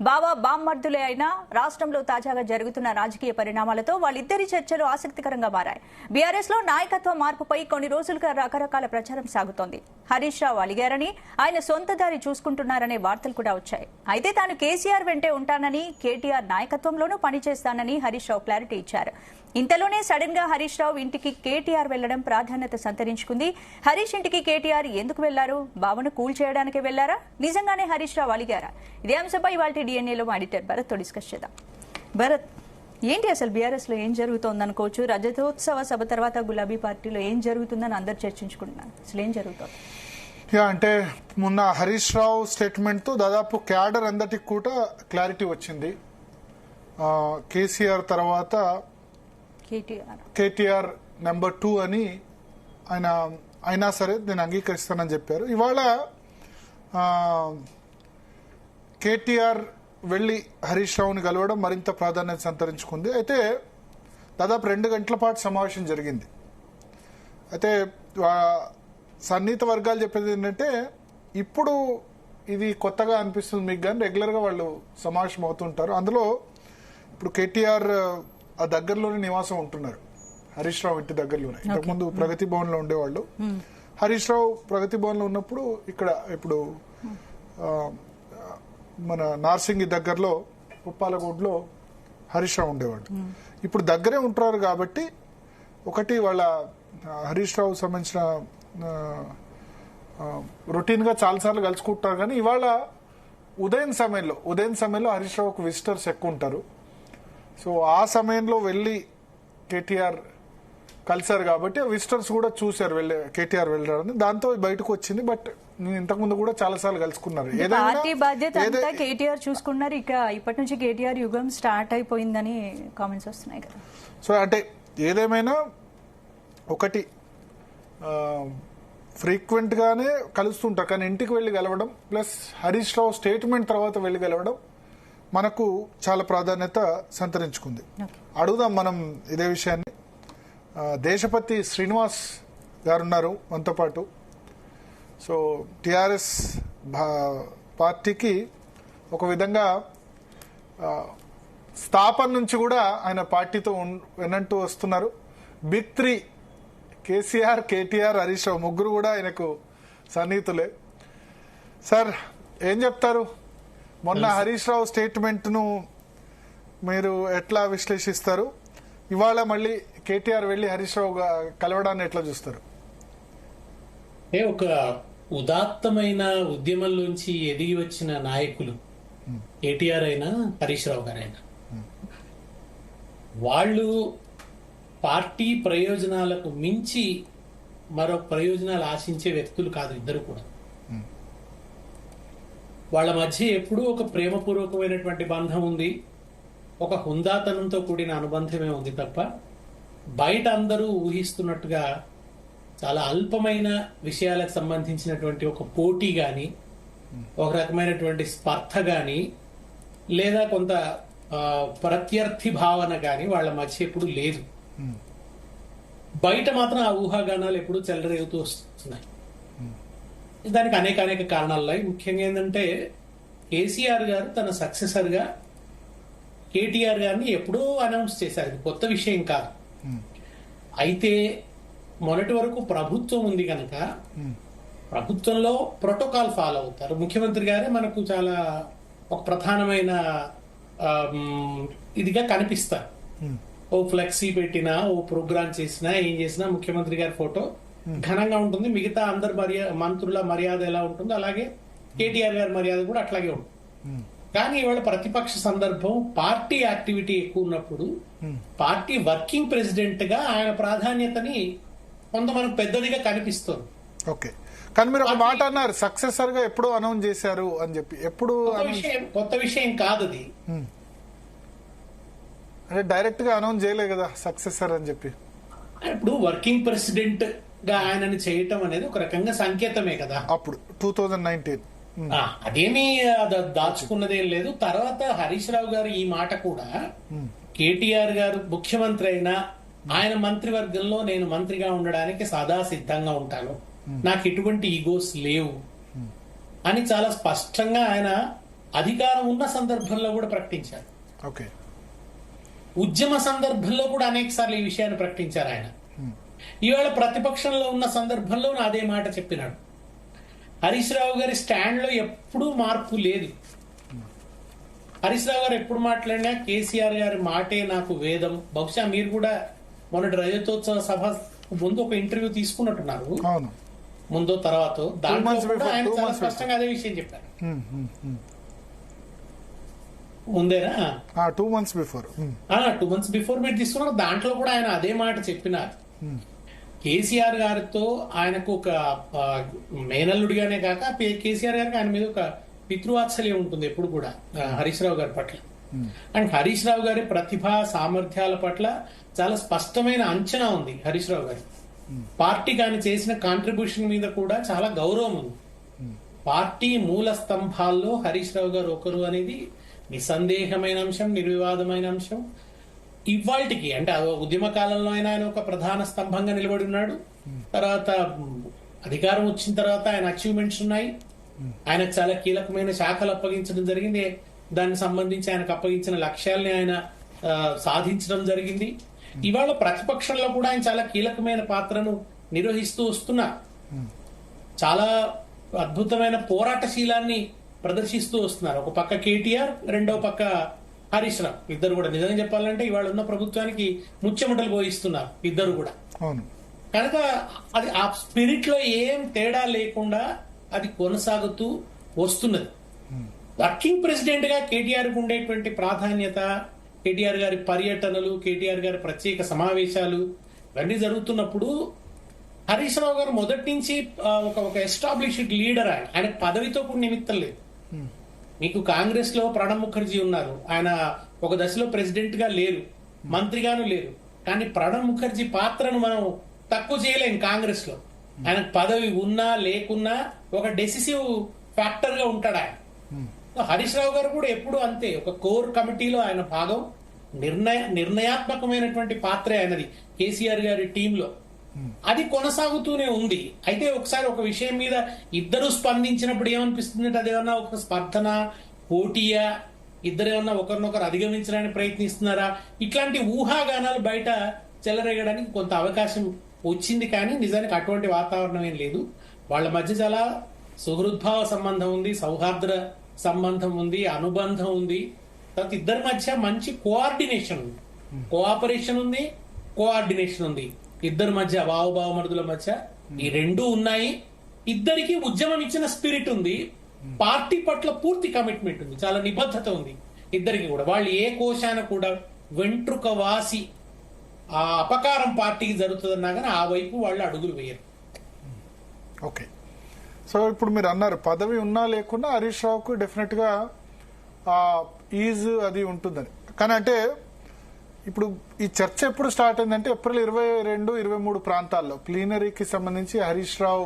బావా బామ్మర్దులే అయినా రాష్ట్రంలో తాజాగా జరుగుతున్న రాజకీయ పరిణామాలతో వాళ్ళిద్దరి చర్చలు ఆసక్తికరంగా మారాయి. బీఆర్ఎస్ లో నాయకత్వ మార్పుపై కొన్ని రోజులుగా రకరకాల ప్రచారం సాగుతోంది. హరీష్ రావు అలిగారని, ఆయన సొంత దారి చూసుకుంటున్నారనే వార్తలు కూడా వచ్చాయి. అయితే తాను కేసీఆర్ వెంటే ఉంటానని, కేటీఆర్ నాయకత్వంలోనూ పనిచేస్తానని హరీష్ రావు క్లారిటీ ఇచ్చారు. ఇంతలోనే సడన్ గా హరీష్ రావు ఇంటికి కేటీఆర్ వెళ్లడం ప్రాధాన్యత సంతరించుకుంది. హరీష్ ఇంటికి కేటీఆర్ ఎందుకు వెళ్లారు? బావను కూల్ చేయడానికి వెళ్లారా? నిజంగానే హరీష్ రావు అలిగారా? ఇదే అంశంపై ఇవాళ డిఎన్ఏలో మా ఎడిటర్ భరత్ తో డిస్కస్ చేద్దాం. భరత్, ఏంటి అసలు బీఆర్ఎస్ లో ఏం జరుగుతోంది అనుకోవచ్చు? రజతోత్సవ సభ తర్వాత గులాబీ పార్టీలో ఏం జరుగుతుందని అందరు చర్చించుకుంటున్నారు. అసలు ఏం జరుగుతుంది? అంటే మొన్న హరీష్ రావు స్టేట్మెంట్ తో దాదాపు క్యాడర్ అందరికి కూడా క్లారిటీ వచ్చింది. కేసీఆర్ తర్వాత కేటీఆర్ నెంబర్ 2 అని ఆయన అయినా సరే నేను అంగీకరిస్తానని చెప్పారు. ఇవాళ కేటీఆర్ వెళ్లి హరీష్ రావుని కలవడం మరింత ప్రాధాన్యత సంతరించుకుంది. అయితే దాదాపు 2 గంటల పాటు సమావేశం జరిగింది. అయితే సన్నిహిత వర్గాలు చెప్పేది ఏంటంటే, ఇప్పుడు ఇది కొత్తగా అనిపిస్తుంది మీకు, కానీ రెగ్యులర్గా వాళ్ళు సమావేశం అవుతుంటారు. అందులో ఇప్పుడు కేటీఆర్ ఆ దగ్గరలోనే నివాసం ఉంటున్నారు, హరీష్ రావు ఇంటి దగ్గరలోనే. ఇంతకుముందు ప్రగతి భవన్ లో ఉండేవాళ్ళు. హరీష్ రావు ప్రగతి భవన్ లో ఉన్నప్పుడు ఇప్పుడు మన నార్సింగి దగ్గరలో ఉప్పాలగూడలో హరీష్ రావు ఉండేవాళ్ళు. ఇప్పుడు దగ్గరే ఉంటున్నారు కాబట్టి ఒకటి వాళ్ళ హరీష్ రావు సంబంధించిన రొటీన్ గా చాలాసార్లు కలుసుకుంటారు. కానీ ఇవాళ ఉదయం సమయంలో హరీష్ రావుకు విజిటర్స్ ఎక్కువ ఉంటారు. సో ఆ సమయంలో వెళ్ళి కేటీఆర్ కలిశారు కాబట్టి విజిటర్స్ కూడా చూశారు కేటీఆర్ వెళ్ళారని. దాంతో బయటకు వచ్చింది. బట్ నేను ఇంతకుముందు కూడా చాలా సార్లు కలుసుకున్నారు. పార్టీ బాధ్యత అంతా కేటీఆర్ చూసుకున్నారు. ఇక ఇప్పటి నుంచి కేటీఆర్ యుగం స్టార్ట్ అయిపోయిందని కామెంట్స్ వస్తున్నాయి కదా. సో అంటే ఏదేమైనా ఒకటి ఫ్రీక్వెంట్ గానే కలుస్తుంటారు, కానీ ఇంటికి వెళ్లి కలవడం ప్లస్ హరీష్ రావు స్టేట్మెంట్ తర్వాత వెళ్లి కలవడం మనకు చాలా ప్రాధాన్యత సంతరించుకుంది. అడుగుదాం మనం ఇదే విషయాన్ని. దేశపతి శ్రీనివాస్ గారు ఉన్నారు మనతో పాటు. సో టిఆర్ఎస్ పార్టీకి ఒక విధంగా స్థాపన నుంచి కూడా ఆయన పార్టీతో వెనంటూ వస్తున్నారు. బిగ్ 3 కేసీఆర్, కేటీఆర్, హరీష్ రావు ముగ్గురు కూడా ఆయనకు సన్నిహితులే. సార్ ఏం చెప్తారు? మొన్న హరీష్ రావు స్టేట్మెంట్ ను మీరు ఎట్లా విశ్లేషిస్తారు? ఇవాళ మళ్ళీ కేటీఆర్ వెళ్లి హరీష్ రావు కలవడాన్ని ఎట్లా చూస్తారు? ఒక ఉదాత్తమైన ఉద్యమంలోంచి ఎదిగి వచ్చిన నాయకులు కేటీఆర్ అయినా హరీష్ రావు గారైనా, వాళ్ళు పార్టీ ప్రయోజనాలకు మించి మరో ప్రయోజనాలు ఆశించే వ్యక్తులు కాదు ఇద్దరు కూడా. వాళ్ళ మధ్య ఎప్పుడూ ఒక ప్రేమపూర్వకమైనటువంటి బంధం ఉంది, ఒక హుందాతనంతో కూడిన అనుబంధమే ఉంది తప్ప బయట అందరూ ఊహిస్తున్నట్టుగా చాలా అల్పమైన విషయాలకు సంబంధించినటువంటి ఒక పోటీ గాని, ఒక రకమైనటువంటి స్పర్ధ గాని, లేదా కొంత ప్రత్యర్థి భావన గాని వాళ్ళ మధ్య ఎప్పుడు లేదు. బయట మాత్రం ఆ ఊహాగానాలు ఎప్పుడు చెలరేగుతూ వస్తున్నాయి. దానికి అనేక కారణాలు. ముఖ్యంగా ఏంటంటే, కేసీఆర్ గారు తన సక్సెసర్ గా కేటీఆర్ గారిని ఎప్పుడో అనౌన్స్ చేశారు. ఇది కొత్త విషయం కాదు. అయితే మొన్నటి వరకు ప్రభుత్వం ఉంది కనుక ప్రభుత్వంలో ప్రోటోకాల్ ఫాలో అవుతారు. ముఖ్యమంత్రి గారే మనకు చాలా ఒక ప్రధానమైన ఇదిగా కనిపిస్తారు. ఓ ఫ్లెక్సీ పెట్టినా, ఓ ప్రోగ్రామ్ చేసినా, ఏం చేసినా ముఖ్యమంత్రి గారి ఫోటో ఘనంగా ఉంటుంది. మిగతా అందరు మంత్రుల మర్యాద ఎలా ఉంటుందో అలాగే కేటీఆర్ గారి మర్యాద కూడా అట్లాగే ఉంటుంది. కానీ ఇవాళ ప్రతిపక్ష సందర్భం, పార్టీ యాక్టివిటీ ఎక్కువ ఉన్నప్పుడు పార్టీ వర్కింగ్ ప్రెసిడెంట్ గా ఆయన ప్రాధాన్యతని కొంత మనకు పెద్దదిగా కనిపిస్తుంది. ఓకే, కానీ మీరు ఒక మాట అన్నారు, సక్సెసర్ గా ఎప్పుడు అనౌన్స్ చేశారు అని చెప్పి. ఎప్పుడు కొత్త విషయం కాదు అది. అంటే డైరెక్ట్ గా అనౌన్స్ చేయలేదు కదా సక్సెసర్ అని చెప్పి. ఇప్పుడు వర్కింగ్ ప్రెసిడెంట్ గా ఆయనని చేయటం అనేది ఒక రకంగా సంకేతమే కదా. అప్పుడు 2019 అదేమీ దాచుకున్నదేం లేదు. తర్వాత హరీష్ రావు గారు ఈ మాట కూడా, కేటీఆర్ గారు ముఖ్యమంత్రి అయినా ఆయన మంత్రివర్గంలో నేను మంత్రిగా ఉండడానికి సదా సిద్ధంగా ఉంటాను, నాకు ఎటువంటి ఈగోస్ లేవు అని చాలా స్పష్టంగా ఆయన అధికారం ఉన్న సందర్భంలో కూడా ప్రకటించారు. ఓకే. ఉద్యమ సందర్భంలో కూడా అనేక సార్లు ఈ విషయాన్ని ప్రకటించారు ఆయన. ఇవాళ ప్రతిపక్షంలో ఉన్న సందర్భంలో అదే మాట చెప్పినాడు. హరీష్ రావు గారి స్టాండ్ లో ఎప్పుడూ మార్పు లేదు. హరీష్ రావు గారు ఎప్పుడు మాట్లాడినా కేసీఆర్ గారి మాటే నాకు వేదం. బహుశా మీరు కూడా మొన్నటి రజతోత్సవ సభ ముందు ఒక ఇంటర్వ్యూ తీసుకున్నట్టున్నారు, ముందో తర్వాత. దాంట్లో కూడా ఆయన చాలా స్పష్టంగా అదే విషయం చెప్పారు. ముందేనా 2 months బిఫోర్ 2 months బిఫోర్ మీరు తీసుకున్నారు. దాంట్లో కూడా ఆయన అదే మాట చెప్పినారు. కేసీఆర్ గారితో ఆయనకు ఒక మేనల్లుడిగానే కాక కేసీఆర్ గారికి ఆయన మీద ఒక పితృవాత్సల్యం ఉంటుంది ఎప్పుడు కూడా హరీష్ రావు గారి పట్ల. అండ్ హరీష్ రావు గారి ప్రతిభ సామర్థ్యాల పట్ల చాలా స్పష్టమైన అంచనా ఉంది హరీష్ రావు గారి. పార్టీకి ఆయన చేసిన కాంట్రిబ్యూషన్ మీద కూడా చాలా గౌరవం ఉంది. పార్టీ మూల స్తంభాల్లో హరీష్ రావు గారు ఒకరు అనేది నిస్సందేహమైన అంశం, నిర్వివాదమైన అంశం. ఇవాళకి అంటే ఉద్యమ కాలంలో ఆయన ఒక ప్రధాన స్తంభంగా నిలబడి ఉన్నాడు. తర్వాత అధికారం వచ్చిన తర్వాత ఆయన అచీవ్మెంట్స్ ఉన్నాయి. ఆయనకు చాలా కీలకమైన శాఖలు అప్పగించడం జరిగింది. దానికి సంబంధించి ఆయనకు అప్పగించిన లక్ష్యాల్ని ఆయన సాధించడం జరిగింది. ఇవాళ ప్రతిపక్షంలో కూడా ఆయన చాలా కీలకమైన పాత్రను నిర్వహిస్తూ వస్తున్నారు. చాలా అద్భుతమైన పోరాటశీలాన్ని ప్రదర్శిస్తూ వస్తున్నారు. ఒక పక్క కేటీఆర్, రెండో పక్క హరీష్ రావు. ఇద్దరు కూడా నిజంగా చెప్పాలంటే ఇవాళ ఉన్న ప్రభుత్వానికి ముచ్చెమటలు పోయిస్తున్నారు ఇద్దరు కూడా. కనుక అది ఆ స్పిరిట్ లో ఏం తేడా లేకుండా అది కొనసాగుతూ వస్తున్నది. వర్కింగ్ ప్రెసిడెంట్ గా కేటీఆర్ కు ఉండేటువంటి ప్రాధాన్యత, కేటీఆర్ గారి పర్యటనలు, కేటీఆర్ గారి ప్రత్యేక సమావేశాలు ఇవన్నీ జరుగుతున్నప్పుడు హరీష్ రావు గారు మొదటి నుంచి ఒక ఎస్టాబ్లిష్డ్ లీడర్. ఆయన పదవితో కూడా నిమిత్తం లేదు. మీకు కాంగ్రెస్ లో ప్రణబ్ ముఖర్జీ ఉన్నారు, ఆయన ఒక దశలో ప్రెసిడెంట్ గా లేరు, మంత్రిగాను లేరు. కానీ ప్రణబ్ ముఖర్జీ పాత్రను మనం తక్కువ చేయలేం కాంగ్రెస్ లో. ఆయన పదవి ఉన్నా లేకున్నా ఒక డెసిసివ్ ఫ్యాక్టర్ గా ఉంటాడు ఆయన. హరీష్ రావు గారు కూడా ఎప్పుడు అంతే, ఒక కోర్ కమిటీలో ఆయన భాగం, నిర్ణయాత్మకమైనటువంటి పాత్రే ఆయనది కేసీఆర్ గారి టీంలో. అది కొనసాగుతూనే ఉంది. అయితే ఒకసారి ఒక విషయం మీద ఇద్దరు స్పందించినప్పుడు ఏమనిపిస్తుంది, అదేమన్నా ఒక స్పర్ధన, పోటీయా, ఇద్దరు ఏమన్నా ఒకరినొకరు అధిగమించడానికి ప్రయత్నిస్తున్నారా, ఇట్లాంటి ఊహాగానాలు బయట చెలరేగడానికి కొంత అవకాశం వచ్చింది. కానీ నిజానికి అటువంటి వాతావరణం ఏం లేదు. వాళ్ళ మధ్య చాలా సుహృద్భావ సంబంధం ఉంది, సౌహార్ద సంబంధం ఉంది, అనుబంధం ఉంది. తర్వాత ఇద్దరి మధ్య మంచి కోఆర్డినేషన్ ఉంది, కోఆపరేషన్ ఉంది, కోఆర్డినేషన్ ఉంది. ఇద్దరి మధ్య భావమరుదుల మధ్య ఈ రెండూ ఉన్నాయి. ఇద్దరికి ఉద్యమం ఇచ్చిన స్పిరిట్ ఉంది, పార్టీ పట్ల పూర్తి కమిట్మెంట్ ఉంది, చాలా నిబద్ధత ఉంది ఇద్దరికి కూడా. వాళ్ళు ఏ కోశాన కూడా వెంట్రుక వాసి ఆ అపకారం పార్టీకి జరుగుతుందన్నా కానీ ఆ వైపు వాళ్ళు అడుగులు వేయరు. ఓకే. సో ఇప్పుడు మీరు అన్నారు పదవి ఉన్నా లేకున్నా హరీష్ రావుకు డెఫినెట్ గా ఈజ్ అది ఉంటుందని. కానీ అంటే ఇప్పుడు ఈ చర్చ ఎప్పుడు స్టార్ట్ అయిందంటే ఏప్రిల్ 22, 23 ప్రాంతాల్లో ప్లీనరీకి సంబంధించి హరీష్ రావు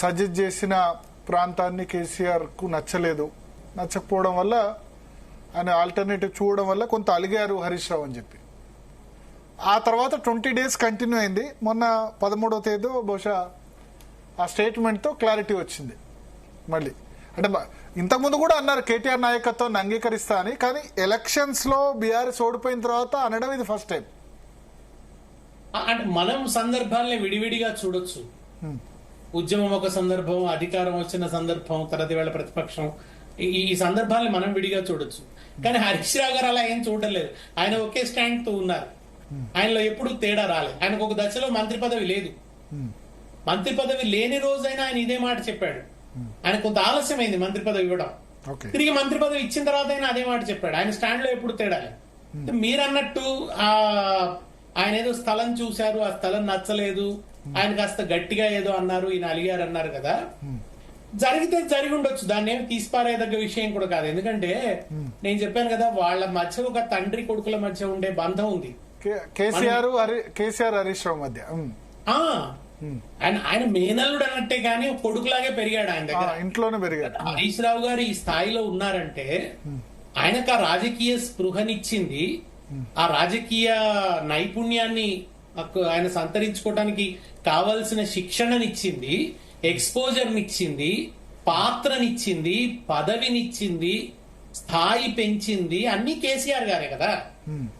సజెస్ట్ చేసిన ప్రాంతాన్ని కేసీఆర్ కు నచ్చలేదు. నచ్చకపోవడం వల్ల ఆయన ఆల్టర్నేటివ్ చూడడం వల్ల కొంత అలిగారు హరీష్ రావు అని చెప్పి. ఆ తర్వాత 20 days కంటిన్యూ అయింది. మొన్న 13వ తేదీ బహుశా ఆ స్టేట్మెంట్ తో క్లారిటీ వచ్చింది మళ్ళీ. అంటే ఇంతకుముందు కూడా అన్నారు కేటీఆర్ నాయకత్వాన్ని అంగీకరిస్తా అని, కానీ ఎలక్షన్స్ లో బీఆర్ఎస్ ఓడిపోయిన తర్వాత అనడం ఇది ఫస్ట్ టైం. అంటే మనం సందర్భాలని విడివిడిగా చూడొచ్చు. ఉద్యమం ఒక సందర్భం, అధికారం వచ్చిన సందర్భం, తర్వాత వేళ ప్రతిపక్షం, ఈ సందర్భాలని మనం విడిగా చూడొచ్చు. కానీ హరీష్ రావు గారు అలా ఏం చూడలేదు. ఆయన ఒకే స్టాండ్ తో ఉన్నారు. ఆయనలో ఎప్పుడు తేడా రాలేదు. ఆయనకు ఒక దశలో మంత్రి పదవి లేదు. మంత్రి పదవి లేని రోజైనా ఆయన ఇదే మాట చెప్పాడు. ఆయన కొంత ఆలస్యమైంది మంత్రి పదవి ఇవ్వడం. తిరిగి మంత్రి పదవి ఇచ్చిన తర్వాత ఆయన అదే మాట చెప్పాడు. ఆయన స్టాండ్ లో ఎప్పుడు తేడా లేదు. మీరు అన్నట్టు ఆయన ఏదో స్థలం చూశారు, ఆ స్థలం నచ్చలేదు, ఆయన కాస్త గట్టిగా ఏదో అన్నారు, ఈయన అలిగారు అన్నారు కదా. జరిగితే జరిగి ఉండొచ్చు, దాన్ని ఏమి తీసిపారేదగ్గ విషయం కూడా కాదు. ఎందుకంటే నేను చెప్పాను కదా, వాళ్ళ మధ్య ఒక తండ్రి కొడుకుల మధ్య ఉండే బంధం ఉంది. కేసీఆర్ హరీష్ రావు మధ్య ఆయన మేనల్లుడు అన్నట్టే గానీ కొడుకులాగే పెరిగాడు ఆయన దగ్గర, ఇంట్లోనే పెరిగాడు. హరీష్ రావు గారు ఈ స్థాయిలో ఉన్నారంటే ఆయనకు ఆ రాజకీయ స్పృహనిచ్చింది, ఆ రాజకీయ నైపుణ్యాన్ని ఆయన సంతరించుకోవడానికి కావలసిన శిక్షణనిచ్చింది, ఎక్స్పోజర్నిచ్చింది, పాత్రనిచ్చింది, పదవినిచ్చింది, స్థాయి పెంచింది అన్ని కేసీఆర్ గారే కదా.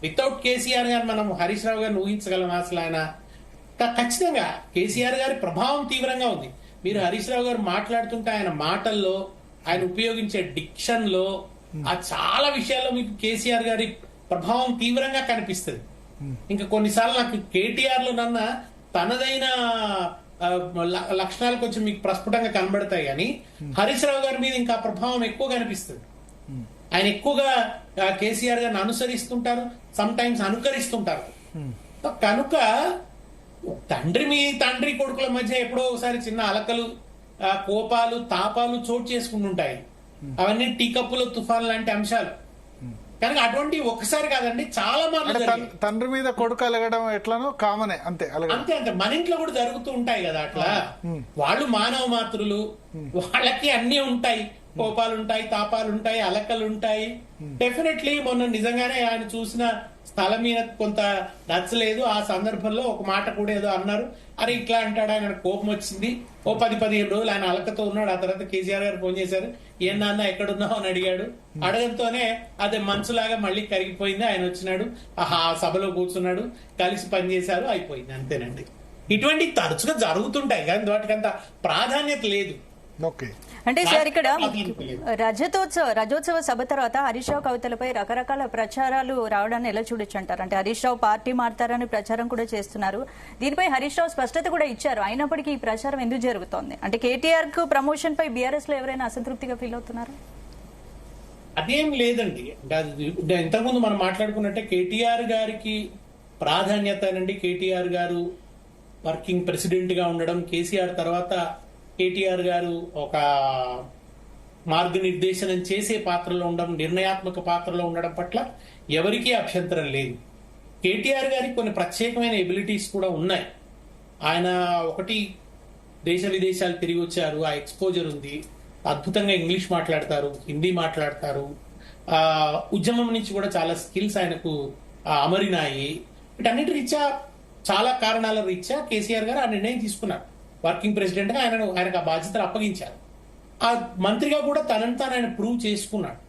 వితౌట్ కేసీఆర్ గారు మనం హరీష్ రావు గారిని ఊహించగలం? అసలు ఆయన ఖచ్చితంగా కేసీఆర్ గారి ప్రభావం తీవ్రంగా ఉంది. మీరు హరీష్ రావు గారు మాట్లాడుతుంటే ఆయన మాటల్లో, ఆయన ఉపయోగించే డిక్షన్ లో, ఆ చాలా విషయాల్లో మీకు కేసీఆర్ గారి ప్రభావం తీవ్రంగా కనిపిస్తుంది. ఇంకా కొన్నిసార్లు నాకు కేటీఆర్ లో నన్న తనదైన లక్షణాలు కొంచెం మీకు ప్రస్ఫుటంగా కనబడతాయి, కానీ హరీష్ రావు గారి మీద ఇంకా ప్రభావం ఎక్కువ కనిపిస్తుంది. ఆయన ఎక్కువగా కేసీఆర్ గారిని అనుసరిస్తుంటారు, సమ్ టైమ్స్ అనుకరిస్తుంటారు. కనుక తండ్రి కొడుకుల మధ్య ఎప్పుడో ఒకసారి చిన్న అలకలు, కోపాలు, తాపాలు చోటు చేసుకుంటుంటాయి. అవన్నీ టీ కప్పులో తుఫాన్ లాంటి అంశాలు. కనుక అటువంటి ఒక్కసారి కాదండి, చాలా మంది తండ్రి మీద కొడుకు అలగడం ఎట్లానో కామనే, అంతే అంతే అంతే మన ఇంట్లో కూడా జరుగుతూ ఉంటాయి కదా అట్లా. వాళ్ళు మానవ మాతృలు, వాళ్ళకి అన్ని ఉంటాయి, కోపాలు ఉంటాయి, తాపాలు ఉంటాయి, అలకలు ఉంటాయి. డెఫినెట్లీ మొన్న నిజంగానే ఆయన చూసిన స్థలం మీద కొంత నచ్చలేదు. ఆ సందర్భంలో ఒక మాట కూడా ఏదో అన్నారు, అరే ఇట్లా అంటాడు, ఆయన కోపం వచ్చింది. ఓ 10-15 రోజులు ఆయన అలకతో ఉన్నాడు. ఆ తర్వాత కేసీఆర్ గారు ఫోన్ చేశారు, ఏం నాన్న ఎక్కడున్నావు అని అడిగాడు. అడగంతోనే అదే మనసులాగా మళ్ళీ కరిగిపోయింది. ఆయన వచ్చినాడు, ఆ సభలో కూర్చున్నాడు, కలిసి పనిచేశారు, అయిపోయింది, అంతేనండి. ఇటువంటి తరచుగా జరుగుతుంటాయి కానీ వాటికంత ప్రాధాన్యత లేదు. అంటే సార్ ఇక్కడ రజతోత్సవ సభ తర్వాత హరీష్ రావు కవితలపై రకరకాల ప్రచారాలు రావడాన్ని ఎలా చూడొచ్చు అంటారు? అంటే హరీష్ రావు పార్టీ మారుతారని ప్రచారం కూడా చేస్తున్నారు. దీనిపై హరీష్ రావు స్పష్టత కూడా ఇచ్చారు. అయినప్పటికీ ఈ ప్రచారం ఎందుకు జరుగుతోంది? అంటే కేటీఆర్ కు ప్రమోషన్ పై బీఆర్ఎస్ లో ఎవరైనా అసంతృప్తిగా ఫీల్ అవుతున్నారు? అదేం లేదండి. ఇంతకుముందు మనం మాట్లాడుకున్నట్టే కేటీఆర్ గారికి ప్రాధాన్యత అండి. కేటీఆర్ గారు వర్కింగ్ ప్రెసిడెంట్ గా ఉండడం, కేసీఆర్ తర్వాత కేటీఆర్ గారు ఒక మార్గనిర్దేశనం చేసే పాత్రలో ఉండడం, నిర్ణయాత్మక పాత్రలో ఉండడం పట్ల ఎవరికీ అభ్యంతరం లేదు. కేటీఆర్ గారికి కొన్ని ప్రత్యేకమైన ఎబిలిటీస్ కూడా ఉన్నాయి. ఆయన ఒకటి దేశ విదేశాలు తిరిగి వచ్చారు, ఆ ఎక్స్పోజర్ ఉంది, అద్భుతంగా ఇంగ్లీష్ మాట్లాడతారు, హిందీ మాట్లాడతారు. ఉద్యమం నుంచి కూడా చాలా స్కిల్స్ ఆయనకు అమరినాయి. వీటన్నిటి రీత్యా, చాలా కారణాల రీత్యా కేసీఆర్ గారు ఆ నిర్ణయం తీసుకున్నారు. వర్కింగ్ ప్రెసిడెంట్ గా ఆయనకు ఆ బాధ్యతలు అప్పగించారు. ఆ మంత్రిగా కూడా తనని తాను ఆయన ప్రూవ్ చేసుకున్నాడు.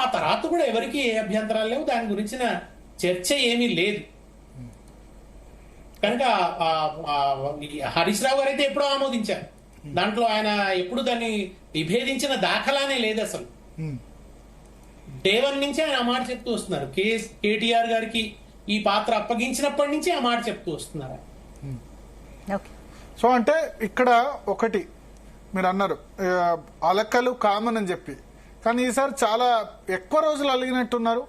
ఆ తర్వాత కూడా ఎవరికి ఏ అభ్యంతరాలు లేవు, దాని గురించిన చర్చ ఏమీ లేదు. కనుక హరీష్ రావు గారు అయితే ఎప్పుడో ఆమోదించారు. దాంట్లో ఆయన ఎప్పుడు దాన్ని విభేదించిన దాఖలానే లేదు. అసలు డే 1 నుంచి ఆయన ఆ మాట చెప్తూ వస్తున్నారు. కేటీఆర్ గారికి ఈ పాత్ర అప్పగించినప్పటి నుంచి ఆ మాట చెప్తూ వస్తున్నారు. సో అంటే ఇక్కడ ఒకటి మీరు అన్నారు అలకలు కామన్ అని చెప్పి, కానీ ఈసారి చాలా ఎక్కువ రోజులు అలిగినట్టున్నారు.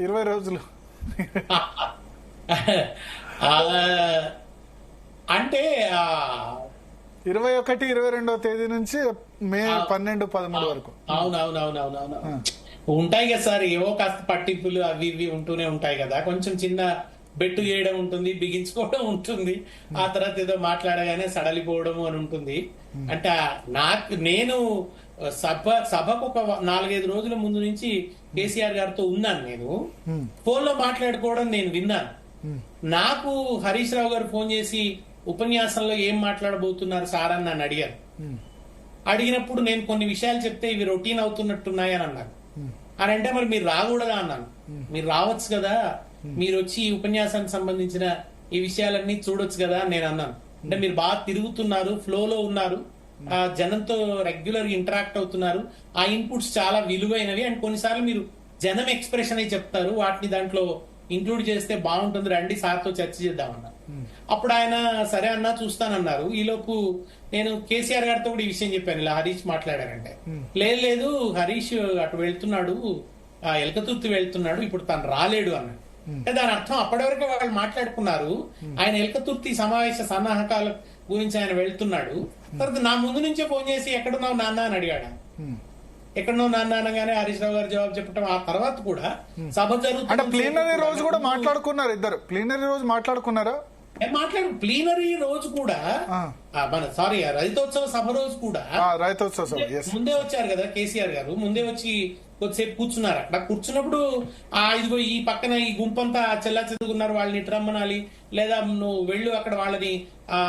20 రోజులు అంటే 21, 22వ తేదీ నుంచి మే 12, 13 వరకు. అవునవునవునవునవును ఉంటాయి కదా సార్, ఏవో కాస్త పట్టింపులు అవి ఇవి ఉంటూనే ఉంటాయి కదా. కొంచెం చిన్న బెట్టు చేయడం ఉంటుంది, బిగించుకోవడం ఉంటుంది, ఆ తర్వాత ఏదో మాట్లాడగానే సడలిపోవడము అని ఉంటుంది. అంటే నేను సభకు ఒక 4-5 రోజుల ముందు నుంచి కేసీఆర్ గారితో ఉన్నాను. నేను ఫోన్ లో మాట్లాడుకోవడం నేను విన్నాను. నాకు హరీష్ రావు గారు ఫోన్ చేసి ఉపన్యాసంలో ఏం మాట్లాడబోతున్నారు సార్ అని నన్ను అడిగారు. అడిగినప్పుడు నేను కొన్ని విషయాలు చెప్తే ఇవి రొటీన్ అవుతున్నట్టున్నాయి అని అన్నారు. అని అంటే మరి మీరు రాకూడదా అన్నాను. మీరు రావచ్చు కదా, మీరు వచ్చి ఈ ఉపన్యాసానికి సంబంధించిన ఈ విషయాలన్నీ చూడొచ్చు కదా అని నేను అన్నాను. అంటే మీరు బాగా తిరుగుతున్నారు, ఫ్లోలో ఉన్నారు, జనంతో రెగ్యులర్ ఇంటరాక్ట్ అవుతున్నారు, ఆ ఇన్పుట్స్ చాలా విలువైనవి అండ్ కొన్నిసార్లు మీరు జనం ఎక్స్ప్రెషన్ అయి చెప్తారు, వాటిని దాంట్లో ఇంక్లూడ్ చేస్తే బాగుంటుంది, రండి సార్తో చర్చ చేద్దామన్నారు. అప్పుడు ఆయన సరే అన్నా చూస్తానన్నారు. ఈలోపు నేను కేసీఆర్ గారితో కూడా ఈ విషయం చెప్పాను, ఇలా హరీష్ మాట్లాడారంటే లేదు హరీష్ అటు వెళ్తున్నాడు, ఎలకతుర్తి వెళ్తున్నాడు, ఇప్పుడు తను రాలేడు అన్నాడు. దాని అర్థం అప్పటి వరకు వాళ్ళు మాట్లాడుకున్నారు, ఆయన ఎలకతుర్తి సమావేశ సన్నాహకాల గురించి ఆయన వెళ్తున్నాడు. తర్వాత నా ముందు నుంచే ఫోన్ చేసి ఎక్కడున్నావు నాన్న అని అడిగాడు. ఎక్కడున్నావు నాన్న అనగానే హరీష్ రావు గారు జవాబు చెప్పడం. ఆ తర్వాత కూడా సభ జరుగుతుంది, ప్లీనరీ రోజు కూడా మాట్లాడుకున్నారు, ఇద్దరు ప్లీనరీ రోజు మాట్లాడుకున్నారా? ప్లీనరీ రోజు కూడా రైతోత్సవ సభ రోజు కూడా ముందే వచ్చారు కదా కేసీఆర్ గారు, ముందే వచ్చి కొద్దిసేపు కూర్చున్నారు. అక్కడ కూర్చున్నప్పుడు ఇదిగో ఈ పక్కన ఈ గుంపంతా చెల్లా చెదుగున్నారు, వాళ్ళని రమ్మనాలి, లేదా నువ్వు వెళ్ళు అక్కడ వాళ్ళని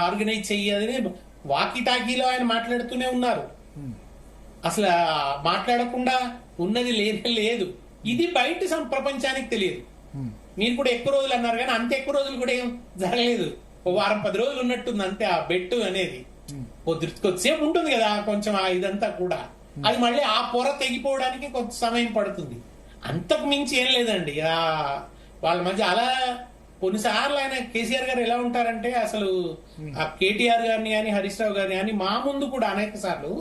ఆర్గనైజ్ చెయ్యి అని వాకీ టాకీలో ఆయన మాట్లాడుతూనే ఉన్నారు. అసలు మాట్లాడకుండా ఉన్నది లేదు. ఇది బయట ప్రపంచానికి తెలియదు. మీరు కూడా ఎక్కువ రోజులు అన్నారు కానీ అంత ఎక్కువ రోజులు కూడా ఏం జరగలేదు. ఓ వారం 10 రోజులు ఉన్నట్టుంది అంతే ఆ బెట్టు అనేది. కొద్దిసేపు ఉంటుంది కదా కొంచెం ఇదంతా కూడా, అది మళ్ళీ ఆ పొర తెగిపోవడానికి కొంత సమయం పడుతుంది. అంతకు మించి ఏం లేదండి. వాళ్ళ మధ్య అలా కొన్నిసార్లు ఆయన కేసీఆర్ గారు ఎలా ఉంటారంటే అసలు ఆ కేటీఆర్ గారిని కానీ హరీష్ రావు గారిని కానీ మా ముందు కూడా అనేక సార్లు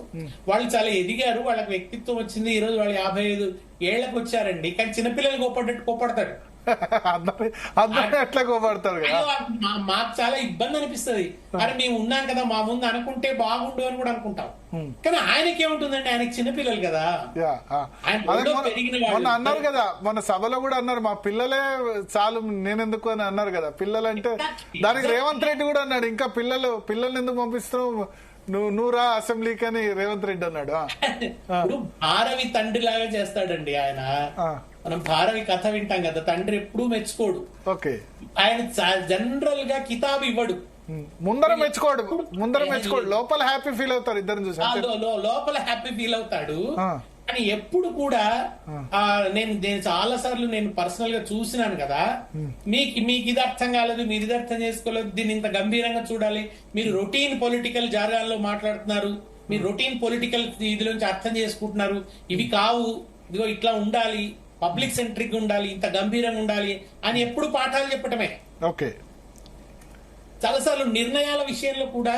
వాళ్ళు చాలా ఎదిగారు, వాళ్ళకి వ్యక్తిత్వం వచ్చింది, ఈ రోజు వాళ్ళు 55 ఏళ్లకు వచ్చారండి, కానీ చిన్నపిల్లలు కోపడతాడు. అందరూ ఎట్లా కోపడతారు కదా. మాకు చాలా ఇబ్బంది అనిపిస్తుంది. అరే మేము ఉన్నాం కదా మా ముందు అనుకుంటే బాగుండు అని కూడా అనుకుంటాం. కానీ ఆయనకి ఏముంటుందండి, ఆయనకి చిన్నపిల్లలు కదా. మొన్న అన్నారు కదా, మన సభలో కూడా అన్నారు మా పిల్లలే చాలు నేనెందుకు అని అన్నారు కదా. పిల్లలంటే దానికి రేవంత్ రెడ్డి కూడా అన్నాడు, ఇంకా పిల్లల్ని ఎందుకు పంపిస్తున్నావు నువ్వు రా అసెంబ్లీకి అని రేవంత్ రెడ్డి అన్నాడు. ఇప్పుడు భారవి తండ్రి లాగా చేస్తాడండి ఆయన. మనం భారవి కథ వింటాం కదా, తండ్రి ఎప్పుడూ మెచ్చుకోడు. ఓకే, ఆయన జనరల్ గా కితాబు ఇవ్వడు, ముందర మెచ్చుకోడు, లోపల హ్యాపీ ఫీల్ అవుతారు ఇద్దరు చూసి, లోపల హ్యాపీ ఫీల్ అవుతాడు. కానీ ఎప్పుడు కూడా నేను చాలా సార్లు నేను పర్సనల్ గా చూసినాను కదా, మీకు ఇది అర్థం కాలేదు, మీరు ఇది అర్థం చేసుకోలేదు, దీన్ని ఇంత గంభీరంగా చూడాలి, మీరు రొటీన్ పొలిటికల్ జార్గాల్లో మాట్లాడుతున్నారు, మీరు రొటీన్ పొలిటికల్ ఇదిలోంచి అర్థం చేసుకుంటున్నారు, ఇవి కావు, ఇదిగో ఇట్లా ఉండాలి, పబ్లిక్ సెంట్రిక్ ఉండాలి, ఇంత గంభీరంగా ఉండాలి అని ఎప్పుడు పాఠాలు చెప్పటమే. ఓకే, చాలాసార్లు నిర్ణయాల విషయంలో కూడా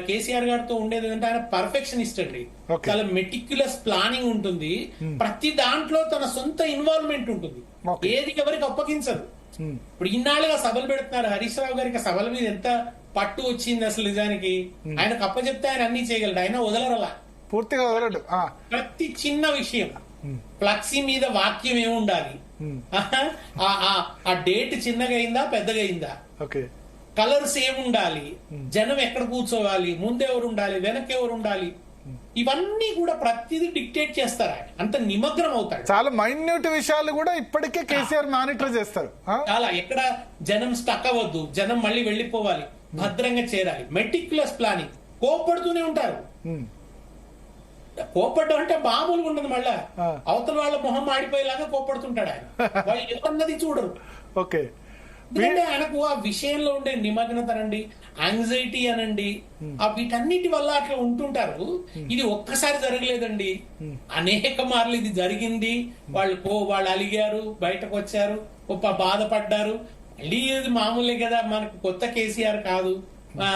కేసీఆర్ గారితో ఉండేది అంటే ఆయన పర్ఫెక్షనిస్ట్ అండి. చాలా మెటిక్యులస్ ప్లానింగ్ ఉంటుంది, ప్రతి దాంట్లో తన సొంత ఇన్వాల్వ్మెంట్ ఉంటుంది, ఏది ఎవరికి అప్పగించదు. ఇప్పుడు ఇన్నాళ్ళుగా సభలు పెడుతున్నారు, హరీష్ రావు గారికి సభల మీద ఎంత పట్టు వచ్చింది అసలు నిజానికి. ఆయనకు అప్పచెప్తే ఆయన అన్ని చేయగలడు, ఆయన వదలరలా, పూర్తిగా వదలడు. ప్రతి చిన్న విషయం, ఫ్లక్సీ మీద వాక్యం ఏముండాలి, ఆ డేట్ చిన్నగా అయిందా పెద్దగా అయిందా, కలర్స్ ఏముండాలి, జనం ఎక్కడ కూర్చోవాలి, ముందెవరు ఉండాలి, వెనక ఎవరు ఉండాలి, ఇవన్నీ కూడా ప్రతిదీ డిక్టేట్ చేస్తారు. ఆయన అంత నిమగ్నం అవుతాడు. చాలా మైన్యూట్ విషయాలు కూడా ఇప్పటికే కేసీఆర్ మానిటర్ చేస్తారు. చాలా ఎక్కడ జనం స్టక్ అవ్వద్దు, జనం మళ్ళీ వెళ్లిపోవాలి, భద్రంగా చేరాలి, మెటిక్యులస్ ప్లానింగ్. కోప్పడుతూనే ఉంటారు. కోప్పడ్డం అంటే మామూలుగా ఉండదు, మళ్ళా అవతల వాళ్ళ మొహం మాడిపోయేలాగా కోప్పడుతుంటాడు ఆయన. వాళ్ళు ఎవరన్నది చూడరు. ఓకే, ఎందుకంటే ఆయనకు ఆ విషయంలో ఉండే నిమగ్నత అనండి, యాంగ్జైటీ అనండి, వీటన్నిటి వల్ల అట్లా ఉంటుంటారు. ఇది ఒక్కసారి జరగలేదండి, అనేక మార్లు ఇది జరిగింది. వాళ్ళు అలిగారు, బయటకు వచ్చారు, బాధపడ్డారు. మళ్ళీ ఇది మామూలే కదా, మనకు కొత్త కేసీఆర్ కాదు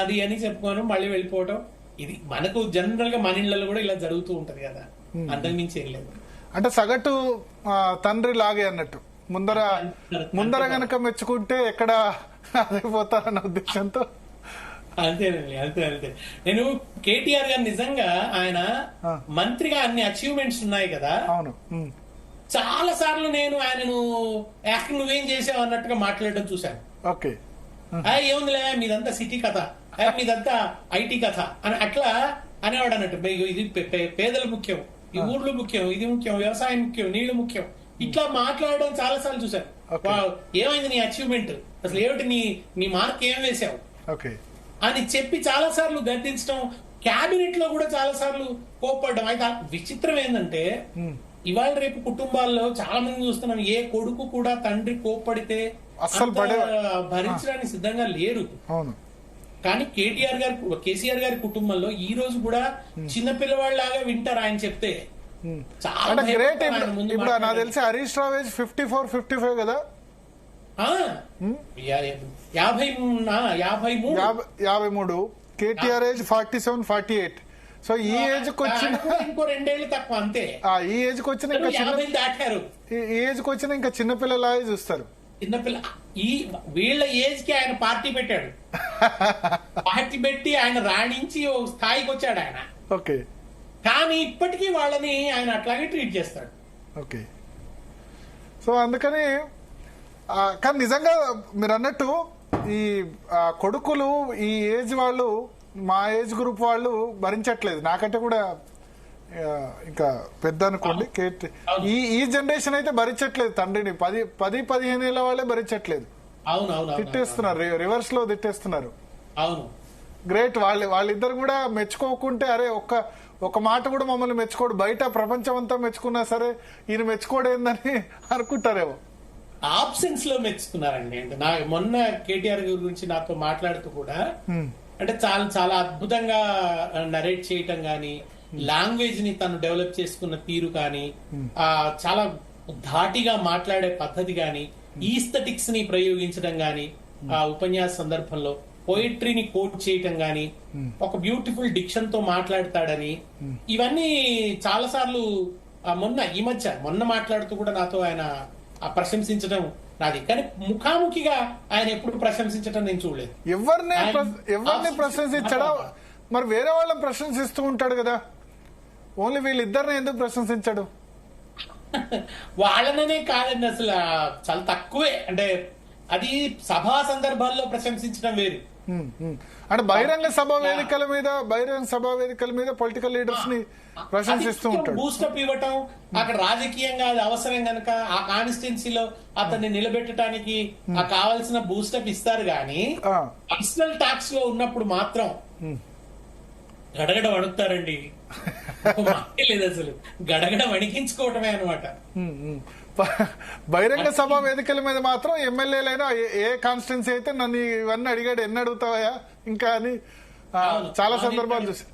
అది అని చెప్పుకోను మళ్ళీ వెళ్ళిపోవటం. ఇది మనకు జనరల్ గా మన ఇళ్లలో కూడా ఇలా జరుగుతూ ఉంటది కదా, అంతకుమించి ఏం లేదు. అంటే సగటు తండ్రి లాగే అన్నట్టు, ముందర గనక మెచ్చుకుంటే ఎక్కడ అదైపోతారన్న ఉద్దేశంతో. అంతేనండి, అంతే. నేను కేటీఆర్ గారు నిజంగా ఆయన మంత్రిగా అన్ని అచీవ్మెంట్స్ ఉన్నాయి కదా. అవును, చాలా సార్లు నేను ఆయనను నువ్వేం చేసావు అన్నట్టుగా మాట్లాడడం చూశాను. ఓకే, ఏముందిలే మీదంతా సిటీ కథ, మీదంతా ఐటీ కథ అని అట్లా అనేవాడు అన్నట్టు. ఇది పేదలు ముఖ్యం, ఈ ఊర్లు ముఖ్యం, ఇది ముఖ్యం, వ్యవసాయం ముఖ్యం, నీళ్లు ముఖ్యం, ఇట్లా మాట్లాడడం చాలా సార్లు చూశాను. ఏమైంది నీ అచీవ్మెంట్, అసలు ఏమిటి నీ మార్క్ ఏం వేసావు అని చెప్పి చాలా సార్లు గర్దించడం, క్యాబినెట్ లో కూడా చాలా సార్లు కోప్పడడం. అయితే విచిత్రం ఏంటంటే ఇవాళ రేపు కుటుంబాల్లో చాలా మంది చూస్తున్నాం, ఏ కొడుకు కూడా తండ్రి కోప్పడితే అసలు భరించడానికి సిద్ధంగా లేరు. కానీ కేసీఆర్ గారి కుటుంబంలో ఈ రోజు కూడా చిన్న పిల్లవాళ్ళలాగా వింటారు ఆయన చెప్తే. చాలా గ్రేట్. ఇప్పుడు నాకు తెలిసి హరీష్ రావు 54-55 కదా, 53. కేటీఆర్ ఏజ్ 47-48. సో ఈ ఏజ్ కి వచ్చిన ఇంకో 2 ఏళ్ళు తక్కువ అంతే. ఈ ఏజ్ కి వచ్చిన ఇంకా చిన్నపిల్లలాగే చూస్తారు. చిన్నపిల్ల వీళ్ళ ఏజ్ కి ఆయన పార్టీ పెట్టాడు, పార్టీ పెట్టి ఆయన రాణించి ఓ స్థాయికి వచ్చాడు ఆయన. ఓకే, కానీ ఇప్పటికీ వాళ్ళని ఆయన అట్లాగే ట్రీట్ చేస్తాడు. ఓకే, సో అందుకని కానీ నిజంగా మీరు అన్నట్టు ఈ కొడుకులు ఈ ఏజ్ వాళ్ళు, మా ఏజ్ గ్రూప్ వాళ్ళు భరించట్లేదు. నాకంటే కూడా ఇంకా పెద్ద అనుకోండి, ఈ జనరేషన్ అయితే భరించట్లేదు తండ్రిని. 10-15 ఏళ్ల వాళ్ళే భరించట్లేదు, తిట్టేస్తున్నారు, రివర్స్ లో తిట్టేస్తున్నారు. అవును, గ్రేట్. వాళ్ళిద్దరు కూడా మెచ్చుకోకుంటే అరే ఒక మాట కూడా మమ్మల్ని మెచ్చుకోడు, బయట ప్రపంచం అంతా మెచ్చుకున్నా సరే ఈయన మెచ్చుకోడేందని అనుకుంటారేమో. ఆబ్సెన్స్ లో మెచ్చుకున్నారండి. అంటే నా మొన్న కేటీఆర్ గారి గురించి నాతో మాట్లాడుతూ కూడా అంటే చాలా చాలా అద్భుతంగా నరేట్ చేయటం గాని, లాంగ్వేజ్ ని తను డెవలప్ చేసుకున్న తీరు కానీ, చాలా ధాటిగా మాట్లాడే పద్ధతి గాని, ఈస్థెటిక్స్ ని ప్రయోగించడం గాని, ఆ ఉపన్యాస సందర్భంలో పోయిట్రీని కోట్ చేయటం గాని, ఒక బ్యూటిఫుల్ డిక్షన్ తో మాట్లాడతాడని, ఇవన్నీ చాలా సార్లు మొన్న మాట్లాడుతూ కూడా నాతో ఆయన ప్రశంసించడం నాది. కానీ ముఖాముఖిగా ఆయన ఎప్పుడు ప్రశంసించడం నేను చూడలేదు. ఎవరిని ప్రశంసించడా? మరి వేరే వాళ్ళని ప్రశంసిస్తూ ఉంటాడు కదా, ఓన్లీ వీళ్ళిద్దరిని ఎందుకు ప్రశంసించాడు? వాళ్ళననే కాదండి, అసలు చాలా తక్కువే. అంటే అది సభా సందర్భాల్లో ప్రశంసించడం వేరు. అంటే బహిరంగ సభా వేదికల మీద పొలిటికల్ లీడర్స్ ని ప్రశంసిస్తూ ఉంటాడు. బూస్టప్ ఇవ్వటం, అక్కడ రాజకీయంగా అది అవసరం గనక ఆ కాన్స్టిట్యున్సీలో అతన్ని నిలబెట్టడానికి కావాల్సిన బూస్టప్ ఇస్తారు గాని, పర్సనల్ టాక్స్ లో ఉన్నప్పుడు మాత్రం గడగడ వణుకుతారండి. లేదు అసలు, గడగడ వణికించుకోవటమే అనమాట. బహిరంగ సభా వేదికల మీద మాత్రం ఎమ్మెల్యేలైనా ఏ కాన్స్టిట్యున్సీ అయితే నన్ను ఇవన్నీ అడిగాడు, ఎన్ని అడుగుతావా ఇంకా అని చాలా సందర్భాలు చూసి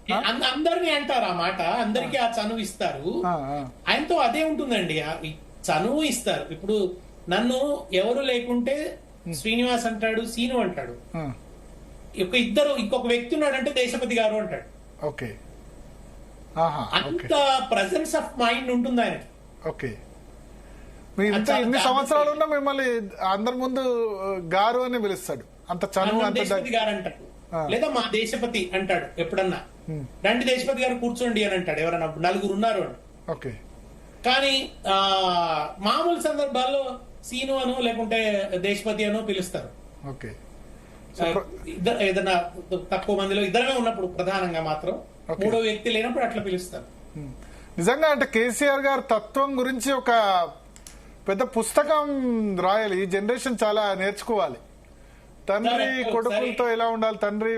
అందరినీ అంటారు ఆ మాట. అందరికీ ఆ చనువు ఇస్తారు. ఆయనతో అదే ఉంటుందండి, చనువు ఇస్తారు. ఇప్పుడు నన్ను ఎవరు లేకుంటే శ్రీనివాస్ అంటాడు, సీను అంటాడు. ఇంకొక వ్యక్తి ఉన్నాడంటే దేశపతి గారు అంటాడు. ఓకే, అంత ప్రెసెన్స్ ఆఫ్ మైండ్ ఉంటుంది ఆయనకి. ఓకే, ఇన్ని సంవత్సరాలు ఉన్నా మిమ్మల్ని అందరి ముందు గారు అని పిలుస్తాడు. అంత చనువు, దేశపతి గారు అంటాడు, లేదా మా దేశపతి అంటాడు. ఎప్పుడన్నా రండి దేశపతి గారు కూర్చోండి అని అంటాడు. ఎవరన్నా నలుగురు ఉన్నారు అని. ఓకే, కానీ మామూలు సందర్భాల్లో సీను అనో లేకుంటే దేశపతి అనో పిలుస్తారు. ఓకే, ఏదైనా తక్కువ మందిలో ఇద్దరమే ఉన్నప్పుడు ప్రధానంగా మాత్రం, మూడో వ్యక్తి లేనప్పుడు అట్లా పిలుస్తారు. నిజంగా అంటే కేసీఆర్ గారు తత్వం గురించి ఒక పెద్ద పుస్తకం రాయాలి. ఈ జనరేషన్ చాలా నేర్చుకోవాలి. తండ్రి కొడుకులతో ఎలా ఉండాలి, తండ్రి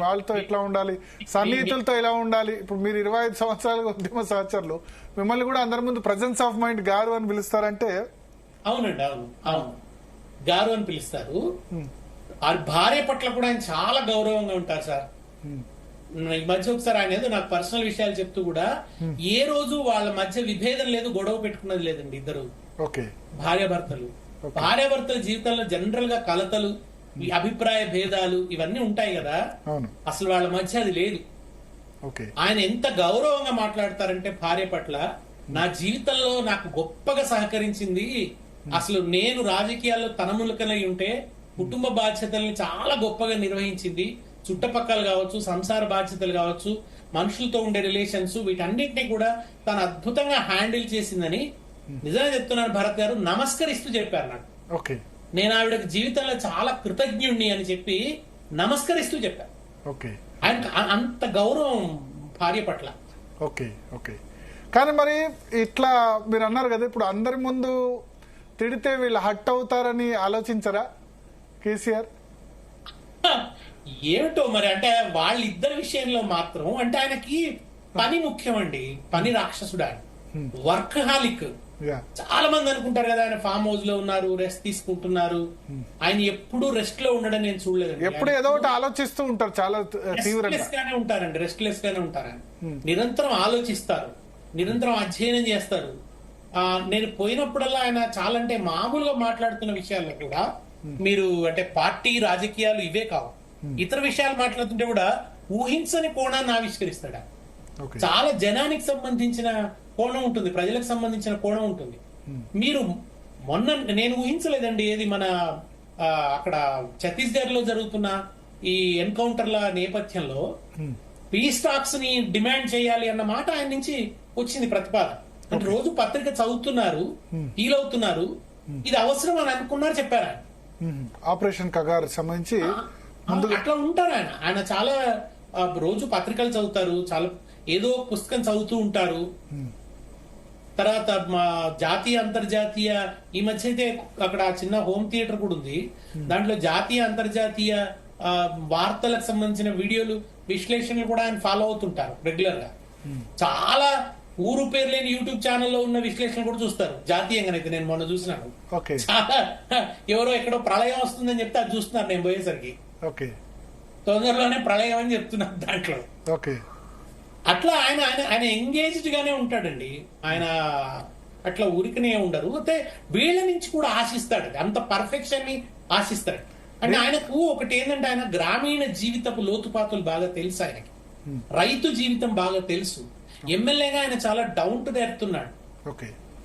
వాళ్ళతో ఎట్లా ఉండాలి, సన్నిహితులతో ఎలా ఉండాలి. ఇప్పుడు మీరు 25 సంవత్సరాలుగా ఉద్యమ సహచరులు, మిమ్మల్ని కూడా అందరి ముందు ప్రెజెన్స్ ఆఫ్ మైండ్ గారు అని పిలుస్తారంటే. అవునండి, అవును, గారు అని పిలుస్తారు. భార్య పట్ల కూడా ఆయన చాలా గౌరవంగా ఉంటారు సార్. ఈ మధ్య ఒకసారి ఆయన ఏదో నాకు పర్సనల్ విషయాలు చెప్తూ కూడా, ఏ రోజు వాళ్ళ మధ్య విభేదం లేదు, గొడవ పెట్టుకున్నది లేదండి. ఇద్దరు భార్యాభర్తల జీవితంలో జనరల్ గా కలతలు, అభిప్రాయ భేదాలు ఇవన్నీ ఉంటాయి కదా, అసలు వాళ్ళ మధ్య అది లేదు. ఆయన ఎంత గౌరవంగా మాట్లాడతారంటే భార్య పట్ల, నా జీవితంలో నాకు గొప్పగా సహకరించింది, అసలు నేను రాజకీయాల్లో తనములకనై ఉంటే కుటుంబ బాధ్యతల్ని చాలా గొప్పగా నిర్వహించింది, చుట్టపక్కల కావచ్చు, సంసార బాధ్యతలు కావచ్చు, మనుషులతో ఉండే రిలేషన్స్, వీటన్నిటినీ కూడా తను అద్భుతంగా హ్యాండిల్ చేసిందని నిజంగా చెప్తున్నాను భరత్ గారు, నమస్కరిస్తూ చెప్పారు నాకు. నేను ఆవిడకి జీవితంలో చాలా కృతజ్ఞుణ్ణి అని చెప్పి నమస్కరిస్తూ చెప్పారు. ఆయనకు అంత గౌరవం భార్య పట్ల. కానీ మరి ఇట్లా మీరు అన్నారు కదా, ఇప్పుడు అందరి ముందు తిడితే వీళ్ళు హట్ అవుతారని ఆలోచించరా కేసీఆర్? ఏమిటో మరి, అంటే వాళ్ళిద్దరి విషయంలో మాత్రం అంటే ఆయనకి పని ముఖ్యం అండి. పని రాక్షసుడు ఆయన, వర్కహాలిక్. చాలా మంది అనుకుంటారు కదా ఆయన ఫామ్ హౌస్ లో ఉన్నారు, రెస్ట్ తీసుకుంటున్నారు. ఆయన ఎప్పుడు రెస్ట్ లో ఉండడం నేను చూడలేదండి. ఎప్పుడు ఏదో ఒకటి ఆలోచిస్తూ ఉంటారు, చాలా రెస్ట్లెస్ గానే ఉంటారండి. రెస్ట్లెస్ గానే ఉంటారు, నిరంతరం ఆలోచిస్తారు, నిరంతరం అధ్యయనం చేస్తారు. నేను పోయినప్పుడల్లా ఆయన చాలా, అంటే మామూలుగా మాట్లాడుతున్న విషయాల్లో కూడా మీరు అంటే పార్టీ రాజకీయాలు ఇవే కావు, ఇతర విషయాలు మాట్లాడుతుంటే కూడా ఊహించని కోణాన్ని ఆవిష్కరిస్తాడు. చాలా జనానికి సంబంధించిన కోణం ఉంటుంది, ప్రజలకు సంబంధించిన కోణం ఉంటుంది. మీరు మొన్న నేను ఊహించలేదండి, ఏది మన అక్కడ ఛత్తీస్గఢ్ లో జరుగుతున్న ఈ ఎన్కౌంటర్ల నేపథ్యంలో పీస్ టాక్స్ ని డిమాండ్ చేయాలి అన్న మాట ఆయన నుంచి వచ్చింది ప్రతిపాదన. అంటే రోజు పత్రిక చదువుతున్నారు, ఫీల్ అవుతున్నారు, ఇది అవసరం అని అనుకున్నారు, చెప్పారు ఆయన. ఆపరేషన్ కగార్ సంబంధించి అట్లా ఉంటారు ఆయన. ఆయన చాలా రోజు పత్రికలు చదువుతారు, చాలా ఏదో పుస్తకం చదువుతూ ఉంటారు. తర్వాత మా జాతీయ అంతర్జాతీయ, ఈ మధ్య అయితే అక్కడ చిన్న హోమ్ థియేటర్ కూడా ఉంది, దాంట్లో జాతీయ అంతర్జాతీయ వార్తలకు సంబంధించిన వీడియోలు, విశ్లేషణలు కూడా ఆయన ఫాలో అవుతుంటారు రెగ్యులర్ గా. చాలా ఊరు పేరు లేని యూట్యూబ్ ఛానల్లో ఉన్న విశ్లేషణ కూడా చూస్తారు. జాతీయంగానైతే నేను మొన్న చూసినాను. చాలా ఎవరో ఎక్కడో ప్రళయం వస్తుందని చెప్తే అది చూస్తున్నారు నేను పోయేసరికి. తొందరలోనే ప్రళయం అని చెప్తున్నారు దాంట్లో. అట్లా ఆయన ఆయన ఆయన ఎంగేజ్డ్ గానే ఉంటాడండి. ఆయన అట్లా ఊరికనే ఉండరు. అయితే వీళ్ళ నుంచి కూడా ఆశిస్తాడు, అంత పర్ఫెక్షన్ ని ఆశిస్తాడు. అంటే ఆయనకు ఒకటి ఏంటంటే ఆయన గ్రామీణ జీవితపు లోతుపాతులు బాగా తెలుసు. ఆయనకి రైతు జీవితం బాగా తెలుసు. ఎమ్మెల్యేగా ఆయన చాలా డౌన్ టు ఎర్త్ ఉన్నాడు.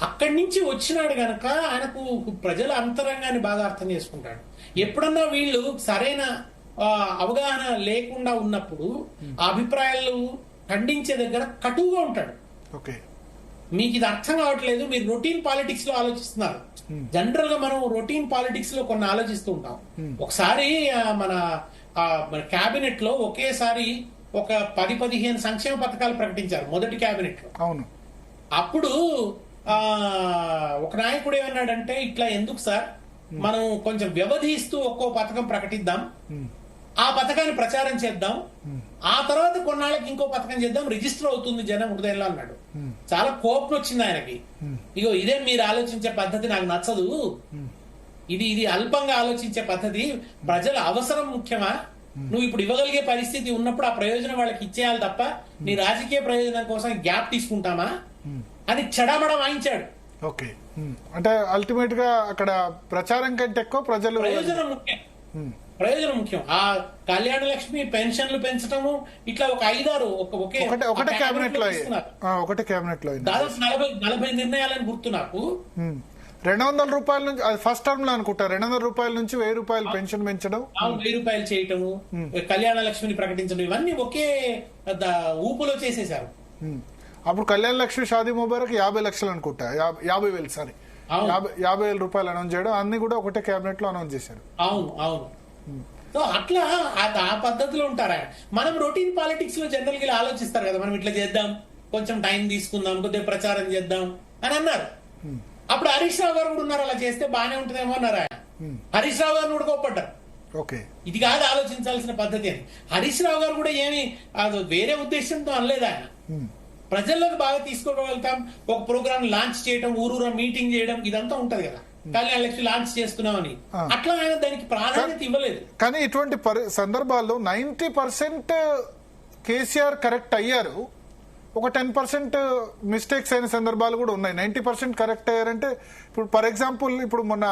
అక్కడి నుంచి వచ్చినాడు గనక ఆయనకు ప్రజల అంతరంగాన్ని బాగా అర్థం చేసుకుంటాడు. ఎప్పుడన్నా వీళ్ళు సరైన అవగాహన లేకుండా ఉన్నప్పుడు ఆ అభిప్రాయాలు ఖండించే దగ్గర కటువుగా ఉంటాడు. మీకు ఇది అర్థం కావట్లేదు, మీరు రొటీన్ పాలిటిక్స్ లో ఆలోచిస్తున్నారు. జనరల్ గా మనం రొటీన్ పాలిటిక్స్ లో కొన్ని ఆలోచిస్తూ ఉంటాం. ఒకసారి మన క్యాబినెట్ లో ఒకేసారి ఒక 10-15 సంక్షేమ పథకాలు ప్రకటించారు మొదటి క్యాబినెట్ లో. అవును. అప్పుడు ఒక నాయకుడు ఏమన్నాడంటే, ఇట్లా ఎందుకు సార్, మనం కొంచెం వ్యవధి ఇస్తూ ఒక్కో పథకం ప్రకటిద్దాం, ఆ పథకాన్ని ప్రచారం చేద్దాం, ఆ తర్వాత కొన్నాళ్ళకి ఇంకో పథకం చేద్దాం, రిజిస్టర్ అవుతుంది జనం హృదయంలో అన్నాడు. చాలా కోపం వచ్చింది ఆయనకి. ఇగో ఇదే మీరు ఆలోచించే పద్ధతి నాకు నచ్చదు, ఇది అల్పంగా ఆలోచించే పద్ధతి, ప్రజల అవసరం ముఖ్యమా, నువ్వు ఇప్పుడు ఇవ్వగలిగే పరిస్థితి ఉన్నప్పుడు ఆ ప్రయోజనం వాళ్ళకి ఇచ్చేయాలి తప్ప నీ రాజకీయ ప్రయోజనం కోసం గ్యాప్ తీసుకుంటామా అని చెడామడ వాయించాడు. ఓకే, అంటే అల్టిమేట్ గా అక్కడ ప్రచారం కంటే ఎక్కువ ప్రజలు ప్రయోజనం ముఖ్యం. ప్రయోజనం ముఖ్యం. ఆ కళ్యాణ లక్ష్మి పెన్షన్లు పెంచడము ఇట్లా ఒక 5-6 ఒకటే కేబినెట్ లో దాదాపు 40 నిర్ణయాలని గుర్తు నాకు. 200 రూపాయల నుంచి ఫస్ట్ టర్మ్ లో అనుకుంటా 200 రూపాయల నుంచి 1000 రూపాయలు పెన్షన్ పెంచడం, 1000 రూపాయలు చేయటము, కళ్యాణ లక్ష్మిని ప్రకటించడం, ఇవన్నీ ఒకే ఊపులో చేసేశారు. అప్పుడు కళ్యాణ లక్ష్మి షాదీ ముబారక్ 50 లక్షలు అనుకుంటా, 50,000 సారీ 50,000 రూపాయలు అనౌన్స్ చేయడం, అన్ని కూడా ఒకటే కేబినెట్ లో అనౌన్స్ చేశారు. అవును అవును. సో అట్లా ఆ పద్ధతిలో ఉంటారు. మనం రొటీన్ పాలిటిక్స్ లో జనరల్ గా ఆలోచిస్తారు కదా, మనం ఇట్లా చేద్దాం, కొంచెం టైం తీసుకుందాం, కొద్దిగా ప్రచారం చేద్దాం అని అన్నారు. అప్పుడు హరీష్ రావు గారు కూడా ఉన్నారు, అలా చేస్తే బానే ఉంటుందేమో అన్నారు ఆయన. హరీష్ రావు గారిని కూడా కోప్పడ్డారు. ఇది కాదు ఆలోచించాల్సిన పద్ధతి అని. హరీష్ రావు గారు కూడా ఏమి వేరే ఉద్దేశంతో అనలేదు. ఆయన ప్రజల్లోకి బాగా తీసుకోగలుగుతాం, ఒక ప్రోగ్రామ్ లాంచ్ చేయడం, ఊరూరా మీటింగ్ చేయడం, ఇదంతా ఉంటది కదా, కళ్యాణ లక్ష్మి లాంచ్ చేస్తున్నామని. అట్లా ఆయన దానికి ప్రాధాన్యత ఇవ్వలేదు. కానీ ఇటువంటి సందర్భాల్లో 90% కేసీఆర్ కరెక్ట్ అయ్యారు, ఒక 10% మిస్టేక్స్ అయిన సందర్భాలు కూడా ఉన్నాయి. 90% కరెక్ట్ అయ్యారంటే ఇప్పుడు ఫర్ ఎగ్జాంపుల్ ఇప్పుడు మొన్న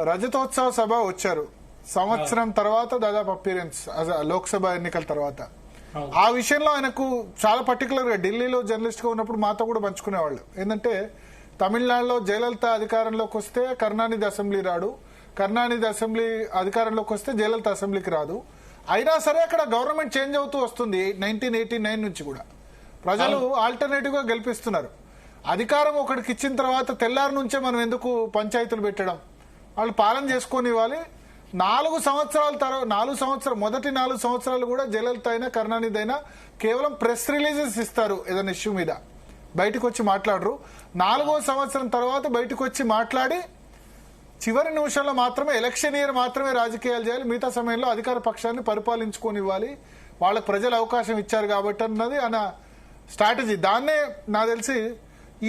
రజతోత్సవ సభ వచ్చారు, సంవత్సరం తర్వాత దాదాపు అపీరెన్స్ లోక్సభ ఎన్నికల తర్వాత. ఆ విషయంలో ఆయనకు చాలా పర్టికులర్ గా ఢిల్లీలో జర్నలిస్ట్ గా ఉన్నప్పుడు మాతో కూడా పంచుకునేవాళ్ళు. ఏంటంటే తమిళనాడులో జయలలిత అధికారంలోకి వస్తే కరుణానిధి అసెంబ్లీ రాడు, కరుణానిధి అసెంబ్లీ అధికారంలోకి వస్తే జయలలిత అసెంబ్లీకి రాదు. అయినా సరే అక్కడ గవర్నమెంట్ చేంజ్ అవుతూ వస్తుంది. 1989 నుంచి కూడా ప్రజలు ఆల్టర్నేటివ్ గా గెలిపిస్తున్నారు. అధికారం ఒకటికి ఇచ్చిన తర్వాత తెల్లారి నుంచే మనం ఎందుకు పంచాయతీలు పెట్టడం, వాళ్ళు పాలన చేసుకొని ఇవ్వాలి. 4 సంవత్సరాలు మొదటి 4 సంవత్సరాలు కూడా జయలలిత అయినా కరుణానిధి అయినా కేవలం ప్రెస్ రిలీజెస్ ఇస్తారు, ఏదైనా ఇష్యూ మీద బయటకు వచ్చి మాట్లాడరు. 4వ సంవత్సరం తర్వాత బయటకు వచ్చి మాట్లాడి చివరి నిమిషంలో మాత్రమే, ఎలక్షన్ ఇయర్ మాత్రమే రాజకీయాలు చేయాలి, మిగతా సమయంలో అధికార పక్షాన్ని పరిపాలించుకొని ఇవ్వాలి, వాళ్ళకు ప్రజలు అవకాశం ఇచ్చారు కాబట్టి అన్నది ఆయన స్ట్రాటజీ. దాన్నే నాకు తెలిసి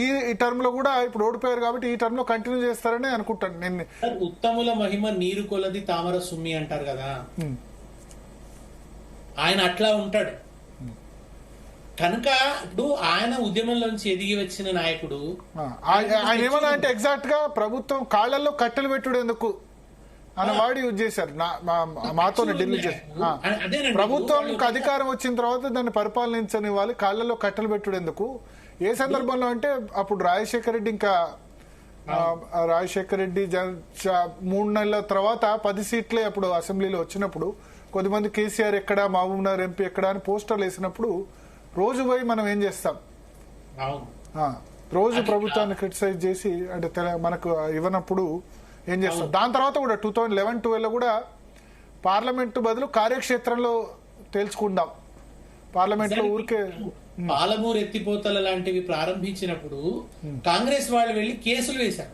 ఈ టర్మ్ లో కూడా ఇప్పుడు ఓడిపోయారు కాబట్టి ఈ టర్మ్ లో కంటిన్యూ చేస్తారని అనుకుంటాను నేను. ఉత్తముల మహిమ నీరు కొలది తామర సుమ్మి అంటారు కదా, ఆయన అట్లా ఉంటాడు కనుక ఇప్పుడు ఆయన ఉద్యమంలోంచి ఎదిగి వచ్చిన నాయకుడు. ఆయన ఏమన్నా అంటే ఎగ్జాక్ట్ గా ప్రభుత్వం కాళ్లలో కట్టెలు పెట్టుడేందుకు అన్న వాడు యూజ్ చేశారు మాతోనే ఢిల్లీ చేశారు. ప్రభుత్వం అధికారం వచ్చిన తర్వాత దాన్ని పరిపాలించనివ్వాలి, కాళ్లలో కట్టెలు పెట్టుడేందుకు. ఏ సందర్భంలో అంటే అప్పుడు రాజశేఖర రెడ్డి 3 నెలల తర్వాత 10 సీట్లే అప్పుడు అసెంబ్లీలో వచ్చినప్పుడు కొద్దిమంది కేసీఆర్ ఎక్కడ, మహబూబ్నగర్ ఎంపీ ఎక్కడ అని పోస్టర్లు వేసినప్పుడు రోజు పోయి మనం ఏం చేస్తాం, రోజు ప్రభుత్వాన్ని క్రిటిసైజ్ చేసి అంటే మనకు ఇవ్వనప్పుడు ఏం చేస్తాం. దాని తర్వాత కూడా 2011-12 లో కూడా పార్లమెంటు బదులు కార్యక్షేత్రంలో తేల్చుకుందాం, పార్లమెంట్ లో ఊరికే పాలమూరు ఎత్తిపోతల లాంటివి ప్రారంభించినప్పుడు కాంగ్రెస్ వాళ్ళు వెళ్లి కేసులు వేశారు,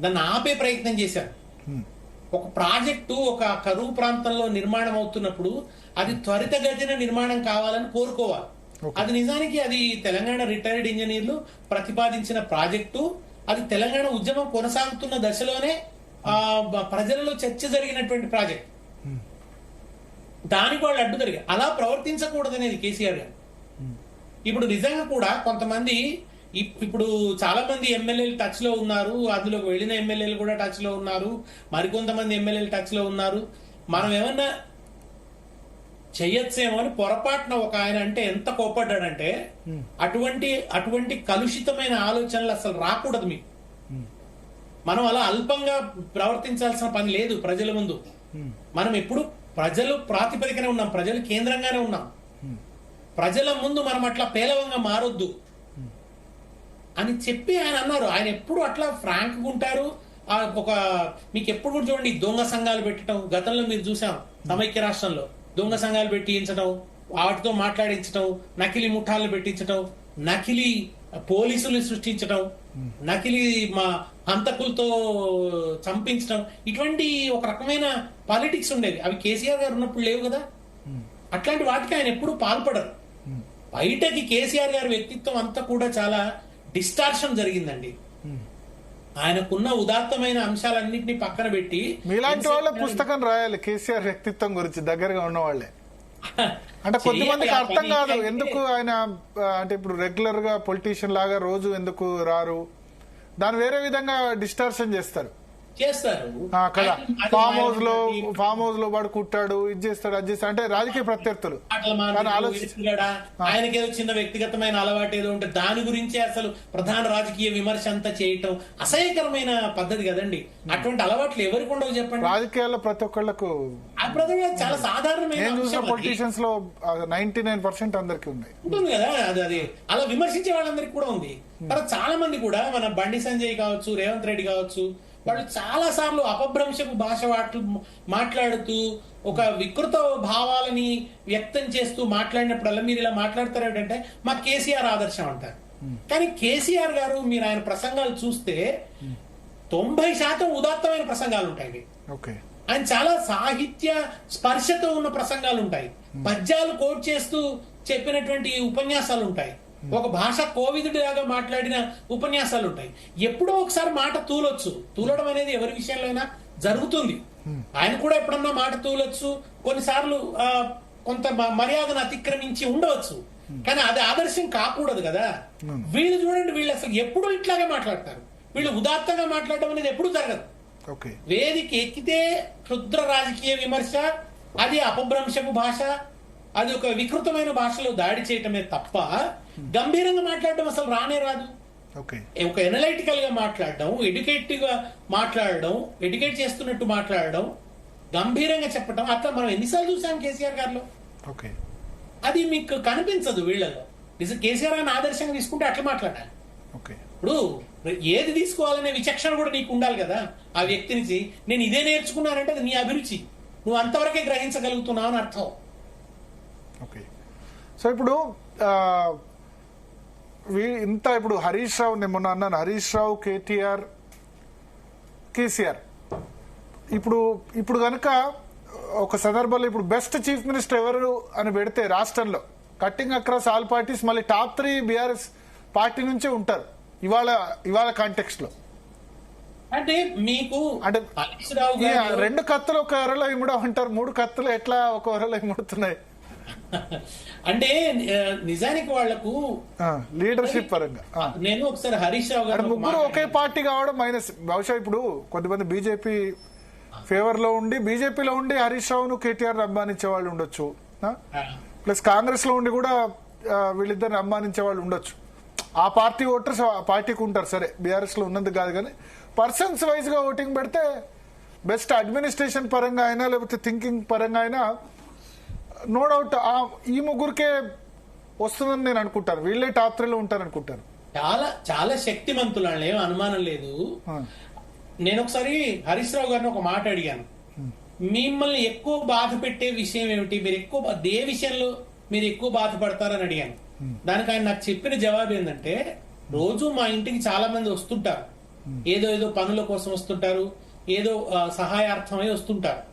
దాన్ని ఆపే ప్రయత్నం చేశారు. ఒక ప్రాజెక్టు ఒక కరువు ప్రాంతంలో నిర్మాణం అవుతున్నప్పుడు అది త్వరితగతిన నిర్మాణం కావాలని కోరుకోవాలి. అది నిజానికి అది తెలంగాణ రిటైర్డ్ ఇంజనీర్లు ప్రతిపాదించిన ప్రాజెక్టు. అది తెలంగాణ ఉద్యమం కొనసాగుతున్న దశలోనే ప్రజలలో చర్చ జరిగినటువంటి ప్రాజెక్ట్. దానికి వాళ్ళు అడ్డు జరిగారు. అలా ప్రవర్తించకూడదనేది కేసీఆర్ గారు. ఇప్పుడు నిజంగా కూడా కొంతమంది ఇప్పుడు చాలా మంది ఎమ్మెల్యేలు టచ్ లో ఉన్నారు, అందులోకి వెళ్ళిన ఎమ్మెల్యేలు కూడా టచ్ లో ఉన్నారు, మరికొంతమంది ఎమ్మెల్యేలు టచ్ లో ఉన్నారు. మనం ఏమన్నా చెయ్యొచ్చేమో అని పొరపాటున ఒక ఆయన అంటే ఎంత కోపడ్డాడంటే అటువంటి కలుషితమైన ఆలోచనలు అసలు రాకూడదు మీకు. మనం అలా అల్పంగా ప్రవర్తించాల్సిన పని లేదు ప్రజల ముందు. మనం ఎప్పుడు ప్రజలు ప్రాతిపదికనే ఉన్నాం, ప్రజలు కేంద్రంగానే ఉన్నాం. ప్రజల ముందు మనం అట్లా పేలవంగా మారొద్దు అని చెప్పి ఆయన అన్నారు. ఆయన ఎప్పుడు అట్లా ఫ్రాంక్ ఉంటారు. మీకు ఎప్పుడు కూడా చూడండి, దొంగ సంఘాలు పెట్టడం గతంలో మీరు చూసాం. సమైక్య రాష్ట్రంలో దొంగ సంఘాలు పెట్టించడం, వాటితో మాట్లాడించడం, నకిలీ ముఠాలు పెట్టించడం, నకిలీ పోలీసులు సృష్టించడం, నకిలీ హంతకులతో చంపించడం, ఇటువంటి ఒక రకమైన పాలిటిక్స్ ఉండేవి. అవి కేసీఆర్ గారు ఉన్నప్పుడు లేవు కదా. అట్లాంటి వాటికి ఆయన ఎప్పుడు పాల్పడరు. బయటకి కేసీఆర్ గారి వ్యక్తిత్వం అంతా కూడా చాలా డిస్టార్షన్ జరిగిందండి. ఆయనకున్న ఉదాత్తమైన అంశాలన్నింటినీ పక్కన పెట్టి మీలాంటి వాళ్ళ పుస్తకం రాయాలి కేసీఆర్ వ్యక్తిత్వం గురించి, దగ్గరగా ఉన్న వాళ్ళే. అంటే కొద్దిమందికి అర్థం కాదు ఎందుకు ఆయన అంటే ఇప్పుడు రెగ్యులర్ గా పొలిటీషియన్ లాగా రోజు ఎందుకు రారు, దాన్ని వేరే విధంగా డిస్టార్షన్ చేస్తారు కదా. ఫామ్ హౌస్ లో వాడు కుట్టాడు, ఇది చేస్తాడు, అది చేస్తాడు అంటే రాజకీయ ప్రత్యర్థులు. ఆయనకేదో చిన్న వ్యక్తిగతమైన అలవాటు ఏదో ఉంటే దాని గురించి అసలు ప్రధాన రాజకీయ విమర్శ అంతా చేయటం అసహ్యకరమైన పద్ధతి కదండి. అటువంటి అలవాట్లు ఎవరికి ఉండవు చెప్పండి. రాజకీయాల్లో ప్రతి ఒక్కళ్ళకు చాలా సాధారణమైన పొలిటీషియన్స్ లో 99% అందరికి ఉంటుంది కదా. అది అలా విమర్శించే వాళ్ళందరికీ కూడా ఉంది. తర్వాత చాలా మంది కూడా మన బండి సంజయ్ కావచ్చు, రేవంత్ రెడ్డి కావచ్చు, వాళ్ళు చాలా సార్లు అపభ్రంశపు భాష మాట్లాడుతూ ఒక వికృత భావాలని వ్యక్తం చేస్తూ మాట్లాడినప్పుడల్లా మీరు ఇలా మాట్లాడతారు ఏంటంటే మా కేసీఆర్ ఆదర్శం అంటారు. కానీ కేసీఆర్ గారు మీరు ఆయన ప్రసంగాలు చూస్తే 90% ఉదాత్తమైన ప్రసంగాలు ఉంటాయి. ఆయన చాలా సాహిత్య స్పర్శతో ఉన్న ప్రసంగాలు ఉంటాయి. పద్యాలు కోట్ చేస్తూ చెప్పినటువంటి ఉపన్యాసాలు ఉంటాయి. ఒక భాష కోవిదుడి లాగా మాట్లాడిన ఉపన్యాసాలు ఉంటాయి. ఎప్పుడో ఒకసారి మాట తూలడం అనేది ఎవరి విషయంలో అయినా జరుగుతుంది. ఆయన కూడా ఎప్పుడన్నా మాట తూలొచ్చు, కొన్నిసార్లు కొంత మర్యాదను అతిక్రమించి ఉండవచ్చు. కానీ అది ఆదర్శం కాకూడదు కదా. వీళ్ళు చూడండి, వీళ్ళు అసలు ఎప్పుడు ఇట్లాగే మాట్లాడతారు. వీళ్ళు ఉదాత్తంగా మాట్లాడడం అనేది ఎప్పుడు జరగదు. వేదిక ఎక్కితే క్షుద్ర రాజకీయ విమర్శ, అది అపభ్రంశపు భాష, అది ఒక వికృతమైన భాషలో దాడి చేయటమే తప్ప గంభీరంగా మాట్లాడడం అసలు రానే రాదు. ఒక ఎనలైటికల్ గా మాట్లాడడం, ఎడ్యుకేటివ్ గా మాట్లాడడం, ఎడ్యుకేట్ చేస్తున్నట్టు మాట్లాడడం, గంభీరంగా చెప్పడం, అట్లా మనం ఎన్నిసార్లు చూసాం కేసీఆర్ గారిలో. అది మీకు కనిపించదు వీళ్ళలో. కేసీఆర్ గారిని ఆదర్శంగా తీసుకుంటే అట్లా మాట్లాడాలి. ఇప్పుడు ఏది తీసుకోవాలనే విచక్షణ కూడా నీకు ఉండాలి కదా. ఆ వ్యక్తి నుంచి నేను ఇదే నేర్చుకున్నానంటే అది నీ అభిరుచి, నువ్వు అంతవరకే గ్రహించగలుగుతున్నావు అని అర్థం. సో ఇప్పుడు ఇంత ఇప్పుడు హరీష్ రావు, నేను మొన్న అన్నాను హరీష్ రావు, కేటీఆర్, కేసీఆర్, ఇప్పుడు కనుక ఒక సందర్భంలో ఇప్పుడు బెస్ట్ చీఫ్ మినిస్టర్ ఎవరు అని పెడితే రాష్ట్రంలో కట్టింగ్ అక్రాస్ ఆల్ పార్టీస్ మళ్ళీ టాప్ 3 బీఆర్ఎస్ పార్టీ నుంచే ఉంటారు ఇవాళ కాంటెక్స్ట్ లో. అంటే మీకు అంటే 2 కత్తులు ఒక ఎరలో ఇమ్మడం అంటారు, 3 కత్తులు ఎట్లా ఒక ఎరలో ఇమ్ముడుతున్నాయి అంటే నిజానికి వాళ్లకు లీడర్షిప్ పరంగా. నేను ఒకసారి హరీష్ రావు గారు ముగ్గురు ఒకే పార్టీ కావడం మైనస్. బహుశా ఇప్పుడు కొంతమంది బీజేపీ ఫేవర్ లో ఉండి, బీజేపీలో ఉండి హరీష్ రావును కేటీఆర్ అభిమానించే వాళ్ళు ఉండొచ్చు, ప్లస్ కాంగ్రెస్ లో ఉండి కూడా వీళ్ళిద్దరిని అభిమానించే వాళ్ళు ఉండొచ్చు. ఆ పార్టీ ఓటర్స్ ఆ పార్టీకి ఉంటారు, సరే బీఆర్ఎస్ లో ఉన్నది కాదు. కానీ పర్సన్స్ వైజ్ గా ఓటింగ్ పెడితే బెస్ట్ అడ్మినిస్ట్రేషన్ పరంగా అయినా లేకపోతే థింకింగ్ పరంగా అయినా నో డౌట్ ఈ ముగ్గురికే వస్తుందని నేను అనుకుంటాను. వీళ్ళే టాప్ 3లో ఉంటారు అనుకుంటాను. చాలా చాలా శక్తిమంతులు, ఏం అనుమానం లేదు. నేను ఒకసారి హరీష్ రావు గారిని ఒక మాట అడిగాను, మిమ్మల్ని ఎక్కువ బాధ పెట్టే విషయం ఏమిటి, మీరు ఏ విషయంలో మీరు ఎక్కువ బాధపడతారని అడిగాను. దానికి ఆయన నాకు చెప్పిన జవాబు ఏంటంటే, రోజు మా ఇంటికి చాలా మంది వస్తుంటారు, ఏదో పనుల కోసం వస్తుంటారు, ఏదో సహాయార్థమై వస్తుంటారు.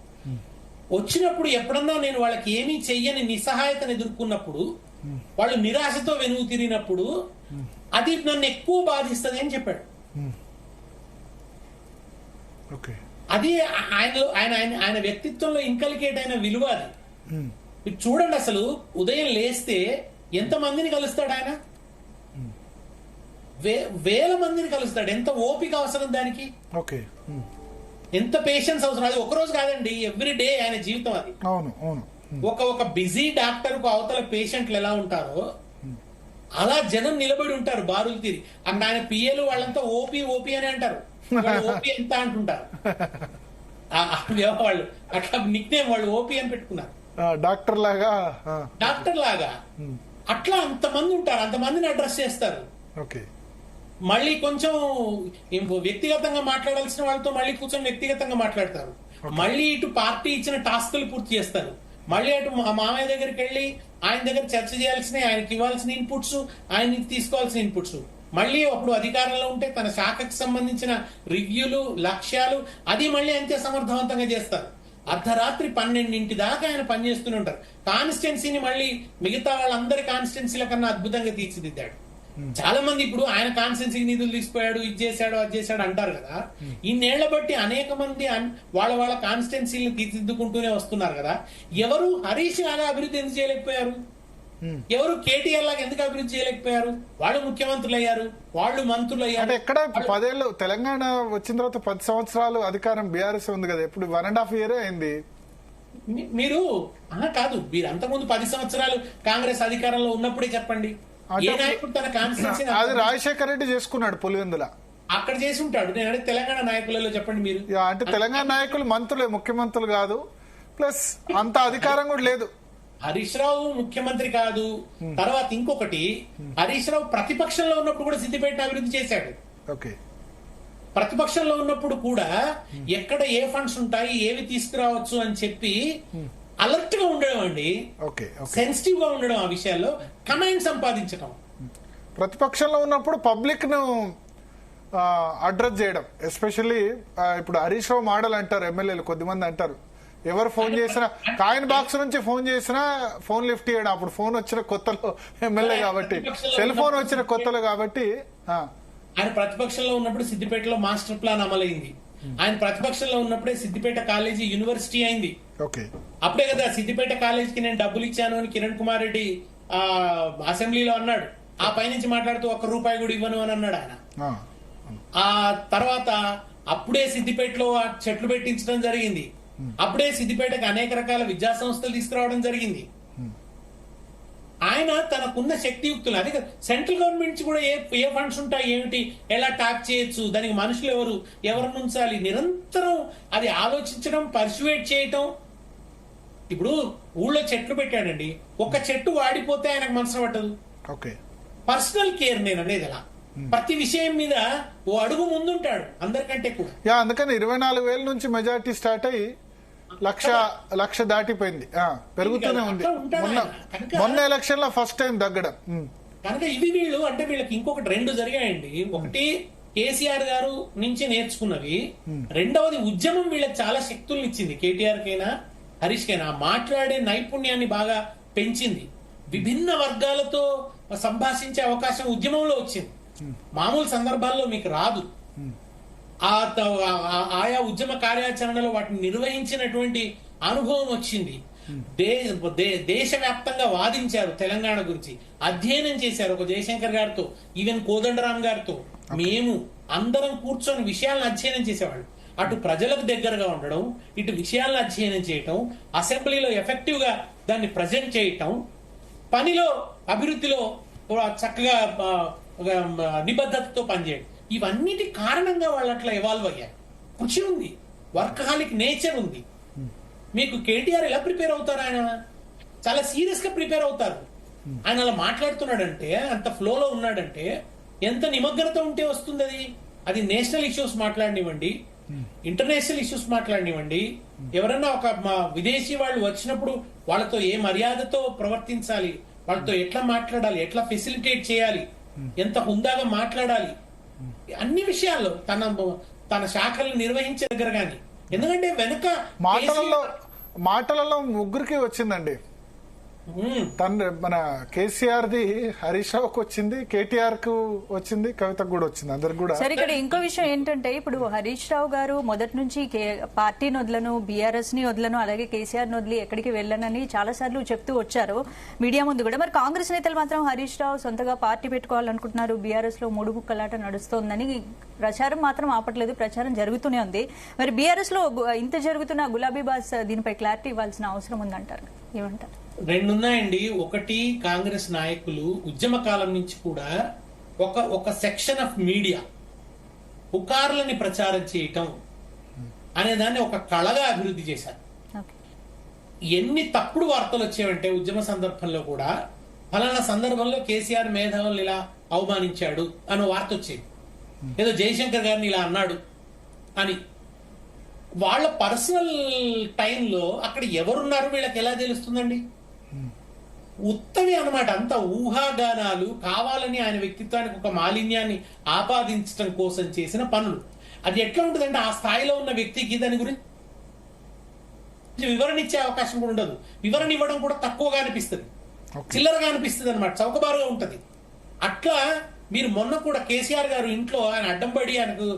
వచ్చినప్పుడు ఎప్పుడన్నా నేను వాళ్ళకి ఏమీ చెయ్యని నిస్సహాయతను ఎదుర్కొన్నప్పుడు వాళ్ళు నిరాశతో వెనుగు తిరిగినప్పుడు అది నన్ను ఎక్కువ బాధిస్తుంది అని చెప్పాడు. అది ఆయన వ్యక్తిత్వంలో ఇంకలికేట్ అయిన విలువ అది. మీరు చూడండి, అసలు ఉదయం లేస్తే ఎంత మందిని కలుస్తాడు ఆయన? వేల మందిని కలుస్తాడు. ఎంత ఓపిక అవసరం దానికి, ఎంత పేషెన్స్ అవసరం. అది ఒక రోజు కాదండి, ఎవ్రీ డే ఆయన జీవితం అది. ఒక బిజీ డాక్టర్ కు అవతల పేషెంట్లు ఎలా ఉంటారో అలా జనం నిలబడి ఉంటారు బారులు తీరి. అక్కడ ఆయన పిఏలు వాళ్ళంతా ఓపీ ఓపీ అని అంటారు. ఓపీ ఎంత అంటుంటారు వాళ్ళు, అట్లా నిక్ నేమ్ వాళ్ళు ఓపీ అని పెట్టుకున్నారు, డాక్టర్ లాగా. అట్లా అంతమంది ఉంటారు, అంతమందిని అడ్రస్ చేస్తారు. మళ్ళీ కొంచెం వ్యక్తిగతంగా మాట్లాడాల్సిన వాళ్ళతో మళ్ళీ కూర్చొని వ్యక్తిగతంగా మాట్లాడతారు. మళ్ళీ ఇటు పార్టీ ఇచ్చిన టాస్కులు పూర్తి చేస్తారు. మళ్ళీ అటు మామయ్య దగ్గరికి వెళ్ళి ఆయన దగ్గర చర్చ చేయాల్సిన, ఆయనకి ఇవ్వాల్సిన ఇన్పుట్స్, ఆయన తీసుకోవాల్సిన ఇన్పుట్స్, మళ్ళీ అప్పుడు అధికారంలో ఉంటే తన శాఖకు సంబంధించిన రివ్యూలు, లక్ష్యాలు, అది మళ్ళీ అంతే సమర్థవంతంగా చేస్తారు. అర్ధరాత్రి 12 దాకా ఆయన పనిచేస్తూనే ఉంటారు. కాన్స్టిట్యున్సీని మళ్ళీ మిగతా వాళ్ళందరి కాన్స్టిట్యున్సీల కన్నా అద్భుతంగా తీర్చిదిద్దాడు. చాలా మంది ఇప్పుడు ఆయన కాన్స్టిట్యున్సీకి నిధులు తీసిపోయాడు, ఇది చేశాడు, అది చేశాడు అంటారు కదా. ఇన్నేళ్ల బట్టి అనేక మంది వాళ్ళ కాన్స్టిట్యున్సీలను తీర్చిదిద్దుకుంటూనే వస్తున్నారు కదా. ఎవరు హరీష్ లాగా అభివృద్ధి ఎందుకు చేయలేకపోయారు? ఎవరు కేటీఆర్ లాగా ఎందుకు అభివృద్ధి చేయలేకపోయారు? వాళ్ళు ముఖ్యమంత్రులు అయ్యారు, వాళ్ళు మంత్రులు అయ్యారు. ఎక్కడ 10 ఏళ్ళు తెలంగాణ వచ్చిన తర్వాత 10 సంవత్సరాలు అధికారం బీఆర్ఎస్ ఉంది కదా, ఇప్పుడు 1.5 year అయింది. మీరు కాదు, మీరు అంతకుముందు 10 సంవత్సరాలు కాంగ్రెస్ అధికారంలో ఉన్నప్పుడే చెప్పండి. ఏ నాయకుడు తన కాన్స్టిట్యున్సీ అది రాజశేఖర రెడ్డి చేసుకున్నాడు పులివెందుల, అక్కడ చేసి ఉంటాడు. నేను అడిగి తెలంగాణ నాయకులలో చెప్పండి మీరు. అంటే తెలంగాణ నాయకులు మంత్రులే, ముఖ్యమంత్రులు కాదు. ప్లస్ అంత అధికారం కూడా లేదు. హరీష్ రావు ముఖ్యమంత్రి కాదు. తర్వాత ఇంకొకటి, హరీష్ రావు ప్రతిపక్షంలో ఉన్నప్పుడు కూడా సిద్దిపేట అభివృద్ధి చేశాడు. ప్రతిపక్షంలో ఉన్నప్పుడు కూడా ఎక్కడ ఏ ఫండ్స్ ఉంటాయి, ఏవి తీసుకురావచ్చు అని చెప్పి అలర్ట్ గా ఉండడం అండి, సెన్సిటివ్ గా ఉండడం, ఆ విషయాల్లో కమాండ్ సంపాదించడం. ప్రతిపక్షంలో ఉన్నప్పుడు పబ్లిక్ ను అడ్రస్ చేయడం, ఎస్పెషల్లీ ఇప్పుడు హరీష్ రావు మోడల్ అంటారు ఎమ్మెల్యేలు కొద్దిమంది అంటారు. ఎవరు ఫోన్ చేసినా, కాయిన్ బాక్స్ నుంచి ఫోన్ చేసినా ఫోన్ లిఫ్ట్ చేయడం. అప్పుడు ఫోన్ వచ్చిన కొత్తలో ఎమ్మెల్యే కాబట్టి, సెల్ ఫోన్ వచ్చిన కొత్తలో కాబట్టి. ఆయన ప్రతిపక్షంలో ఉన్నప్పుడు సిద్దిపేటలో మాస్టర్ ప్లాన్ అమలైంది. ఆయన ప్రతిపక్షంలో ఉన్నప్పుడే సిద్దిపేట కాలేజీ యూనివర్సిటీ అయింది. అప్పుడే కదా సిద్దిపేట కాలేజీకి నేను డబ్బులు ఇచ్చాను అని కిరణ్ కుమార్ రెడ్డి అసెంబ్లీలో అన్నాడు. ఆ పైనుంచి మాట్లాడుతూ ₹1 కూడా ఇవ్వను అని అన్నాడు ఆయన. ఆ తర్వాత అప్పుడే సిద్దిపేటలో చెట్లు పెట్టించడం జరిగింది. అప్పుడే సిద్దిపేటకు అనేక రకాల విద్యా సంస్థలు తీసుకురావడం జరిగింది. ఆయన తనకున్న శక్తియుక్తులు, అదే సెంట్రల్ గవర్నమెంట్ నుంచి కూడా ఏ ఫండ్స్ ఉంటాయి, ఏమిటి, ఎలా ట్యాప్ చేయొచ్చు, దానికి మనుషులు ఎవరిని ఉంచాలి, నిరంతరం అది ఆలోచించడం, పర్సువేట్ చేయటం. ఇప్పుడు ఊళ్ళో చెట్లు పెట్టాడండి, ఒక చెట్టు వాడిపోతే ఆయనకు మనసు పట్టదు. పర్సనల్ కేర్ నేను అనేది అలా ప్రతి విషయం మీద ఓ అడుగు ముందుంటాడు అందరికంటే కూడా. అందుకని 24,000 నుంచి మెజారిటీ స్టార్ట్ అయ్యి లక్ష దాటిపోయింది, పెరుగుతూనే ఉంది. మొన్న ఎలక్షన్ లో ఫస్ట్ టైం తగ్గడం. కనుక ఇవి వీళ్ళు అంటే వీళ్ళకి ఇంకొకటి 2 జరిగాయండి. ఒకటి కేసీఆర్ గారు నుంచి నేర్చుకున్నవి, రెండవది ఉద్యమం వీళ్ళకి చాలా శక్తుల్ని ఇచ్చింది. కేటీఆర్ కైనా హరీష్ కైనా మాట్లాడే నైపుణ్యాన్ని బాగా పెంచింది. విభిన్న వర్గాలతో సంభాషించే అవకాశం ఉద్యమంలో వచ్చింది. మామూలు సందర్భాల్లో మీకు రాదు. ఆయా ఉద్యమ కార్యాచరణలో వాటిని నిర్వహించినటువంటి అనుభవం వచ్చింది. దేశవ్యాప్తంగా వాదించారు తెలంగాణ గురించి, అధ్యయనం చేశారు. ఒక జయశంకర్ గారితో, ఈవెన్ కోదండరాం గారితో మేము అందరం కూర్చొని విషయాలను అధ్యయనం చేసేవాళ్ళు. అటు ప్రజలకు దగ్గరగా ఉండడం, ఇటు విషయాలను అధ్యయనం చేయటం, అసెంబ్లీలో ఎఫెక్టివ్ గా దాన్ని ప్రజెంట్ చేయటం, పనిలో అభివృద్ధిలో చక్కగా నిబద్ధతతో పనిచేయడం, ఇవన్నిటి కారణంగా వాళ్ళు అట్లా ఎవాల్వ్ అయ్యారు. కృషి ఉంది, వర్కహాలిక్ నేచర్ ఉంది. మీకు కేటీఆర్ ఎలా ప్రిపేర్ అవుతారు? ఆయన చాలా సీరియస్ గా ప్రిపేర్ అవుతారు. ఆయన అలా మాట్లాడుతున్నాడంటే, అంత ఫ్లోలో ఉన్నాడంటే ఎంత నిమగ్నత ఉంటే వస్తుంది. అది నేషనల్ ఇష్యూస్ మాట్లాడనివ్వండి, ఇంటర్నేషనల్ ఇష్యూస్ మాట్లాడనివ్వండి, ఎవరన్నా ఒక విదేశీ వాళ్ళు వచ్చినప్పుడు వాళ్ళతో ఏ మర్యాదతో ప్రవర్తించాలి, వాళ్ళతో ఎట్లా మాట్లాడాలి, ఎట్లా ఫెసిలిటేట్ చేయాలి, ఎంత హుందాగా మాట్లాడాలి, అన్ని విషయాల్లో తన శాఖలను నిర్వహించే దగ్గర గాని. ఎందుకంటే వెనక మాటలలో ముగ్గురికి వచ్చిందండి. మన కేసీఆర్ ది హరీష్ రావుకి వచ్చింది, కేటీఆర్ కు వచ్చింది, కవితకు కూడా వచ్చింది, అందరికి కూడా. సరే, ఇక్కడ ఇంకో విషయం ఏంటంటే ఇప్పుడు హరీష్ రావు గారు మొదటి నుంచి పార్టీని వదలను, బీఆర్ఎస్ ని వదలను, అలాగే కేసీఆర్ ని వదిలి ఎక్కడికి వెళ్ళనని చాలా సార్లు చెప్తూ వచ్చారు మీడియా ముందు కూడా. మరి కాంగ్రెస్ నేతలు మాత్రం హరీష్ రావు సొంతగా పార్టీ పెట్టుకోవాలనుకుంటున్నారు, బీఆర్ఎస్ లో మూడు ముక్కలాట నడుస్తోందని ప్రచారం మాత్రం ఆపట్లేదు, ప్రచారం జరుగుతూనే ఉంది. మరి బీఆర్ఎస్ లో ఇంత జరుగుతున్న గులాబీ బాస్ దీనిపై క్లారిటీ ఇవ్వాల్సిన అవసరం ఉందంటారు, ఏమంటారు? రెండున్నాయండి. ఒకటి, కాంగ్రెస్ నాయకులు ఉద్యమ కాలం నుంచి కూడా ఒక సెక్షన్ ఆఫ్ మీడియా పుకార్లని ప్రచారం చేయటం అనే దాన్ని ఒక కళగా అభివృద్ధి చేశారు. ఎన్ని తప్పుడు వార్తలు వచ్చేవంటే ఉద్యమ సందర్భంలో కూడా ఫలానా సందర్భంలో కేసీఆర్ మేధావులు ఇలా అవమానించాడు అనే వార్త వచ్చేది, ఏదో జయశంకర్ గారిని ఇలా అన్నాడు అని. వాళ్ళ పర్సనల్ టైంలో అక్కడ ఎవరున్నారు వీళ్ళకి ఎలా తెలుస్తుందండి? ఉత్తవి అన్నమాట, అంత ఊహాగానాలు, కావాలని ఆయన వ్యక్తిత్వానికి ఒక మాలిన్యాన్ని ఆపాదించడం కోసం చేసిన పనులు. అది ఎట్లా ఉంటుందంటే ఆ స్థాయిలో ఉన్న వ్యక్తికి దాని గురించి వివరణ ఇచ్చే అవకాశం కూడా ఉండదు, వివరణ ఇవ్వడం కూడా తక్కువగా అనిపిస్తుంది, చిల్లరగా అనిపిస్తుంది అనమాట, చౌకబారుగా ఉంటది. అట్లా మీరు మొన్న కూడా కేసీఆర్ గారు ఇంట్లో ఆయన అడ్డం పడి, ఆయనకు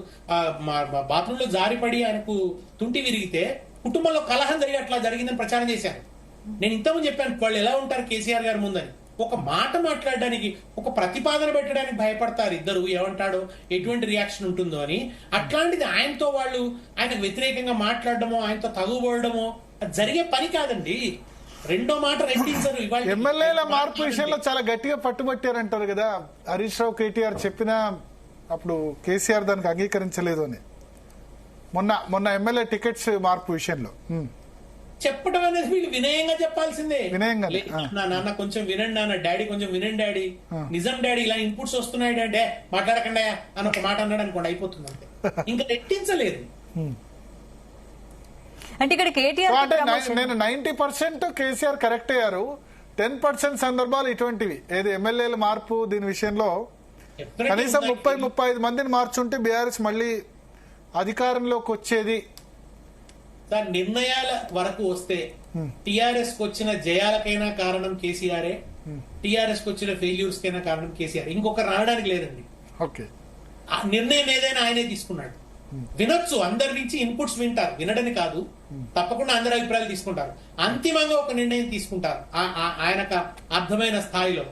బాత్రూమ్ లో జారిపడి ఆయనకు తుంటి విరిగితే కుటుంబంలో కలహం జరిగి అట్లా జరిగిందని ప్రచారం చేశారు. నేను ఇంతకుముందు చెప్పాను వాళ్ళు ఎలా ఉంటారు కేసీఆర్ గారు ముందని. ఒక మాట మాట్లాడడానికి, ఒక ప్రతిపాదన పెట్టడానికి భయపడతారు ఇద్దరు, ఏమంటాడో ఎటువంటి రియాక్షన్ ఉంటుందో అని. అట్లాంటిది ఆయనతో వాళ్ళు ఆయనకు వ్యతిరేకంగా మాట్లాడడమో, ఆయనతో తగుబడమో అది జరిగే పని కాదండి. రెండో మాట రెట్టించారు. ఎమ్మెల్యేల మార్పు విషయంలో చాలా గట్టిగా పట్టుబట్టారంటారు కదా, హరీష్ రావు కేటీఆర్ చెప్పినా అప్పుడు కేసీఆర్ దానికి అంగీకరించలేదు అని, మొన్న ఎమ్మెల్యే టికెట్స్ మార్పు విషయంలో చెప్పడం అనేది వీళ్ళు వినయంగా చెప్పాల్సిందే. వినయంగా నా నాన్న కొంచెం వినండి, నాన్న డాడీ కొంచెం వినండి డాడీ, నిజం డాడీ ఇలా ఇన్పుట్స్ వస్తున్నాయి అంటే మాట్లాడకండి అని ఒక మాట అన్నాడు అనుకోండి, అయిపోతుంది అంతే, ఇంకా రెట్టించలేదు. అంటే ఇక్కడ కేటీఆర్ నేను 90% కేసీఆర్ కరెక్ట్ అయ్యారు, 10% సందర్భాలు ఇటువంటివి, ఏది ఎమ్మెల్యేల మార్పు దీని విషయంలో కనీసం 30-35 మందిని మార్చుంటే బీఆర్ఎస్ మళ్ళీ అధికారంలోకి వచ్చేది. సార్, నిర్ణయాల వరకు వస్తే టిఆర్ఎస్ కు వచ్చిన జయాలకైనా కారణం కేసీఆరే, టిఆర్ఎస్ కు వచ్చిన ఫెయిల్యూర్స్ కైనా కారణం కేసీఆర్, ఇంకొకరు రావడానికి లేదండి. ఓకే, ఆ నిర్ణయం ఏదైనా ఆయనే తీసుకున్నాడు. వినొచ్చు, అందరి నుంచి ఇన్పుట్స్ వింటారు, వినడని కాదు, తప్పకుండా అందరి అభిప్రాయాలు తీసుకుంటారు, అంతిమంగా ఒక నిర్ణయం తీసుకుంటారు ఆయనకు అర్థమైన స్థాయిలో,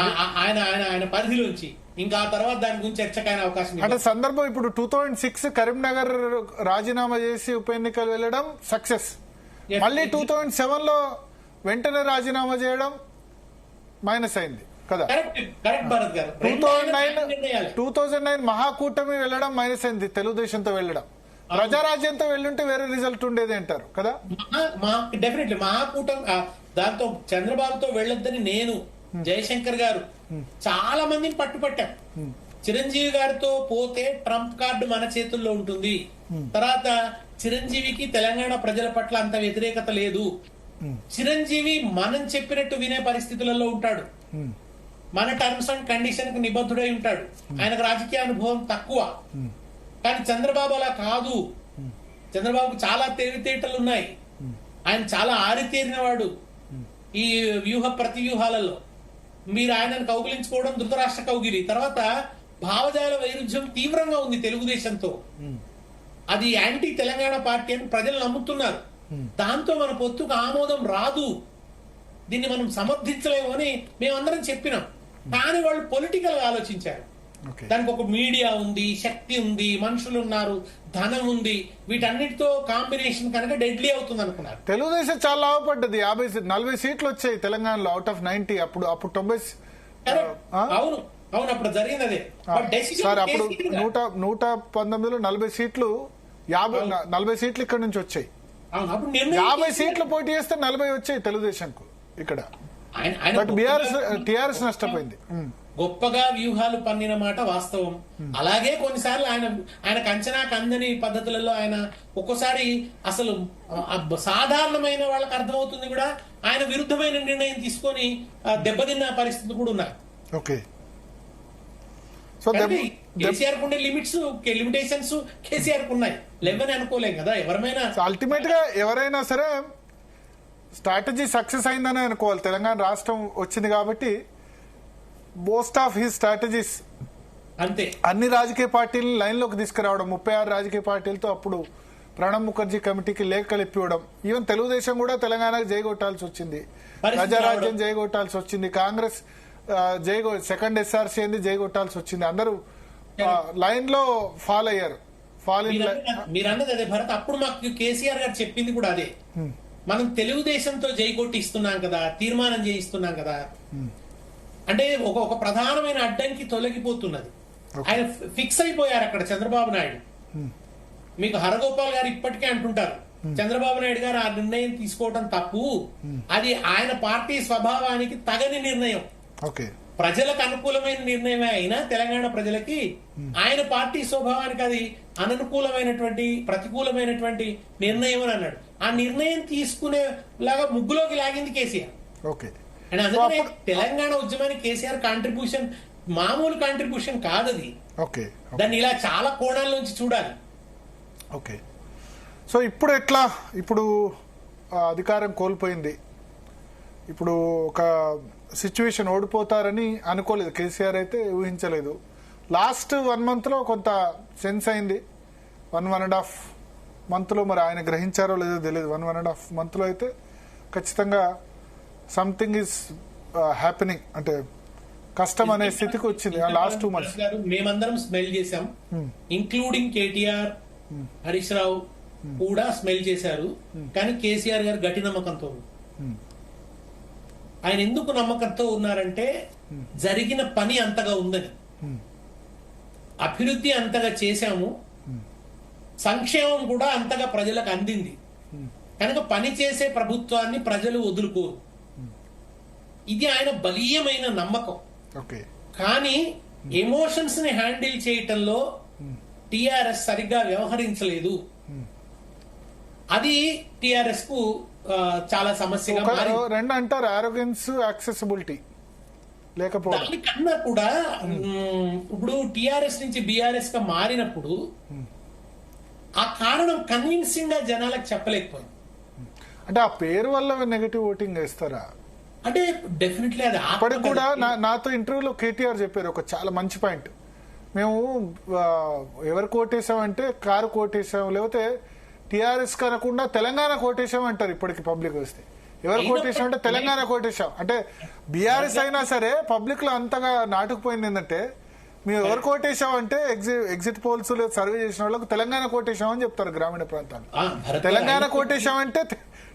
ఆయన ఆయన ఆయన పరిధిలోంచి. ఇంకా ఆ తర్వాత దాని గురించి చర్చకైన అవకాశం అంటే సందర్భం ఇప్పుడు 2006 కరీంనగర్ రాజీనామా చేసి ఉప ఎన్నికలు వెళ్ళడం సక్సెస్, మళ్ళీ 2007 లో వెంటనే రాజీనామా చేయడం మైనస్ అయింది కదా. 2009 మహాకూటమి వెళ్ళడం మైనస్ అయింది, తెలుగుదేశంతో వెళ్ళడం. ప్రజారాజ్యంతో వెళ్ళుంటే వేరే రిజల్ట్ ఉండేది అంటారు కదా. డెఫినెట్లీ మహాకూటమి దాంతో చంద్రబాబుతో వెళ్ళొద్దని నేను, జయశంకర్ గారు చాలా మందిని పట్టుపట్టాం. చిరంజీవి గారితో పోతే ట్రంప్ కార్డు మన చేతుల్లో ఉంటుంది. తర్వాత చిరంజీవికి తెలంగాణ ప్రజల పట్ల అంత వ్యతిరేకత లేదు, చిరంజీవి మనం చెప్పినట్టు వినే పరిస్థితులలో ఉంటాడు, మన టర్మ్స్ అండ్ కండిషన్ కు నిబద్ధుడై ఉంటాడు, ఆయనకు రాజకీయ అనుభవం తక్కువ. కానీ చంద్రబాబు అలా కాదు, చంద్రబాబుకు చాలా తెలివితేటలు ఉన్నాయి, ఆయన చాలా ఆరితేరిన వాడు ఈ ప్రతివ్యూహాలలో. మీరు ఆయనను కౌగిలించుకోవడం ధృతరాష్ట్ర కౌగిలి. తర్వాత భావజాల వైరుధ్యం తీవ్రంగా ఉంది తెలుగుదేశంతో, అది యాంటీ తెలంగాణ పార్టీ అని ప్రజలు నమ్ముతున్నారు. దాంతో మన పొత్తుకు ఆమోదం రాదు, దీన్ని మనం సమర్థించలేము అని మేమందరం చెప్పినాం. కానీ వాళ్ళు పొలిటికల్ గా ఆలోచించారు. దానికి ఒక మీడియా ఉంది, శక్తి ఉంది, మనుషులు ఉన్నారు, ధనం ఉంది, వీటన్నిటితో కాంబినేషన్ కనుక డెడ్లీ అవుతుంది అనుకున్నారు. తెలుగుదేశం చాలా లాభపడ్డది, 40 సీట్లు వచ్చాయి తెలంగాణలో అవుట్ ఆఫ్ 90. అప్పుడు 90. అవును అవును, అప్పుడు జరిగింది అదే సార్. అప్పుడు 119లో 40 సీట్లు, 40 సీట్లు ఇక్కడ నుంచి వచ్చాయి. 50 సీట్లు పోటీ చేస్తే 40 వచ్చాయి తెలుగుదేశంకు ఇక్కడ. బట్ టిఆర్ఎస్ నష్టపోయింది. గొప్పగా వ్యూహాలు పన్నిన మాట వాస్తవం. అలాగే కొన్నిసార్లు ఆయనకు అంచనాకు అందని పద్ధతులలో ఆయన ఒక్కోసారి అసలు సాధారణమైన వాళ్ళకి అర్థమవుతుంది కూడా ఆయన విరుద్ధమైన నిర్ణయం తీసుకొని దెబ్బతిన్న పరిస్థితి కూడా ఉన్నాయి. ఓకే, సో కేసీఆర్ ఉండే లిమిటేషన్స్ కేసీఆర్ ఉన్నాయి, లేవని అనుకోలేం కదా ఎవరైనా. అల్టిమేట్ గా ఎవరైనా సరే స్ట్రాటజీ సక్సెస్ అయిందని అనుకోవాలి. తెలంగాణ రాష్ట్రం వచ్చింది కాబట్టి మోస్ట్ ఆఫ్ హీ స్ట్రాటజీస్ అంతే అన్ని రాజకీయ పార్టీలను లైన్లోకి తీసుకురావడం, 36 రాజకీయ పార్టీలతో అప్పుడు ప్రణబ్ ముఖర్జీ కమిటీకి లేఖలు ఇప్పివ్వడం, ఈవెన్ తెలుగుదేశం కూడా తెలంగాణకు జైగొట్టాల్సి వచ్చింది, ప్రజారాజ్యం జైగొట్టాల్సి వచ్చింది, కాంగ్రెస్ సెకండ్ ఎస్ఆర్సీ అనేది జైగొట్టాల్సి వచ్చింది. అందరూ లైన్ లో ఫాల్ అయ్యారు. మీరు అన్నది అదే భరత్. అప్పుడు మాకు కేసీఆర్ గారు చెప్పింది కూడా అదే, మనం తెలుగుదేశంతో జైగొట్టిస్తున్నాం కదా, తీర్మానం చేయిస్తున్నాం కదా, అంటే ఒక ప్రధానమైన అడ్డంకి తొలగిపోతున్నది. ఆయన ఫిక్స్ అయిపోయారు అక్కడ చంద్రబాబు నాయుడు. మీకు హరగోపాల్ గారు ఇప్పటికే అంటుంటారు, చంద్రబాబు నాయుడు గారు ఆ నిర్ణయం తీసుకోవడం తప్పు, అది ఆయన పార్టీ స్వభావానికి తగని నిర్ణయం, ప్రజలకు అనుకూలమైన నిర్ణయమే అయినా తెలంగాణ ప్రజలకి ఆయన పార్టీ స్వభావానికి అది అననుకూలమైనటువంటి ప్రతికూలమైనటువంటి నిర్ణయం అని అన్నాడు. ఆ నిర్ణయం తీసుకునేలాగా ముగ్గులోకి లాగింది కేసీఆర్. అండ్ అందుకనే తెలంగాణ ఉద్యమానికి కేసీఆర్ కాంట్రిబ్యూషన్ మామూలు కాంట్రిబ్యూషన్ కాదది. దాన్ని ఇలా చాలా కోణాల నుంచి చూడాలి. ఓకే, సో ఇప్పుడు ఎట్లా? ఇప్పుడు అధికారం కోల్పోయింది, ఇప్పుడు ఒక సిచ్యువేషన్ ఓడిపోతారని అనుకోలేదు కేసీఆర్, అయితే ఊహించలేదు. లాస్ట్ 1 month లో కొంత సెన్స్ అయింది. 1.5 month లో మరి ఆయన గ్రహించారో లేదో తెలియదు. 1.5 month లో అయితే ఖచ్చితంగా సంథింగ్ ఈజ్ హ్యాపెనింగ్, అంటే కష్టం అనే స్థితికి వచ్చింది లాస్ట్ 2 months. మేమందరం స్మెల్ చేశాం, ఇంక్లూడింగ్ కేటీఆర్, హరీష్ రావు కూడా స్మెల్ చేశారు. కానీ కేసీఆర్ గారు గట్టి నమ్మకంతో, ఆయన ఎందుకు నమ్మకంతో ఉన్నారంటే జరిగిన పని అంతగా ఉందని, అభివృద్ధి అంతగా చేశాము, సంక్షేమం కూడా అంతగా ప్రజలకు అందింది కనుక పని చేసే ప్రభుత్వాన్ని ప్రజలు వదులుకోరు. ఇది ఆయన బలీయమైన నమ్మకం. కానీ ఎమోషన్స్ ని హ్యాండిల్ చేయటంలో టిఆర్ఎస్ సరిగ్గా వ్యవహరించలేదు. అది టిఆర్ఎస్ కు చాలా సమస్యగా మారింది. రెండు అంటారు, ఆరోగెన్స్, యాక్సెసిబిలిటీ లేకపోవడం. దానికన్నా కూడా ఇప్పుడు టిఆర్ఎస్ నుంచి బిఆర్ఎస్ గా మారినప్పుడు ఆ కారణం కన్విన్సింగ్ గా జనాలకు చెప్పలేకపోయింది. అంటే ఆ పేరు వల్ల నెగటివ్ ఓటింగ్ వేస్తారా? అంటే డెఫినెట్లీ అది అప్పటికి కూడా నాతో ఇంటర్వ్యూలో కేటీఆర్ చెప్పారు ఒక చాలా మంచి పాయింట్. మేము ఎవరు కోటేశామంటే కారు కోటేశాం, లేకపోతే టీఆర్ఎస్ కనకుండా తెలంగాణ కోటేశాం అంటారు. ఇప్పటికి పబ్లిక్ వస్తే ఎవరు కోటేశాం అంటే తెలంగాణ కోటేశాం. అంటే బీఆర్ఎస్ అయినా సరే పబ్లిక్ లో అంతగా నాటుకుపోయింది ఏంటంటే, మేము ఎవరు కోటేశాం అంటే ఎగ్జిట్ పోల్స్ సర్వే చేసిన వాళ్ళకు తెలంగాణ కోటేశాం అని చెప్తారు గ్రామీణ ప్రాంతాలు. తెలంగాణ కోటేశాం అంటే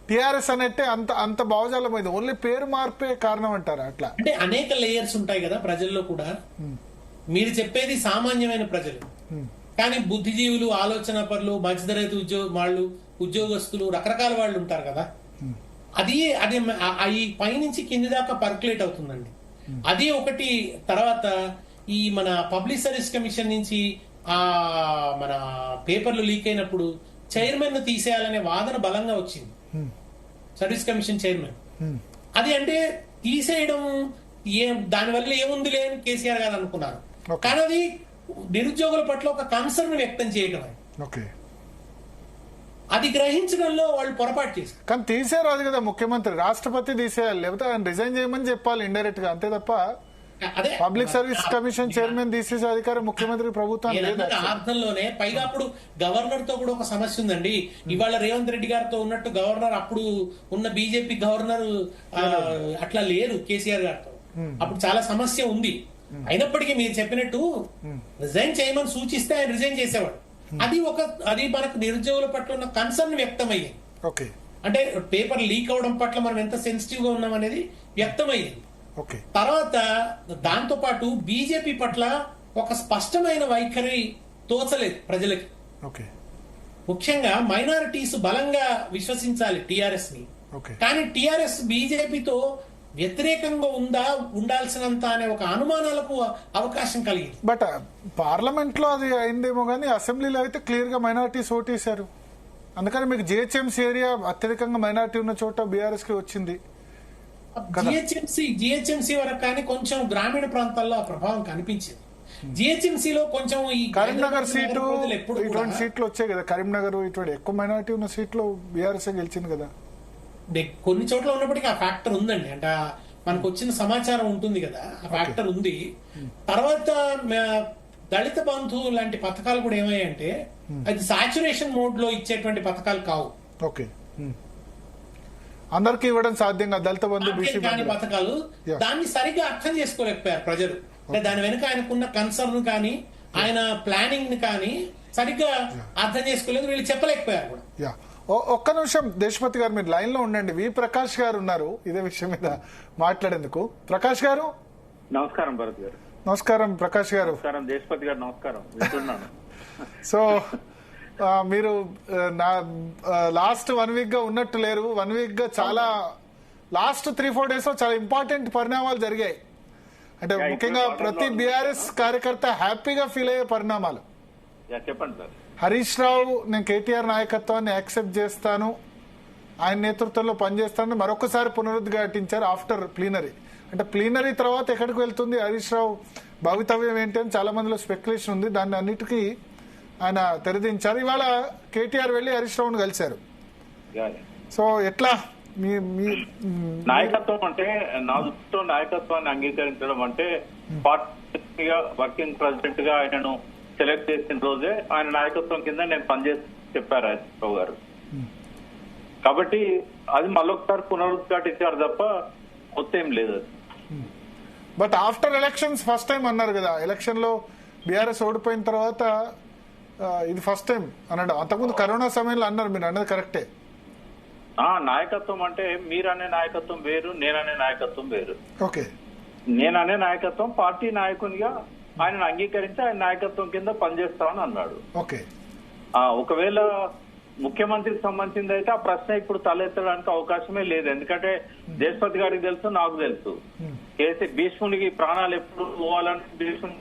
టిఆర్ఎస్ అన్నట్టే అంత భావజాలమైంది. ఓన్లీ పేరు మార్పే కారణం అంటారు. అట్లా అంటే అనేక లేయర్స్ ఉంటాయి కదా ప్రజల్లో కూడా. మీరు చెప్పేది సామాన్యమైన ప్రజలు, కానీ బుద్ధిజీవులు, ఆలోచన పరులు, మధ్యతరగతి ఉద్యోగస్తులు, రకరకాల వాళ్ళు ఉంటారు కదా. అది ఈ పైనుంచి కింది దాకా పర్కులేట్ అవుతుందండి. అది ఒకటి. తర్వాత ఈ మన పబ్లిక్ సర్వీస్ కమిషన్ నుంచి మన పేపర్లు లీక్ అయినప్పుడు చైర్మన్ ను తీసేయాలనే వాదన బలంగా వచ్చింది. సర్వీస్ కమిషన్ చైర్మన్ అది అంటే తీసేయడం దానివల్ల ఏముంది లేని కేసీఆర్ గారు అనుకున్నారు. కానీ అది నిరుద్యోగుల పట్ల ఒక కన్సర్న్ వ్యక్తం చేయడం, అది గ్రహించడంలో వాళ్ళు పొరపాటు చేశారు. కానీ తీసేరాదు కదా ముఖ్యమంత్రి, రాష్ట్రపతి తీసేయాలి, లేకపోతే ఆయన రిజైన్ చేయమని చెప్పాలి ఇండైరెక్ట్ గా, అంతే తప్ప అదే పబ్లిక్ సర్వీస్ కమిషన్ చైర్మన్ తీసేసే అధికారం ముఖ్యమంత్రి ప్రభుత్వం అర్థంలోనే. పైగా అప్పుడు గవర్నర్ తో కూడా ఒక సమస్య ఉందండి. ఇవాళ రేవంత్ రెడ్డి గారితో ఉన్నట్టు గవర్నర్, అప్పుడు ఉన్న బీజేపీ గవర్నర్ అట్లా లేరు కేసీఆర్ గారితో. అప్పుడు చాలా సమస్య ఉంది. అయినప్పటికీ మీరు చెప్పినట్టు రిజైన్ చేయమని సూచిస్తే ఆయన రిజైన్ చేసేవాడు. అది మనకు నిరుద్యోగుల పట్ల ఉన్న కన్సర్న్ వ్యక్తమయ్యేది. అంటే పేపర్ లీక్ అవడం పట్ల మనం ఎంత సెన్సిటివ్ గా ఉన్నాం అనేది వ్యక్తమయ్యేది. తర్వాత దాంతో పాటు బీజేపీ పట్ల ఒక స్పష్టమైన వైఖరి తోచలేదు ప్రజలకి. ముఖ్యంగా మైనారిటీస్ బలంగా విశ్వసించాలి టిఆర్ఎస్ ని, కానీ టిఆర్ఎస్ బీజేపీతో వ్యతిరేకంగా ఉండాల్సినంత అనే ఒక అనుమానాలకు అవకాశం కలిగింది. బట్ పార్లమెంట్ లో అది అయిందేమో కానీ అసెంబ్లీలో అయితే క్లియర్ గా మైనారిటీస్ ఓటేశారు. అందుకని మీకు జిహెచ్ఎంసీ ఏరియా అత్యధికంగా మైనారిటీ ఉన్న చోట బీఆర్ఎస్ కి వచ్చింది. జిహెచ్ఎంసీ వరకు కానీ కొంచెం గ్రామీణ ప్రాంతాల్లో ఆ ప్రభావం కనిపించింది. జిహెచ్ఎంసీలో కొంచెం ఈ కరీంనగర్ సీటు ఇటువంటి సీట్లు వచ్చాయి కదా, కరీంనగర్ ఇటువంటి ఎక్కువ మైనారిటీ ఉన్న సీట్లు బీఆర్ఎస్ గెలిచింది కదా. కొన్ని చోట్ల ఉన్నప్పటికీ ఆ ఫ్యాక్టర్ ఉందండి. అంటే మనకు వచ్చిన సమాచారం ఉంటుంది కదా, ఆ ఫ్యాక్టర్ ఉంది. తర్వాత దళిత బంధు లాంటి పథకాలు కూడా ఏమయ్యాయంటే అది సాచురేషన్ మోడ్ లో ఇచ్చేటువంటి పథకాలు కావు. ఓకే, అందరికి ఇవ్వడం సాధ్యంగా దళిత బంధు కాని పథకాలు. దాన్ని సరిగ్గా అర్థం చేసుకోలేకపోయారు ప్రజలు. అంటే దాని వెనుక ఆయనకున్న కన్సర్న్ కానీ ఆయన ప్లానింగ్ ని కానీ సరిగ్గా అర్థం చేసుకోలేదు, వీళ్ళు చెప్పలేకపోయారు కూడా. ఒక్క నిమిషం దేశపతి గారు, మీరు లైన్ లో ఉండండి. వి ప్రకాష్ గారు ఉన్నారు ఇదే విషయం మీద మాట్లాడేందుకు. ప్రకాష్ గారు నమస్కారం. భరత్ గారు నమస్కారం. ప్రకాష్ గారు నమస్కారం. దేశపతి గారు నమస్కారం. వింటున్నాను. సో మీరు లాస్ట్ 1 వీక్ గా ఉన్నట్టు లేరు. 1 వీక్ గా చాలా లాస్ట్ 3-4 డేస్ లో చాలా ఇంపార్టెంట్ పరిణామాలు జరిగాయి. అంటే ముఖ్యంగా ప్రతి బీఆర్ఎస్ కార్యకర్త హ్యాపీగా ఫీల్ అయ్యే పరిణామాలు. చెప్పండి సార్. హరీష్ రావు నేను కేటీఆర్ నాయకత్వాన్ని యాక్సెప్ట్ చేస్తాను, ఆయన నేతృత్వంలో పనిచేస్తానని మరొకసారి పునరుద్ఘాటించారు ఆఫ్టర్ ప్లీనరీ. అంటే ప్లీనరీ తర్వాత ఎక్కడికి వెళ్తుంది హరీష్ రావు భవితవ్యం ఏంటి అని చాలా మందిలో స్పెక్యులేషన్ ఉంది. దాన్ని అన్నిటికీ ఆయన తెరదించారు. ఇవాళ కేటీఆర్ వెళ్లి హరీష్ రావును కలిశారు. సో ఎట్లా మీ నాయకత్వం అంటే నా దృష్టిలో నాయకత్వాన్ని అంగీకరించడం అంటే పార్టీగా వర్కింగ్ ప్రెసిడెంట్ గా ఆయనను సెలెక్ట్ చేసిన రోజే ఆయన నాయకత్వం కింద నేను పనిచేసి చెప్పారు రావు గారు. కాబట్టి అది మళ్ళొకసారి పునరుద్ఘాటించారు తప్ప కొత్త ఏం లేదు. But after elections first time అన్నారు కదా, ఎలక్షన్ లో బీఆర్ఎస్ ఓడిపోయిన తర్వాత ఇది ఫస్ట్ టైం అన్నాడు. అంతకుముందు కరోనా సమయంలో అన్నారు, మీరు అన్నది కరెక్టే. నాయకత్వం అంటే మీరనే నాయకత్వం వేరు, నేననే నాయకత్వం వేరు. ఓకే, నేననే నాయకత్వం పార్టీ నాయకునిగా ఆయన అంగీకరించి ఆయన నాయకత్వం కింద పనిచేస్తామని అన్నాడు. ఓకే, ఒకవేళ ముఖ్యమంత్రికి సంబంధించింది అయితే ఆ ప్రశ్న ఇప్పుడు తలెత్తడానికి అవకాశమే లేదు. ఎందుకంటే దేశపతి గారికి తెలుసు, నాకు తెలుసు. భీష్మునికి ప్రాణాలు ఎప్పుడు పోవాలని, భీష్ముని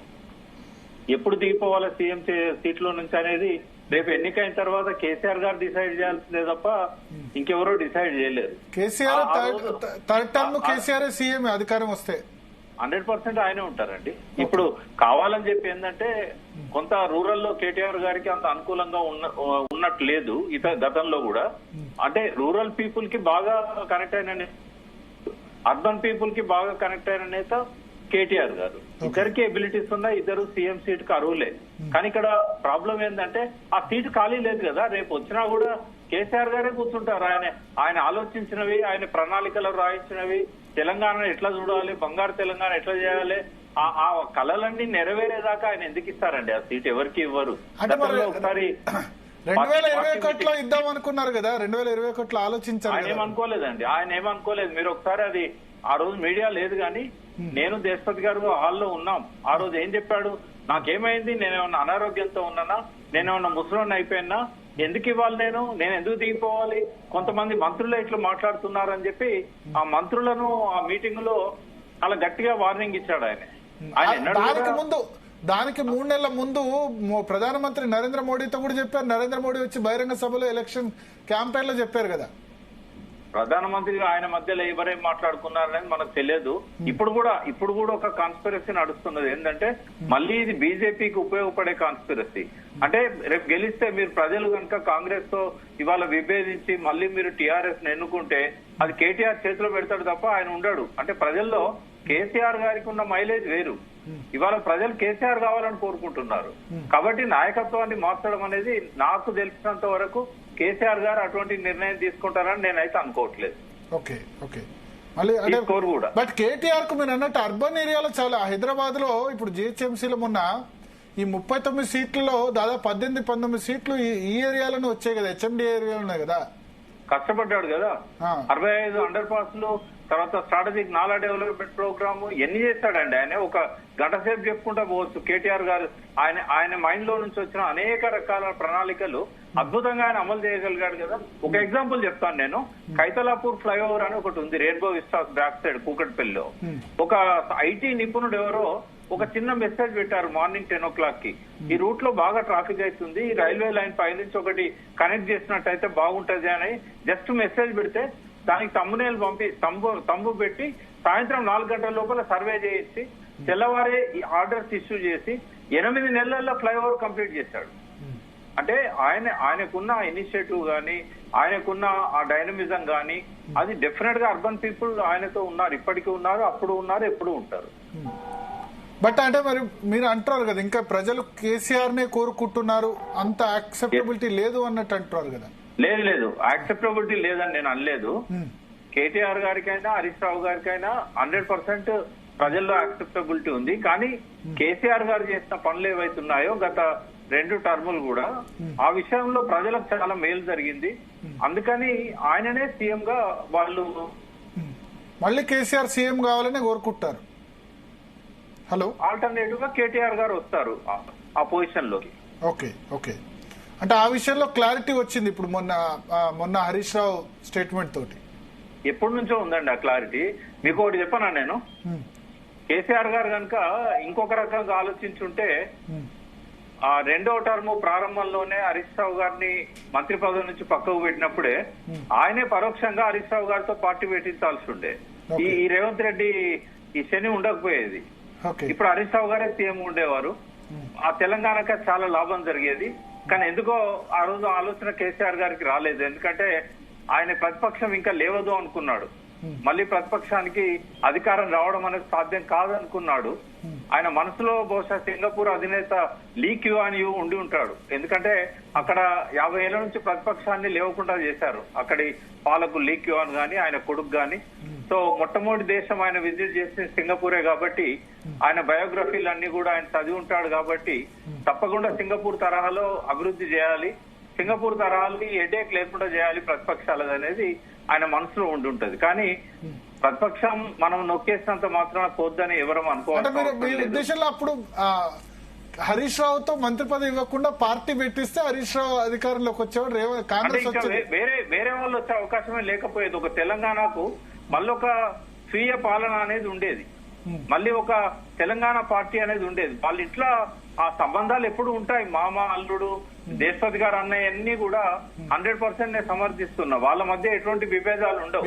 ఎప్పుడు దిగిపోవాలా సీఎం సీట్లో నుంచి అనేది రేపు ఎన్నికైన తర్వాత కేసీఆర్ గారు డిసైడ్ చేయాల్సిందే తప్ప ఇంకెవరో డిసైడ్ చేయలేరు. KCR third term KCR CM అధికారం వస్తే 100% ఆయనే ఉంటారండి. ఇప్పుడు కావాలని చెప్పి ఏంటంటే కొంత రూరల్ లో కేటీఆర్ గారికి అంత అనుకూలంగా ఉన్నట్టు లేదు గతంలో కూడా. అంటే రూరల్ పీపుల్ కి బాగా కనెక్ట్ అయిన, అర్బన్ పీపుల్ కి బాగా కనెక్ట్ అయిన నేత కేటీఆర్ గారు. ఇద్దరికి ఎబిలిటీస్ ఉన్నాయి, ఇద్దరు సీఎం సీట్ కు అర్హులే. కానీ ఇక్కడ ప్రాబ్లం ఏంటంటే ఆ సీటు ఖాళీ లేదు కదా. రేపు వచ్చినా కూడా కేసీఆర్ గారే కూర్చుంటారు. ఆయన ఆలోచించినవి, ఆయన ప్రణాళికలు రాయించినవి, తెలంగాణ ఎట్లా చూడాలి, బంగారు తెలంగాణ ఎట్లా చేయాలి, ఆ కళలన్నీ నెరవేరేదాకా ఆయన ఎందుకు ఇస్తారండి ఆ సీట్? ఎవరికి ఇవ్వరు. ఒకసారి 2021లో ఇద్దాం అనుకున్నారు కదా, 2021లో ఆలోచించారు. ఆయన ఏమనుకోలేదండి, ఆయన ఏమనుకోలేదు. మీరు ఒకసారి అది ఆ రోజు మీడియా లేదు కానీ నేను దేశపతి గారు హాల్లో ఉన్నాం. ఆ రోజు ఏం చెప్పాడు, నాకేమైంది, నేనేమన్నా అనారోగ్యంతో ఉన్నానా, నేనేమన్నా ముసలోని అయిపోయినా, ఎందుకు ఇవ్వాలి, నేను ఎందుకు దిగిపోవాలి, కొంతమంది మంత్రులు ఇట్లా మాట్లాడుతున్నారని చెప్పి ఆ మంత్రులను ఆ మీటింగ్ లో అలా గట్టిగా వార్నింగ్ ఇచ్చాడు ఆయన. దానికి 3 నెలల ముందు ప్రధానమంత్రి నరేంద్ర మోడీతో కూడా చెప్పారు. నరేంద్ర మోడీ వచ్చి బహిరంగ సభలో ఎలక్షన్ క్యాంపెయిన్ లో చెప్పారు కదా. ప్రధానమంత్రి ఆయన మధ్యలో ఎవరేం మాట్లాడుకున్నారనేది మనకు తెలియదు. ఇప్పుడు కూడా ఒక కాన్స్పిరసీ నడుస్తున్నది. ఏంటంటే మళ్ళీ ఇది బీజేపీకి ఉపయోగపడే కాన్స్పిరసీ. అంటే రేపు గెలిస్తే మీరు ప్రజలు కనుక కాంగ్రెస్ తో ఇవాళ విభేదించి మళ్ళీ మీరు టీఆర్ఎస్ ని ఎన్నుకుంటే అది కేటీఆర్ చేతిలో పెడతాడు తప్ప ఆయన ఉండడు. అంటే ప్రజల్లో కేసీఆర్ గారికి ఉన్న మైలేజ్ వేరు. ఇవాళ ప్రజలు కేసీఆర్ కావాలని కోరుకుంటున్నారు. కాబట్టి నాయకత్వాన్ని మార్చడం అనేది నాకు తెలిసినంత వరకు కేసీఆర్ గారు అటువంటి నిర్ణయం తీసుకుంటారని నేనైతే అనుకోవట్లేదు. ఓకే, మళ్ళీ బట్ కేటీఆర్ కు మీరు అన్నట్టు అర్బన్ ఏరియాలో చాలా, హైదరాబాద్ లో ఇప్పుడు జిహెచ్ఎంసీలో మొన్న ఈ 39 సీట్లలో దాదాపు 18-19 సీట్లు ఈ ఏరియాలోనే వచ్చాయి కదా, హెచ్ఎండి ఏరియాలోనే కదా. కష్టపడ్డాడు కదా, 65 అండర్ పాస్లు, తర్వాత స్ట్రాటజిక్ నాలా డెవలప్మెంట్ ప్రోగ్రామ్ ఎన్ని చేస్తాడండి ఆయన. ఒక గంట సేపు చెప్పుకుంటా పోవచ్చు. కేటీఆర్ గారు ఆయన మైండ్ లో నుంచి వచ్చిన అనేక రకాల ప్రణాళికలు అద్భుతంగా ఆయన అమలు చేయగలిగాడు కదా. ఒక ఎగ్జాంపుల్ చెప్తాను నేను. కైతలాపూర్ ఫ్లైఓవర్ అని ఒకటి ఉంది రెయిన్బో విస్టాస్ బ్యాక్ సైడ్ కూకట్పల్లిలో. ఒక ఐటీ నిపుణుడు ఎవరో ఒక చిన్న మెసేజ్ పెట్టారు మార్నింగ్ 10 o'clock కి. ఈ రూట్ లో బాగా ట్రాఫిక్ అవుతుంది, ఈ రైల్వే లైన్ పైనుంచి ఒకటి కనెక్ట్ చేసినట్టయితే బాగుంటది అని జస్ట్ మెసేజ్ పెడితే దానికి తమ్మునేలు పంపి తంబు పెట్టి సాయంత్రం 4 గంటల లోపల సర్వే చేయించి తెల్లవారే ఈ ఆర్డర్స్ ఇష్యూ చేసి 8 నెలల్లో ఫ్లైఓవర్ కంప్లీట్ చేశాడు. అంటే ఆయనకున్న ఇనిషియేటివ్ గానీ, ఆయనకున్న ఆ డైనమిజం గానీ, అది డెఫినెట్ గా అర్బన్ పీపుల్ ఆయనతో ఉన్నారు, ఇప్పటికీ ఉన్నారు, అప్పుడు ఉన్నారు, ఎప్పుడు ఉంటారు. బట్ అంటే మరి మీరు అంటారు కదా, ఇంకా ప్రజలు కేసీఆర్ నే కోరుకుంటున్నారు, అంత యాక్సెప్టబిలిటీ లేదు అన్నట్టు అంటున్నారు కదా. లేదు యాక్సెప్టబిలిటీ లేదని నేను అనలేదు. కేటీఆర్ గారికైనా హరీష్ రావు గారికైనా 100% ప్రజల్లో యాక్సెప్టబిలిటీ ఉంది. కానీ కేసీఆర్ గారు చేసిన పనులు ఏవైతున్నాయో గత 2 టర్ములు కూడా, ఆ విషయంలో ప్రజలకు చాలా మేలు జరిగింది. అందుకని ఆయననే సీఎం గా వాళ్ళు మళ్ళీ కేసీఆర్ సీఎం కావాలని కోరుకుంటారు. హలో, ఆల్టర్నేటివ్ గా కేటీఆర్ గారు వస్తారు ఆ పొజిషన్ లోకి. ఓకే అంటే ఆ విషయంలో క్లారిటీ వచ్చింది ఇప్పుడు మొన్న హరీష్ రావు స్టేట్మెంట్ తోటి. ఎప్పటి నుంచో ఉందండి ఆ క్లారిటీ. మీకు ఒకటి చెప్పనా, నేను కేసీఆర్ గారు కనుక ఇంకొక రకంగా ఆలోచించుంటే ఆ 2వ టర్మ్ ప్రారంభంలోనే హరీష్ రావు గారిని మంత్రి పదవి నుంచి పక్కకు పెట్టినప్పుడే ఆయనే పరోక్షంగా హరీష్ రావు గారితో పార్టీ పెట్టించాల్సి ఉండే. ఈ రేవంత్ రెడ్డి ఈ శని ఉండకపోయేది. ఇప్పుడు హరీష్ రావు గారే సీఎం ఉండేవారు. ఆ తెలంగాణకే చాలా లాభం జరిగేది. కానీ ఎందుకో ఆ రోజు ఆలోచన కేసీఆర్ గారికి రాలేదు. ఎందుకంటే ఆయన ప్రతిపక్షం ఇంకా లేవదు అనుకున్నాడు. మళ్ళీ ప్రతిపక్షానికి అధికారం రావడం అనేది సాధ్యం కాదనుకున్నాడు. ఆయన మనసులో బహుశా సింగపూర్ అధినేత లీ క్యూఆన్ యూ ఉండి ఉంటాడు. ఎందుకంటే అక్కడ 50 ఏళ్ల నుంచి ప్రతిపక్షాన్ని లేవకుండా చేశారు అక్కడి పాలకులు లీ క్యూఆన్ గాని, ఆయన కొడుకు గాని. సో మొట్టమొదటి దేశం ఆయన విజిట్ చేసిన సింగపూరే కాబట్టి ఆయన బయోగ్రఫీలు అన్ని కూడా ఆయన చదివి ఉంటాడు. కాబట్టి తప్పకుండా సింగపూర్ తరహాలో అభివృద్ధి చేయాలి, సింగపూర్ తరహాలని హెడేక్ లేకుండా చేయాలి ప్రతిపక్షాలది అనేది ఆయన మనసులో ఉండి ఉంటది. కానీ ప్రతిపక్షం మనం నొక్కేసినంత మాత్రాన పోద్దని ఎవరం అనుకోవాలి. ఉద్దేశంలో అప్పుడు హరీష్ రావుతో మంత్రి పదవి ఇవ్వకుండా పార్టీ పెట్టిస్తే హరీష్ రావు అధికారంలోకి వచ్చేవాడు, కాంగ్రెస్ వేరే వాళ్ళు వచ్చే అవకాశమే లేకపోయేది. ఒక తెలంగాణకు మళ్ళొక స్వీయ పాలన అనేది ఉండేది, మళ్ళీ ఒక తెలంగాణ పార్టీ అనేది ఉండేది. వాళ్ళ ఇంట్లో ఆ సంబంధాలు ఎప్పుడు ఉంటాయి. మామ, అల్లుడు, దేశపతి గారు అన్నయ్యన్నీ కూడా 100% నేను సమర్థిస్తున్నా. వాళ్ళ మధ్య ఎటువంటి విభేదాలు ఉండవు.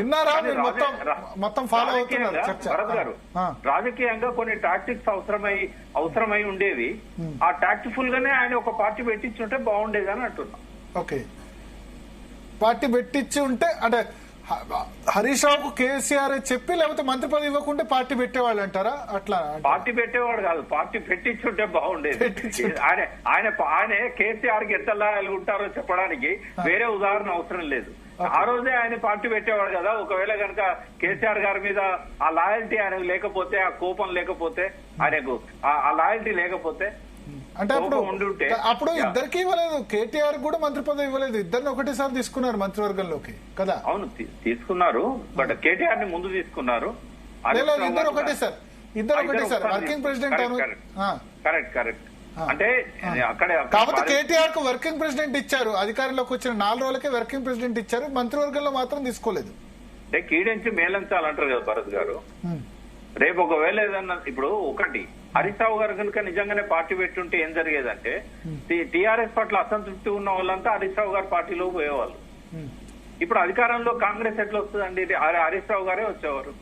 భరత్ గారు, రాజకీయంగా కొన్ని టాక్టిక్స్ అవసరమై ఉండేవి. ఆ టాక్టిఫుల్ గానే ఆయన ఒక పార్టీ పెట్టించుంటే బాగుండేది అని అంటున్నా. ఓకే, పార్టీ పెట్టించి ఉంటే అంటే హరీష్ రావుకు కేసీఆర్ చెప్పి లేకపోతే మంత్రి పదవి ఇవ్వకుంటే పార్టీ పెట్టేవాళ్ళు అంటారా? అట్లా పార్టీ పెట్టేవాడు కాదు, పార్టీ పెట్టించుంటే బాగుండేది. ఆయన కేసీఆర్ కి ఎంత లాయల్గా ఉంటారో చెప్పడానికి వేరే ఉదాహరణ అవసరం లేదు. ఆ రోజే ఆయన పార్టీ పెట్టేవాడు కదా. ఒకవేళ కనుక కేసీఆర్ గారి మీద ఆ లాయల్టీ ఆయనకు లేకపోతే, ఆ కోపం లేకపోతే, ఆయనకు ఆ లాయల్టీ లేకపోతే, అంటే అప్పుడు ఇద్దరికి ఇవ్వలేదు, కేటీఆర్ కూడా మంత్రి పదవి ఇవ్వలేదు, ఇద్దరిని ఒకటేసారి తీసుకున్నారు మంత్రివర్గంలోకి కదా. అవును తీసుకున్నారు, బట్ కేటీఆర్ ని ముందు తీసుకున్నారు. ఇద్దరు ఒకటేసారి వర్కింగ్ ప్రెసిడెంట్. కరెక్ట్. అంటే అక్కడ కాకపోతే కేటీఆర్ కు వర్కింగ్ ప్రెసిడెంట్ ఇచ్చారు, అధికారంలోకి వచ్చిన 4 రోజులకే వర్కింగ్ ప్రెసిడెంట్ ఇచ్చారు, మంత్రివర్గంలో మాత్రం తీసుకోలేదు. అంటే కీడించి మేలంచాలంటారు కదా భరత్ గారు. రేపు ఒకవేళ ఏదన్నా ఇప్పుడు ఒకటి హరీష్ రావు గారు కనుక నిజంగానే పార్టీ పెట్టుంటే ఏం జరిగేదంటే టీఆర్ఎస్ పట్ల అసంతృప్తి ఉన్న వాళ్ళంతా హరీష్ రావు గారు పార్టీలో పోయేవాళ్ళు. ఇప్పుడు అధికారంలో కాంగ్రెస్ ఎట్లా వస్తుందండి? హరీష్ రావు గారే వచ్చేవారు.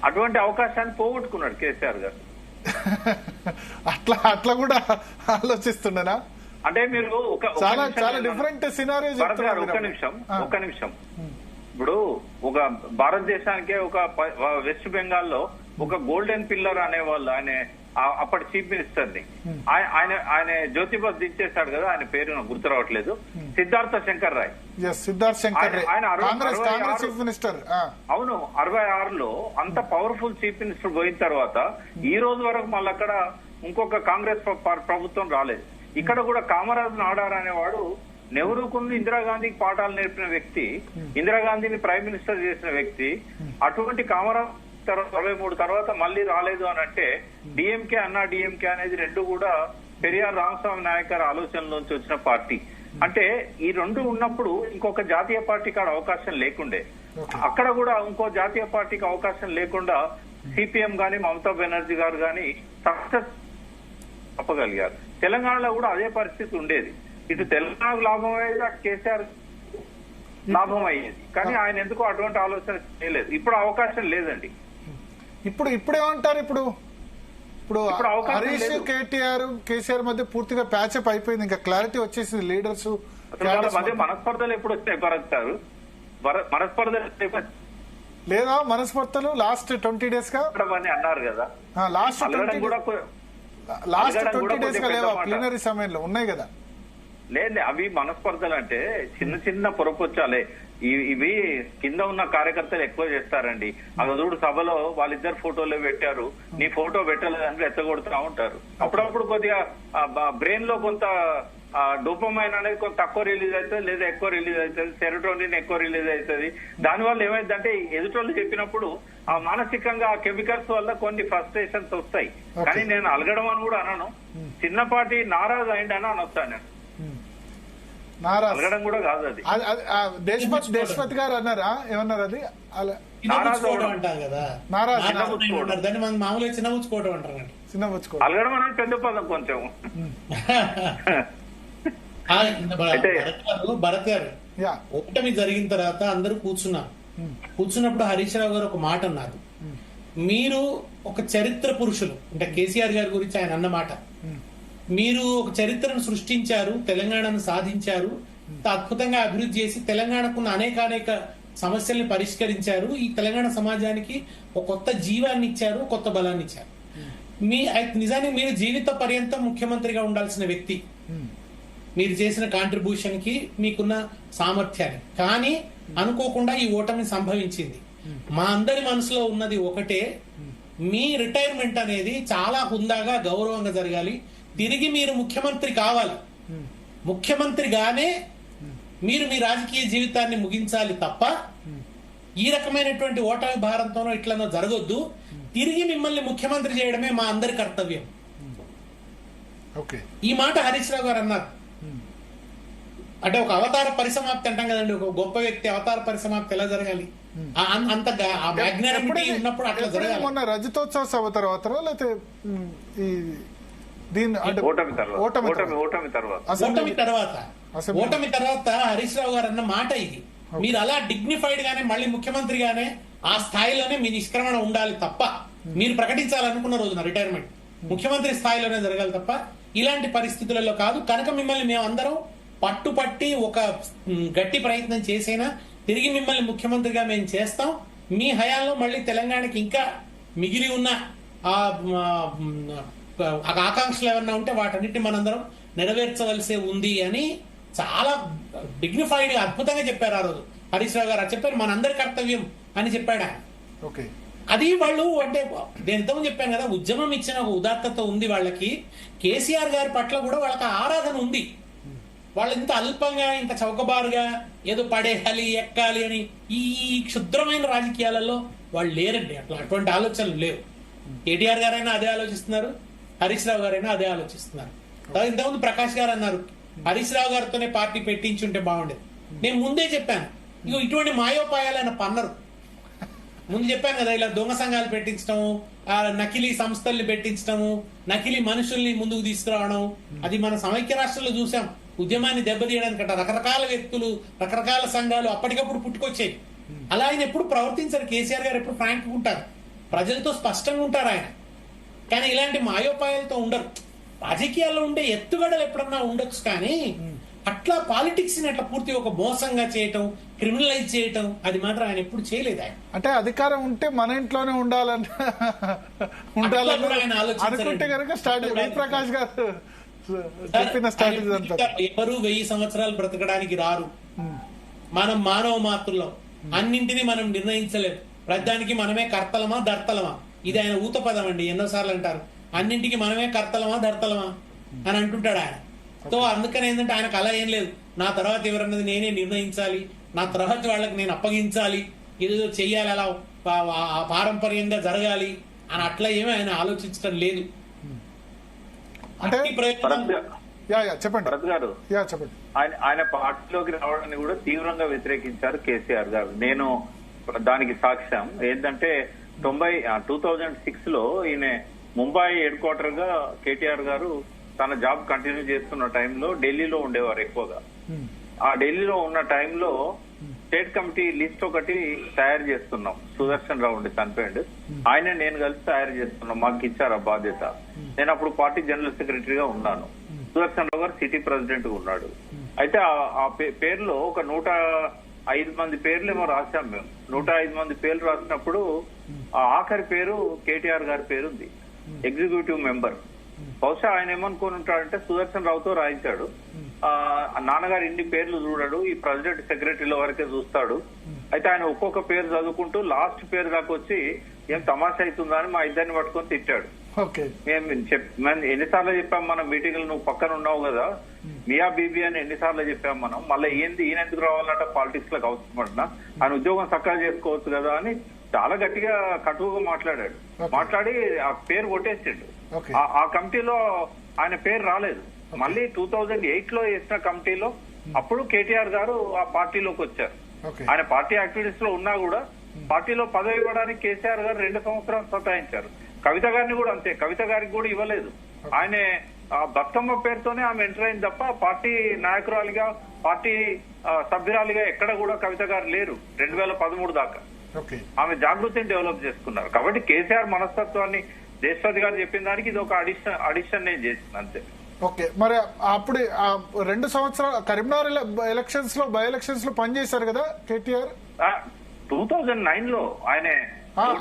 అటువంటి అవకాశాన్ని పోగొట్టుకున్నాడు కేసీఆర్ గారు. అట్లా కూడా ఆలోచిస్తుండేనా? అంటే మీరు చాలా డిఫరెంట్ సినారియో చెప్తున్నారు. ఒక్క నిమిషం. ఇప్పుడు ఒక భారతదేశానికే ఒక వెస్ట్ బెంగాల్లో ఒక గోల్డెన్ పిల్లర్ అనేవాళ్ళు ఆయన అప్పటి చీఫ్ మినిస్టర్ ని ఆయన జ్యోతిబస్ దించేశాడు కదా, ఆయన పేరు నాకు గుర్తు రావట్లేదు, సిద్ధార్థ శంకర్ రాయ్. ఆయన చీఫ్ మినిస్టర్. అవును, 66లో అంత పవర్ఫుల్ చీఫ్ మినిస్టర్ పోయిన తర్వాత ఈ రోజు వరకు మళ్ళీ అక్కడ ఇంకొక కాంగ్రెస్ ప్రభుత్వం రాలేదు. ఇక్కడ కూడా కామరాజ్ నాడార్ అనేవాడు నెహ్రూకును ఇందిరాగాంధీకి పాఠాలు నేర్పిన వ్యక్తి, ఇందిరాగాంధీని ప్రైమ్ మినిస్టర్ చేసిన వ్యక్తి. అటువంటి కామరాజ్ 23 తర్వాత మళ్ళీ రాలేదు అని అంటే డిఎంకే డిఎంకే అనేది రెండు కూడా పెరియార్ రామస్వామి నాయక్ గారి ఆలోచనలోంచి వచ్చిన పార్టీ. అంటే ఈ రెండు ఉన్నప్పుడు ఇంకొక జాతీయ పార్టీకి అవకాశం లేకుండే. అక్కడ కూడా ఇంకో జాతీయ పార్టీకి అవకాశం లేకుండా సిపిఎం గాని, మమతా బెనర్జీ గారు గాని సక్సెస్ చెప్పగలిగారు. తెలంగాణలో కూడా అదే పరిస్థితి ఉండేది. ఇటు తెలంగాణకు లాభం అయ్యేది, అటు కేసీఆర్ లాభం అయ్యేది. కానీ ఆయన ఎందుకు అటువంటి ఆలోచన చేయలేదు. ఇప్పుడు అవకాశం లేదండి. ఇప్పుడేమంటారు? ఇప్పుడు అవకాశం హరీష్ లేదు. కేసీఆర్ మధ్య పూర్తిగా ప్యాచప్ అయిపోయింది, ఇంకా క్లారిటీ వచ్చేసింది. లీడర్స్ వాళ్ళ మధ్య మనస్పర్ధలు ఎప్పుడు వచ్చాయి భరత్ గారు? మనస్పర్ధలు లేదా మనస్పర్ధలు లాస్ట్ 20 days గా అని అన్నారు కదా. లాస్ట్ అలగడం కూడా 20 days గా లేవా ప్లీనరీ సమయంలో ఉన్నాయి కదా? లేదు, అవి మనస్పర్ధలు అంటే చిన్న చిన్న పొరపొచ్చాలే. ఇవి కింద ఉన్న కార్యకర్తలు ఎక్కువ చేస్తారండి. చూడు సభలో వాళ్ళిద్దరు ఫోటోలు పెట్టారు, నీ ఫోటో పెట్టలేదని రెచ్చగొడుతూ ఉంటారు. అప్పుడప్పుడు కొద్దిగా బ్రెయిన్ లో కొంత డోపమైన్ అనేది కొంత తక్కువ రిలీజ్ అవుతుంది, లేదా ఎక్కువ రిలీజ్ అవుతుంది, సెరోటోనిన్ ఎక్కువ రిలీజ్ అవుతుంది. దానివల్ల ఏమైందంటే ఎదుటోళ్ళు చెప్పినప్పుడు ఆ మానసికంగా ఆ కెమికల్స్ వల్ల కొన్ని ఫ్రస్ట్రేషన్స్ వస్తాయి. కానీ నేను అలగడం అని కూడా అనను, చిన్నపాటి నారాజు అయింది అని అనొస్తాను నేను. అలగడం కూడా కాదు అది. దేశపతి గారు అన్నారా? ఏమన్నారు అది? అంటారు కదా, దాన్ని మనం మామూలుగా చిన్నపుచ్చుకోవడం అంటారు. చిన్నపుచ్చుకోవడం, అలగడం అనేది పెద్ద పదం కొంచెం. భరత్ గారు, ఓటమి జరిగిన తర్వాత అందరూ కూర్చున్నప్పుడు హరీష్ రావు గారు ఒక మాట అన్నారు. మీరు ఒక చరిత్ర పురుషులు, అంటే కేసీఆర్ గారి గురించి ఆయన అన్నమాట, మీరు ఒక చరిత్రను సృష్టించారు, తెలంగాణను సాధించారు, అద్భుతంగా అభివృద్ధి చేసి తెలంగాణకున్న అనేక సమస్యల్ని పరిష్కరించారు, ఈ తెలంగాణ సమాజానికి ఒక కొత్త జీవాన్ని ఇచ్చారు, కొత్త బలాన్ని ఇచ్చారు. నిజానికి మీరు జీవిత పర్యంతం ముఖ్యమంత్రిగా ఉండాల్సిన వ్యక్తి, మీరు చేసిన కాంట్రిబ్యూషన్ కి మీకున్న సామర్థ్యాన్ని. కానీ అనుకోకుండా ఈ ఓటమి సంభవించింది. మా అందరి మనసులో ఉన్నది ఒకటే, మీ రిటైర్మెంట్ అనేది చాలా హుందాగా గౌరవంగా జరగాలి, తిరిగి మీరు ముఖ్యమంత్రి కావాలి, ముఖ్యమంత్రిగానే మీరు మీ రాజకీయ జీవితాన్ని ముగించాలి తప్ప ఈ రకమైనటువంటి ఓటమి భారంతోనో ఇట్లనో జరగొద్దు. తిరిగి మిమ్మల్ని ముఖ్యమంత్రి చేయడమే మా అందరి కర్తవ్యం. ఈ మాట హరీష్ రావు గారు అన్నారు. అంటే ఒక అవతార పరిసమాప్తి అంటాం కదండి, ఒక గొప్ప వ్యక్తి అవతార పరిసమాప్తి ఎలా జరగాలి, అంత మ్యాగ్నానిమిటీ ఉన్నప్పుడు అట్లా జరగాలి. మొన్న రజతోత్సవ సభ తర్వాత లేకపోతే ఓటమి తర్వాత హరీష్ రావు గారు అన్న మాట ఇది. మీరు అలా డిగ్నిఫైడ్ గానే మళ్ళీ ముఖ్యమంత్రిగానే ఆ స్థాయిలోనే మీ నిష్క్రమణ ఉండాలి తప్ప, మీరు ప్రకటించాలనుకున్న రోజున రిటైర్మెంట్ ముఖ్యమంత్రి స్థాయిలోనే జరగాలి తప్ప ఇలాంటి పరిస్థితులలో కాదు. కనుక మిమ్మల్ని మేమందరం పట్టుపట్టి ఒక గట్టి ప్రయత్నం చేసైనా తిరిగి మిమ్మల్ని ముఖ్యమంత్రిగా మేము చేస్తాం. మీ హయాంలో మళ్ళీ తెలంగాణకి ఇంకా మిగిలి ఉన్న ఆకాంక్షలు ఏమన్నా ఉంటే వాటన్నిటిని మనందరం నెరవేర్చవలసి ఉంది అని చాలా డిగ్నిఫైడ్ అద్భుతంగా చెప్పారు ఆ రోజు హరీష్ రావు గారు. చెప్పారు మనందరి కర్తవ్యం అని చెప్పాడు ఆయన. అది వాళ్ళు అంటే నేను ఇంతకుముందు చెప్పాను కదా, ఉద్యమం ఇచ్చిన ఒక ఉదాత్తత ఉంది వాళ్ళకి. కేసీఆర్ గారి పట్ల కూడా వాళ్ళకి ఆరాధన ఉంది. వాళ్ళు ఇంత అల్పంగా ఇంత చౌకబారుగా ఏదో పడేయాలి ఎక్కాలి అని ఈ క్షుద్రమైన రాజకీయాలలో వాళ్ళు లేరండి. అటువంటి ఆలోచనలు లేవు. కేటీఆర్ గారైనా అదే ఆలోచిస్తున్నారు, హరీష్ రావు గారైనా అదే ఆలోచిస్తున్నారు. ఇంతకుముందు ప్రకాష్ గారు అన్నారు హరీష్ రావు గారితోనే పార్టీ పెట్టించుంటే బాగుండేది. నేను ముందే చెప్పాను, ఇగో ఇటువంటి మాయోపాయాలు ఆయన పన్నరు. ముందు చెప్పాను కదా, ఇలా దొంగ సంఘాలు పెట్టించడం, నకిలీ సంస్థల్ని పెట్టించడము, నకిలీ మనుషుల్ని ముందుకు తీసుకురావడం, అది మన సమైక్య రాష్ట్రంలో చూసాం. ఉద్యమాన్ని దెబ్బతీయడానికంట రకరకాల వ్యక్తులు రకరకాల సంఘాలు అప్పటికప్పుడు పుట్టుకొచ్చాయి. అలా ఆయన ఎప్పుడు ప్రవర్తించారు. కేసీఆర్ గారు ఎప్పుడు ఫ్రాంక్ ఉంటారు, ప్రజలతో స్పష్టంగా ఉంటారు ఆయన. కానీ ఇలాంటి మాయోపాయాలతో ఉండరు. రాజకీయాల్లో ఉండే ఎత్తుగడలు ఎప్పుడన్నా ఉండొచ్చు, కానీ అట్లా పాలిటిక్స్ ని అట్లా పూర్తి ఒక మోసంగా చేయటం, క్రిమినలైజ్ చేయటం, అది మాత్రం ఆయన ఎప్పుడు చేయలేదు. ఆయన అంటే అధికారం ఉంటే మన ఇంట్లోనే ఉండాలని అనుకుంటే కనుక ప్రకాష్ గారు చెప్పిన స్ట్రాటజీ అంతా. ఎవరు 1000 సంవత్సరాలు బ్రతకడానికి రారు. మనం మానవ మాతృలం, అన్నింటినీ మనం నిర్ణయించలేము. ప్రతిదానికి మనమే కర్తలమా దర్తలమా, ఇది ఆయన ఊత పదం అండి. ఎన్నోసార్లు అంటారు అన్నింటికి మనమే కర్తలమా దర్తలమా అని అంటుంటాడు ఆయన. సో అందుకని ఏంటంటే ఆయనకు అలా ఏం లేదు, నా తర్వాత ఎవరన్నది నేనే నిర్ణయించాలి, నా తర్వాత వాళ్ళకి నేను అప్పగించాలి, ఏదో చెయ్యాలి, అలా పారంపర్యంగా జరగాలి అని అట్లా ఏమీ ఆయన ఆలోచించడం లేదు. చెప్పండి భరత్ గారు, ఆయన పార్టీలోకి రావడాన్ని కూడా తీవ్రంగా వ్యతిరేకించారు కేసీఆర్ గారు. నేను దానికి సాక్ష్యం ఏంటంటే 2006 లో ఈయన ముంబై హెడ్ క్వార్టర్ గా కేటీఆర్ గారు తన జాబ్ కంటిన్యూ చేస్తున్న టైంలో ఢిల్లీలో ఉండేవారు ఎక్కువగా. ఆ ఢిల్లీలో ఉన్న టైంలో స్టేట్ కమిటీ లిస్ట్ ఒకటి తయారు చేస్తున్నాం. సుదర్శన్ రావు ఉండి చనిపోయింది, ఆయన నేను కలిసి తయారు చేస్తున్నాం. మాకు ఇచ్చారు ఆ బాధ్యత. నేను అప్పుడు పార్టీ జనరల్ సెక్రటరీగా ఉన్నాను. సుదర్శన్ రావు గారు సిటీ ప్రెసిడెంట్ గా ఉన్నాడు. అయితే ఆ పేర్లో ఒక 105 మంది పేర్లు ఏమో రాశాం మేము. 105 మంది పేర్లు రాసినప్పుడు ఆ ఆఖరి పేరు కేటీఆర్ గారి పేరు ఉంది, ఎగ్జిక్యూటివ్ మెంబర్. బహుశా ఆయన ఏమనుకుని ఉంటాడంటే సుదర్శన్ రావుతో రాయించాడు. నాన్నగారు ఇన్ని పేర్లు చూడడు, ఈ ప్రెసిడెంట్ సెక్రటరీల వరకే చూస్తాడు. అయితే ఆయన ఒక్కొక్క పేరు చదువుకుంటూ లాస్ట్ పేరు దాకా వచ్చి ఏం తమాషా అవుతుందా అని మా ఇద్దరిని పట్టుకొని తిట్టాడు. మేము ఎన్నిసార్లు చెప్పాం మనం మీటింగ్లు, నువ్వు పక్కన ఉన్నావు కదా, మియా బీబీ అని ఎన్నిసార్లు చెప్పాం మనం. మళ్ళీ ఈయన ఎందుకు రావాలంట పాలిటిక్స్ లకు అవసరమంటున్నా, ఆయన ఉద్యోగం చక్కగా చేసుకోవచ్చు కదా అని చాలా గట్టిగా కటువుగా మాట్లాడాడు. మాట్లాడి ఆ పేరు కొట్టేసిండు. ఆ కమిటీలో ఆయన పేరు రాలేదు. మళ్ళీ 2008 లో వేసిన కమిటీలో అప్పుడు కేటీఆర్ గారు ఆ పార్టీలోకి వచ్చారు. ఆయన పార్టీ యాక్టివిటీస్ లో ఉన్నా కూడా పార్టీలో పదవి ఇవ్వడానికి కేసీఆర్ గారు 2 సంవత్సరాలు సతాయించారు. కవిత గారిని కూడా అంతే, కవిత గారికి కూడా ఇవ్వలేదు. ఆయన బతుకమ్మ పేరుతోనే ఆమె ఎంటర్ అయింది తప్ప పార్టీ నాయకురాలిగా, పార్టీ సభ్యురాలిగా ఎక్కడ కూడా కవిత గారు లేరు 2013 దాకా. ఆమె జాగృతిని డెవలప్ చేసుకున్నారు. కాబట్టి కేసీఆర్ మనస్తత్వాన్ని దేశపతి గారు చెప్పిన దానికి ఇది ఒక అడిషన్ నేను చేసిన అంతే. ఓకే, మరి అప్పుడు 2 సంవత్సరాలు కరీంనగర్ ఎలక్షన్స్ లో, బై ఎలక్షన్స్ లో పనిచేశారు కదా కేటీఆర్. 2009 లో ఆయన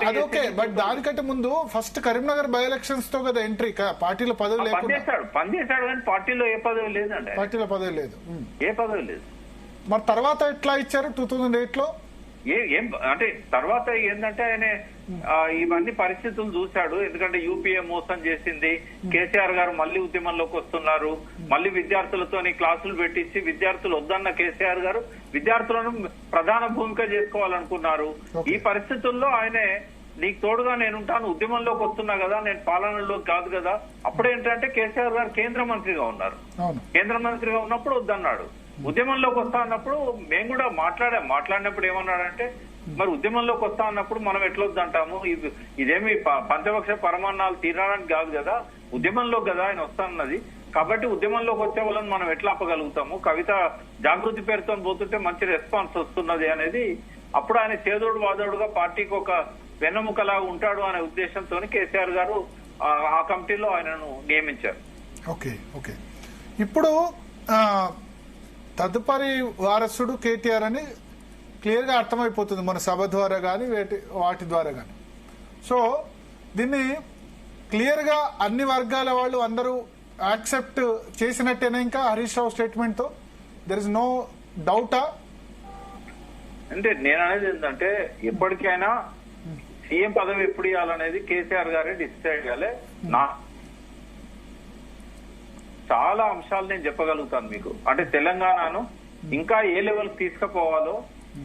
అదొకే, బట్ దానికంటే ముందు ఫస్ట్ కరీంనగర్ బై ఎలక్షన్స్ తో కదా ఎంట్రీ. పార్టీలో పదవి పనిచేశాడు కానీ పార్టీలో ఏ పదవి లేదండి. పార్టీలో పదవి లేదు, ఏ పదవి లేదు. మరి తర్వాత ఎట్లా ఇచ్చారు 2008 లో? ఏం అంటే తర్వాత ఏంటంటే ఆయన ఇవన్నీ పరిస్థితులు చూశాడు. ఎందుకంటే యూపీఏ మోసం చేసింది, కేసీఆర్ గారు మళ్ళీ ఉద్యమంలోకి వస్తున్నారు, మళ్ళీ విద్యార్థులతోని క్లాసులు పెట్టించి విద్యార్థులు వద్దన్న కేసీఆర్ గారు విద్యార్థులను ప్రధాన భూమిక చేసుకోవాలనుకున్నారు. ఈ పరిస్థితుల్లో ఆయనే నీకు తోడుగా నేనుంటాను, ఉద్యమంలోకి వస్తున్నా కదా, నేను పాలనలోకి కాదు కదా. అప్పుడేంటంటే కేసీఆర్ గారు కేంద్ర మంత్రిగా ఉన్నారు. కేంద్ర మంత్రిగా ఉన్నప్పుడు వద్దన్నాడు. ఉద్యమంలోకి వస్తా అన్నప్పుడు మేము కూడా మాట్లాడినప్పుడు ఏమన్నాడంటే, మరి ఉద్యమంలోకి వస్తా అన్నప్పుడు మనం ఎట్లొద్దంటాము, ఇదేమి పంచపక్ష పరమాన్నాలు తీరడానికి కాదు కదా, ఉద్యమంలో కదా ఆయన వస్తానన్నది. కాబట్టి ఉద్యమంలోకి వచ్చే వాళ్ళని మనం ఎట్లా ఆపగలుగుతాము, కవిత జాగృతి పేరుతో పోతుంటే మంచి రెస్పాన్స్ వస్తున్నది అనేది అప్పుడు ఆయన చేదోడు వాదోడుగా పార్టీకి ఒక వెన్నెముకలా ఉంటాడు అనే ఉద్దేశంతో కేసీఆర్ గారు ఆ కమిటీలో ఆయనను నియమించారు. ఓకే ఓకే, ఇప్పుడు తదుపరి వారసుడు కేటీఆర్ అని క్లియర్ గా అర్థమైపోతుంది మన సభ ద్వారా కానీ వాటి ద్వారా కానీ. సో దీన్ని క్లియర్ గా అన్ని వర్గాల వాళ్ళు అందరూ యాక్సెప్ట్ చేసినట్టేనా ఇంకా హరీష్ రావు స్టేట్మెంట్ తో? దెర్ ఇస్ నో డౌటా? అంటే నేను అనేది ఏంటంటే ఎప్పటికైనా సీఎం పదవి ఎప్పుడు ఇవ్వాలనేది కేసీఆర్ గారే డిసైడ్ చేయాలి. చాలా అంశాలు నేను చెప్పగలుగుతాను మీకు. అంటే తెలంగాణను ఇంకా ఏ లెవెల్ తీసుకుపోవాలో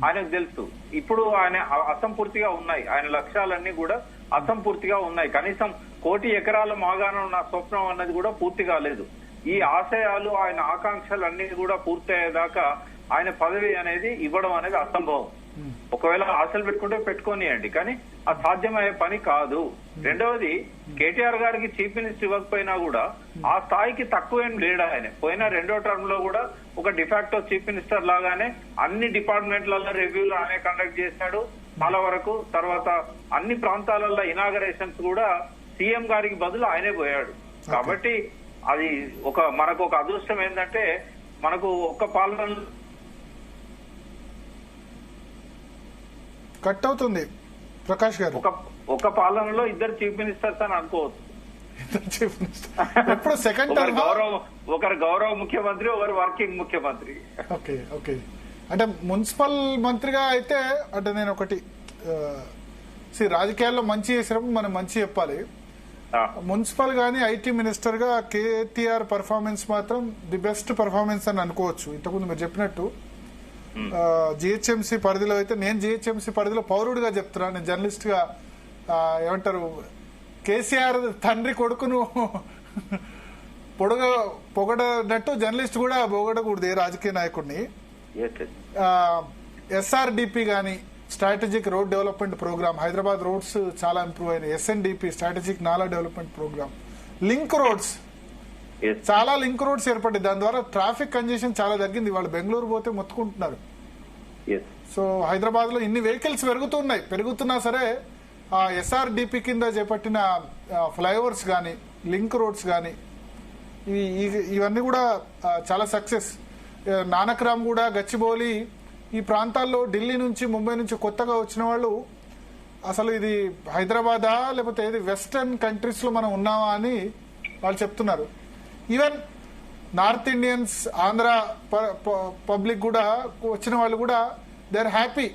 ఆయనకు తెలుసు. ఇప్పుడు ఆయన అసంపూర్తిగా ఉన్నాయి, ఆయన లక్ష్యాలన్నీ కూడా అసంపూర్తిగా ఉన్నాయి. కనీసం 1 కోటి ఎకరాల మాగాణం నా స్వప్నం అన్నది కూడా పూర్తి కాలేదు. ఈ ఆశయాలు, ఆయన ఆకాంక్షలు అన్ని కూడా పూర్తయ్యేదాకా ఆయన పదవి అనేది ఇవ్వడం అనేది అసంభవం. ఒకవేళ ఆశలు పెట్టుకుంటే పెట్టుకోనియండి, కానీ అది సాధ్యమయ్యే పని కాదు. రెండవది, కేటీఆర్ గారికి చీఫ్ మినిస్టర్ ఇవ్వకపోయినా కూడా ఆ స్థాయికి తక్కువేం లేడు ఆయన. పోయిన 2వ టర్మ్ లో కూడా ఒక డిఫాక్టో చీఫ్ మినిస్టర్ లాగానే అన్ని డిపార్ట్మెంట్లలో రివ్యూలు ఆయన కండక్ట్ చేశాడు చాలా వరకు. తర్వాత అన్ని ప్రాంతాలలో ఇనాగరేషన్స్ కూడా సీఎం గారికి బదులు ఆయనే పోయాడు. కాబట్టి అది మనకు ఒక అదృష్టం ఏంటంటే, మనకు ఒక్క పాలన కట్ అవుతుంది ప్రకాష్ గారు, ఒక పాలనలో 2 చీఫ్ మినిస్టర్స్ అని అనుకోవచ్చు. ఎప్పుడు సెకండ్ టర్మ్ ఒకరు గౌరవ ముఖ్యమంత్రి, ఒకరు వర్కింగ్ ముఖ్యమంత్రి. ఓకే ఓకే, అంటే మున్సిపల్ మంత్రిగా అయితే అంటే నేను ఒకటి రాజకీయాల్లో మంచి చేసినప్పుడు మనం మంచి చెప్పాలి. మున్సిపల్ గానీ ఐటీ మినిస్టర్ గా కేటీఆర్ పర్ఫార్మెన్స్ మాత్రం ది బెస్ట్ పర్ఫార్మెన్స్ అని అనుకోవచ్చు. ఇంతకుముందు మీరు చెప్పినట్టు జిహెచ్ఎంసీ పరిధిలో అయితే, నేను జిహెచ్ఎంసీ పరిధిలో పౌరుడిగా చెప్తున్నా, నేను జర్నలిస్ట్ గా ఏమంటారు కేసీఆర్ తండ్రి కొడుకును పొగడనట్టు జర్నలిస్ట్ కూడా పొగడకూడదు ఏ రాజకీయ నాయకుడిని. ఎస్ఆర్డిపి గానీ, strategic road development program, Hyderabad roads చాలా ఇంప్రూవ్ అయినాయి. SNDP strategic nala development program, link roads, చాలా లింక్ రోడ్స్ ఏర్పడ్డాయి. దాని ద్వారా ట్రాఫిక్ కంజెషన్ చాలా తగ్గింది. వాళ్ళు బెంగళూరు పోతే మొత్తుకుంటున్నారు. సో హైదరాబాద్ లో ఇన్ని వెహికల్స్ పెరుగుతున్నా సరే ఆ SRDP కింద చేపట్టిన ఫ్లైఓవర్స్ కానీ లింక్ రోడ్స్ కానీ ఇవన్నీ కూడా చాలా సక్సెస్. నానక్రామ్ కూడా, గచ్చిబౌలి ఈ ప్రాంతాల్లో ఢిల్లీ నుంచి, ముంబై నుంచి కొత్తగా వచ్చిన వాళ్ళు అసలు ఇది హైదరాబాదా లేకపోతే ఏది వెస్టర్న్ కంట్రీస్ లో మనం ఉన్నామా అని వాళ్ళు చెప్తున్నారు. Even north Indians, Andhra public కూడా వచ్చిన వాళ్ళు కూడా దే ఆర్ హ్యాపీ.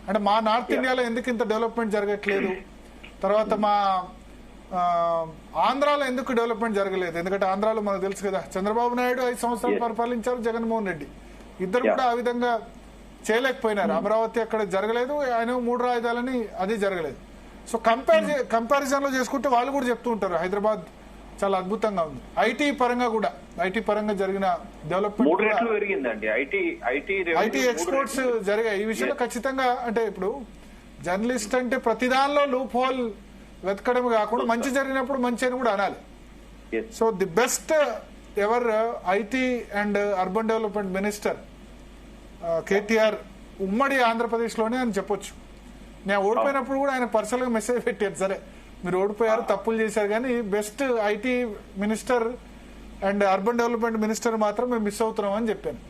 అంటే మా నార్త్ ఇండియాలో ఎందుకు ఇంత డెవలప్మెంట్ జరగట్లేదు, తర్వాత మా ఆంధ్రాలో ఎందుకు డెవలప్మెంట్ జరగలేదు. ఎందుకంటే ఆంధ్రాలో మనకు తెలుసు కదా, చంద్రబాబు నాయుడు 5 సంవత్సరాలు పరిపాలించారు, జగన్మోహన్ రెడ్డి ఇద్దరు కూడా ఆ విధంగా చేయలేకపోయినారు. అమరావతి అక్కడ జరగలేదు, ఆయన 3 రాజధానులని అది జరగలేదు. సో కంపారిజన్ లో చేసుకుంటే వాళ్ళు కూడా చెప్తూ ఉంటారు హైదరాబాద్ చాలా అద్భుతంగా ఉంది. ఐటీ పరంగా జరిగిన డెవలప్మెంట్, ఐటీ ఎక్స్పోర్ట్స్ జరిగాయి. ఈ విషయంలో ఖచ్చితంగా అంటే ఇప్పుడు జర్నలిస్ట్ అంటే ప్రతి దానిలో లూప్ హోల్ వెతకడం కాకుండా మంచి జరిగినప్పుడు మంచి అని కూడా అనాలి. So the best ever IT and urban development minister KTR ఉమ్మడి ఆంధ్రప్రదేశ్ లోనే అని చెప్పొచ్చు. నేను ఓడిపోయినప్పుడు కూడా ఆయన పర్సనల్ గా మెసేజ్ పెట్టారు, సరే మీరు ఓడిపోయారు, తప్పులు చేశారు, కానీ best IT minister and urban development minister మాత్రం మేము మిస్ అవుతున్నాం అని చెప్పాను.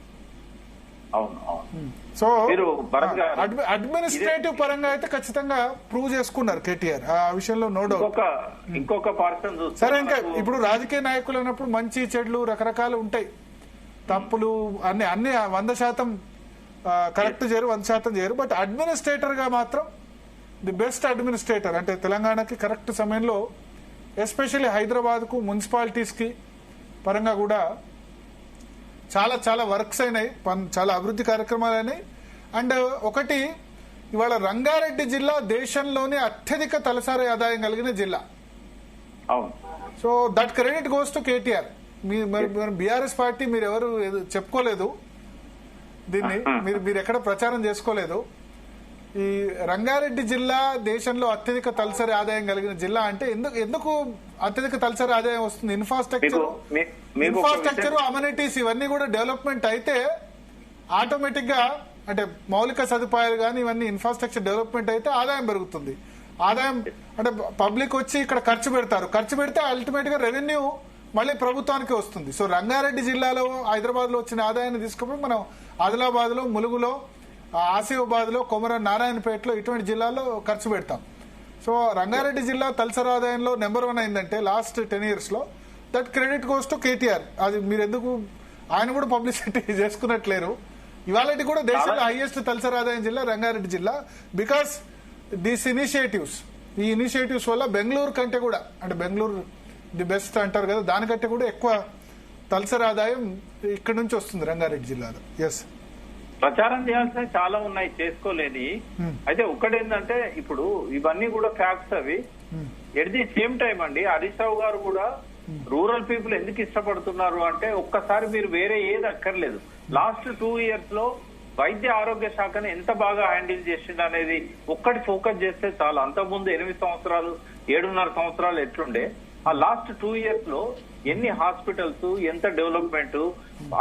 సో అడ్మినిస్ట్రేటివ్ పరంగా అయితే ఖచ్చితంగా ప్రూవ్ చేసుకున్నారు కేటీఆర్, ఆ విషయంలో నో డౌట్. ఇంకొక పర్సన్ సరే, ఇంకా ఇప్పుడు రాజకీయ నాయకులు అన్నప్పుడు మంచి చెడులు రకరకాలు ఉంటాయి, తప్పులు అన్ని 100% కరెక్ట్ చేయరు, 100% చేయరు. బట్ అడ్మినిస్ట్రేటర్ గా మాత్రం ది బెస్ట్ అడ్మినిస్ట్రేటర్. అంటే తెలంగాణకి కరెక్ట్ సమయంలో ఎస్పెషల్లీ హైదరాబాద్ కు మున్సిపాలిటీస్ కి పరంగా కూడా చాలా చాలా వర్క్స్ అయినాయి, చాలా అభివృద్ధి కార్యక్రమాలు అయినాయి. అండ్ ఒకటి, ఇవాళ రంగారెడ్డి జిల్లా దేశంలోనే అత్యధిక తలసరి ఆదాయం కలిగిన జిల్లా. So that credit goes to KTR. BRS party మీరు ఎవరు చెప్పుకోలేదు దీన్ని, మీరు ఎక్కడ ప్రచారం చేసుకోలేదు. ఈ రంగారెడ్డి జిల్లా దేశంలో అత్యధిక తలసరి ఆదాయం కలిగిన జిల్లా అంటే ఎందుకు అత్యధిక తలసరి ఆదాయం వస్తుంది? ఇన్ఫ్రాస్ట్రక్చర్, అమ్యూనిటీస్ ఇవన్నీ కూడా డెవలప్మెంట్ అయితే ఆటోమేటిక్ గా, అంటే మౌలిక సదుపాయాలు కానీ ఇవన్నీ ఇన్ఫ్రాస్ట్రక్చర్ డెవలప్మెంట్ అయితే ఆదాయం పెరుగుతుంది. ఆదాయం అంటే పబ్లిక్ వచ్చి ఇక్కడ ఖర్చు పెడితే అల్టిమేట్ గా రెవెన్యూ మళ్ళీ ప్రభుత్వానికి వస్తుంది. సో రంగారెడ్డి జిల్లాలో, హైదరాబాద్ లో వచ్చిన ఆదాయాన్ని తీసుకుని మనం ఆదిలాబాద్ లో, ములుగులో, ఆసిఫాబాద్ లో, కొమరం నారాయణపేటలో ఇటువంటి జిల్లాల్లో ఖర్చు పెడతాం. సో రంగారెడ్డి జిల్లా తలసరి ఆదాయంలో నెంబర్ 1 అయిందంటే లాస్ట్ 10 years లో, that credit goes to KTR. అది మీరు ఎందుకు ఆయన కూడా పబ్లిసిటీ చేసుకున్నట్లేరు. ఇవాళ కూడా దేశంలో హైయెస్ట్ తలసరి ఆదాయం జిల్లా రంగారెడ్డి జిల్లా, బికాస్ దీస్ ఇనిషియేటివ్స్. ఈ ఇనిషియేటివ్స్ వల్ల బెంగళూరు కంటే కూడా, అంటే బెంగళూరు ది బెస్ట్ అంటారు కదా, దానికంటే కూడా ఎక్కువ తలసరి ఆదాయం ఇక్కడ నుంచి వస్తుంది రంగారెడ్డి జిల్లాలో. ఎస్, ప్రచారం చేయాల్సిన చాలా ఉన్నాయి, చేసుకోలేని. అయితే ఒకటేంటంటే ఇప్పుడు ఇవన్నీ కూడా ఫ్యాక్ట్స్ అవి. ఎట్ ది సేమ్ టైం అండి, హరీష్ రావు గారు కూడా రూరల్ పీపుల్ ఎందుకు ఇష్టపడుతున్నారు అంటే, ఒక్కసారి మీరు వేరే ఏది అక్కర్లేదు, లాస్ట్ 2 years లో వైద్య ఆరోగ్య శాఖను ఎంత బాగా హ్యాండిల్ చేసింది అనేది ఒక్కటి ఫోకస్ చేస్తే చాలు. అంతకుముందు 8 సంవత్సరాలు 7.5 సంవత్సరాలు ఎట్లుండే, ఆ లాస్ట్ 2 years లో ఎన్ని హాస్పిటల్స్, ఎంత డెవలప్మెంట్,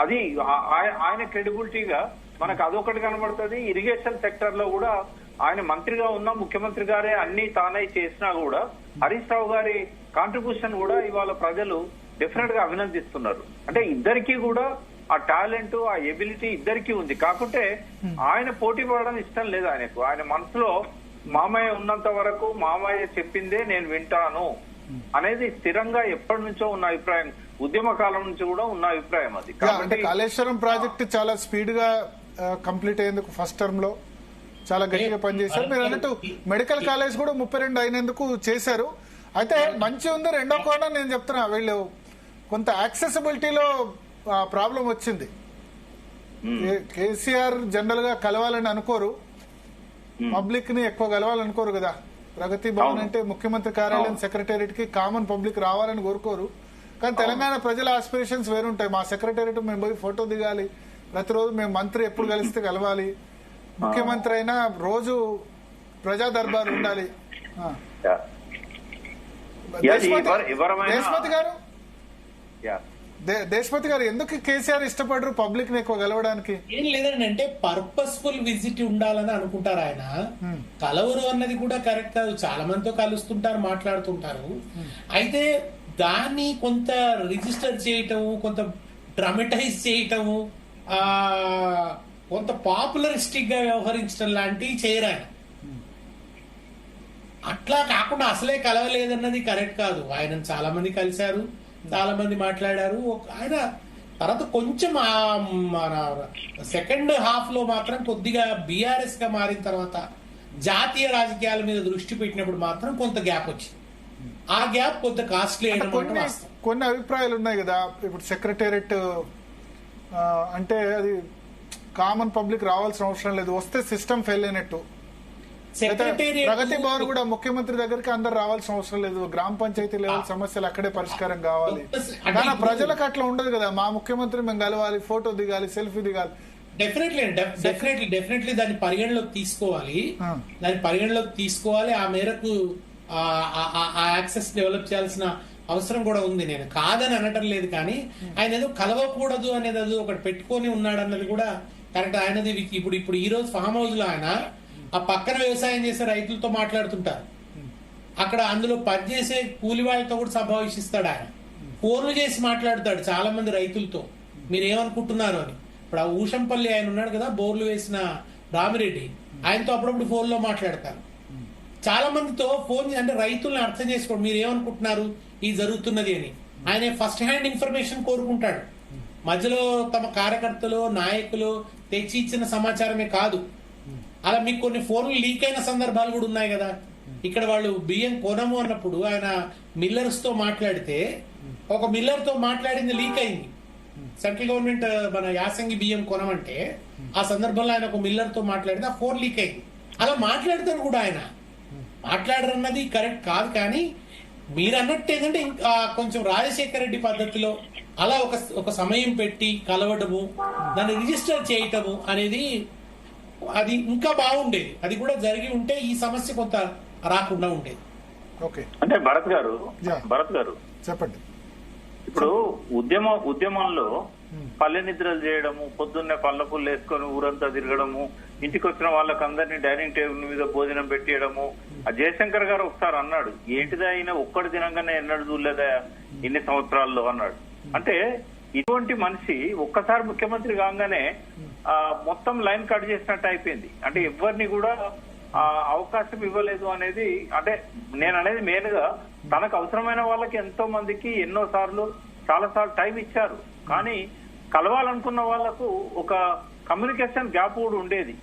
అది ఆయన క్రెడిబిలిటీగా మనకు అదొకటి కనబడుతుంది. ఇరిగేషన్ సెక్టర్ లో కూడా ఆయన మంత్రిగా ఉన్న ముఖ్యమంత్రి గారే అన్ని తానై చేసినా కూడా హరీష్ రావు గారి కాంట్రిబ్యూషన్ కూడా ఇవాళ ప్రజలు డెఫినెట్ గా అభినందిస్తున్నారు. అంటే ఇద్దరికి కూడా ఆ టాలెంట్, ఆ ఎబిలిటీ ఇద్దరికి ఉంది. కాకుంటే ఆయన పోటీ పడడం ఇష్టం లేదు ఆయనకు. ఆయన మనసులో మామయ్య ఉన్నంత వరకు మామయ్య చెప్పిందే నేను వింటాను అనేది స్థిరంగా ఎప్పటి నుంచో ఉన్న అభిప్రాయం, ఉద్యమ కాలం నుంచి కూడా ఉన్న అభిప్రాయం అది. కాబట్టి కాళేశ్వరం ప్రాజెక్టు చాలా స్పీడ్ గా కంప్లీట్ అయ్యేందుకు ఫస్ట్ టర్మ్ లో చాలా గట్టిగా పనిచేశారు. మీరు అన్నట్టు మెడికల్ కాలేజ్ కూడా 32 అయినందుకు చేశారు. అయితే మంచి ఉంది. రెండో కోణం నేను చెప్తున్నా, వీళ్ళు కొంత యాక్సెసిబిలిటీలో ప్రాబ్లం వచ్చింది. కేసీఆర్ జనరల్ గా కలవాలని అనుకోరు, పబ్లిక్ ని ఎక్కువ కలవాలనుకోరు కదా. ప్రగతి భవన్ అంటే ముఖ్యమంత్రి కార్యాలయం, సెక్రటేరియట్ కి కామన్ పబ్లిక్ రావాలని కోరుకోరు. కానీ తెలంగాణ ప్రజల ఆస్పిరేషన్స్ వేరుంటాయి. మా సెక్రటేరియట్ మేము పోయి ఫోటో దిగాలి, ప్రతిరోజు మేము మంత్రి ఎప్పుడు కలిస్తే కలవాలి, ముఖ్యమంత్రి అయినా రోజు ప్రజా దర్బార్ ఉండాలి. దేశపతి గారు ఎందుకు కేసీఆర్ ఇష్టపడరు పబ్లిక్ ని ఎక్కువ కలవడానికి? ఏం లేదండి, అంటే పర్పస్ఫుల్ విజిట్ ఉండాలని అనుకుంటారు ఆయన. కలవరు అన్నది కూడా కరెక్ట్ కాదు, చాలా మందితో కలుస్తుంటారు, మాట్లాడుతుంటారు. అయితే దాన్ని కొంత రిజిస్టర్ చేయటము, కొంత డ్రామటైజ్ చేయటము, కొంత పాపులరిస్టిక్ గా వ్యవహరించడం లాంటివి చేయరు ఆయన. అట్లా కాకుండా అసలే కలవలేదన్నది కరెక్ట్ కాదు. ఆయన చాలా మంది కలిశారు, చాలా మంది మాట్లాడారు. ఆయన తర్వాత కొంచెం మన సెకండ్ హాఫ్ లో మాత్రం కొద్దిగా బీఆర్ఎస్ గా మారిన తర్వాత జాతీయ రాజకీయాల మీద దృష్టి పెట్టినప్పుడు మాత్రం కొంత గ్యాప్ వచ్చింది. ఆ గ్యాప్ కొంత కాస్ట్లీ అయిన కొన్ని అభిప్రాయాలు ఉన్నాయి కదా. ఇప్పుడు సెక్రటేరియట్ అంటే అది కామన్ పబ్లిక్ రావాల్సిన అవసరం లేదు, వస్తే సిస్టమ్ ఫెయిల్ అయినట్టు. ప్రగతి భవన్ కూడా ముఖ్యమంత్రి దగ్గరికి అందరు రావాల్సిన అవసరం లేదు, గ్రామ పంచాయతీ లెవెల్ సమస్యలు అక్కడే పరిష్కారం కావాలి. కానీ ప్రజలకు అట్లా ఉండదు కదా, మా ముఖ్యమంత్రి మేము కలవాలి, ఫోటో దిగాలి, సెల్ఫీ దిగాలి. డెఫినెట్లీ దాన్ని పరిగణలోకి తీసుకోవాలి. ఆ మేరకు ఆ యాక్సెస్ డెవలప్ చేయాల్సిన అవసరం కూడా ఉంది. నేను కాదని అనటం లేదు, కానీ ఆయన ఏదో కలవకూడదు అనేది అది ఒకటి పెట్టుకొని ఉన్నాడు అన్నది కూడా కరెక్ట్. ఆయనది ఇప్పుడు ఈ రోజు ఫామ్ హౌస్ లో ఆయన ఆ పక్కన వ్యవసాయం చేసే రైతులతో మాట్లాడుతుంటారు, అక్కడ అందులో పనిచేసే కూలి వాళ్ళతో కూడా సంభాషిస్తాడు. ఆయన ఫోన్లు చేసి మాట్లాడుతాడు చాలా మంది రైతులతో, మీరేమనుకుంటున్నారు అని. ఇప్పుడు ఆ ఊషంపల్లి ఆయన ఉన్నాడు కదా, బోర్లు వేసిన రామిరెడ్డి, ఆయనతో అప్పుడప్పుడు ఫోన్ లో మాట్లాడతారు. చాలా మందితో ఫోన్ అంటే రైతుల్ని అర్థం చేసుకోండి, మీరు ఏమనుకుంటున్నారు ఇది జరుగుతున్నది అని. ఆయన ఫస్ట్ హ్యాండ్ ఇన్ఫర్మేషన్ కోరుకుంటాడు. మధ్యలో తమ కార్యకర్తలు నాయకులు తెచ్చి ఇచ్చిన సమాచారమే కాదు. అలా మీకు కొన్ని ఫోన్లు లీక్ అయిన సందర్భాలు కూడా ఉన్నాయి కదా. ఇక్కడ వాళ్ళు బియ్యం కొనము అన్నప్పుడు ఆయన మిల్లర్స్ తో మాట్లాడితే ఒక మిల్లర్ తో మాట్లాడింది లీక్ అయింది. సెంట్రల్ గవర్నమెంట్ మన యాసంగి బియ్యం కొనమంటే ఆ సందర్భంలో ఆయన ఒక మిల్లర్ తో మాట్లాడితే ఆ ఫోన్ లీక్ అయింది. అలా మాట్లాడతారు కూడా ఆయన. మాట్లాడరన్నది కరెక్ట్ కాదు, కానీ మీరు అన్నట్టు ఏంటంటే ఇంకా కొంచెం రాజశేఖర రెడ్డి పద్ధతిలో అలా ఒక సమయం పెట్టి కలవడము, దాన్ని రిజిస్టర్ చేయటము అనేది అది ఇంకా బాగుండేది. అది కూడా జరిగి ఉంటే ఈ సమస్య కొంత రాకుండా ఉండేది. ఓకే, అంటే భరత్ గారు చెప్పండి. ఇప్పుడు ఉద్యమంలో పల్లె నిద్రలు చేయడము, పొద్దున్నే పళ్ళ పుల్లు వేసుకొని ఊరంతా తిరగడము, ఇంటికి వచ్చిన వాళ్ళకందరినీ డైనింగ్ టేబుల్ మీద భోజనం పెట్టేయడము. ఆ జయశంకర్ గారు ఒకసారి అన్నాడు, ఏంటిదా అయినా ఒక్కడి దినంగానే ఎన్నడూ చూడలేదా ఇన్ని సంవత్సరాల్లో అన్నాడు. అంటే ఇటువంటి మనిషి ఒక్కసారి ముఖ్యమంత్రి కాగానే మొత్తం లైన్ కట్ చేసినట్టు అయిపోయింది. అంటే ఎవరిని కూడా అవకాశం ఇవ్వలేదు అనేది. అంటే నేను అనేది మెయిన్ గా తనకు అవసరమైన వాళ్ళకి ఎంతో మందికి చాలా సార్లు టైం ఇచ్చారు, కానీ కలవాలనుకున్న వాళ్లకు ఒక కమ్యూనికేషన్ గ్యాప్ కూడా ఉండేది.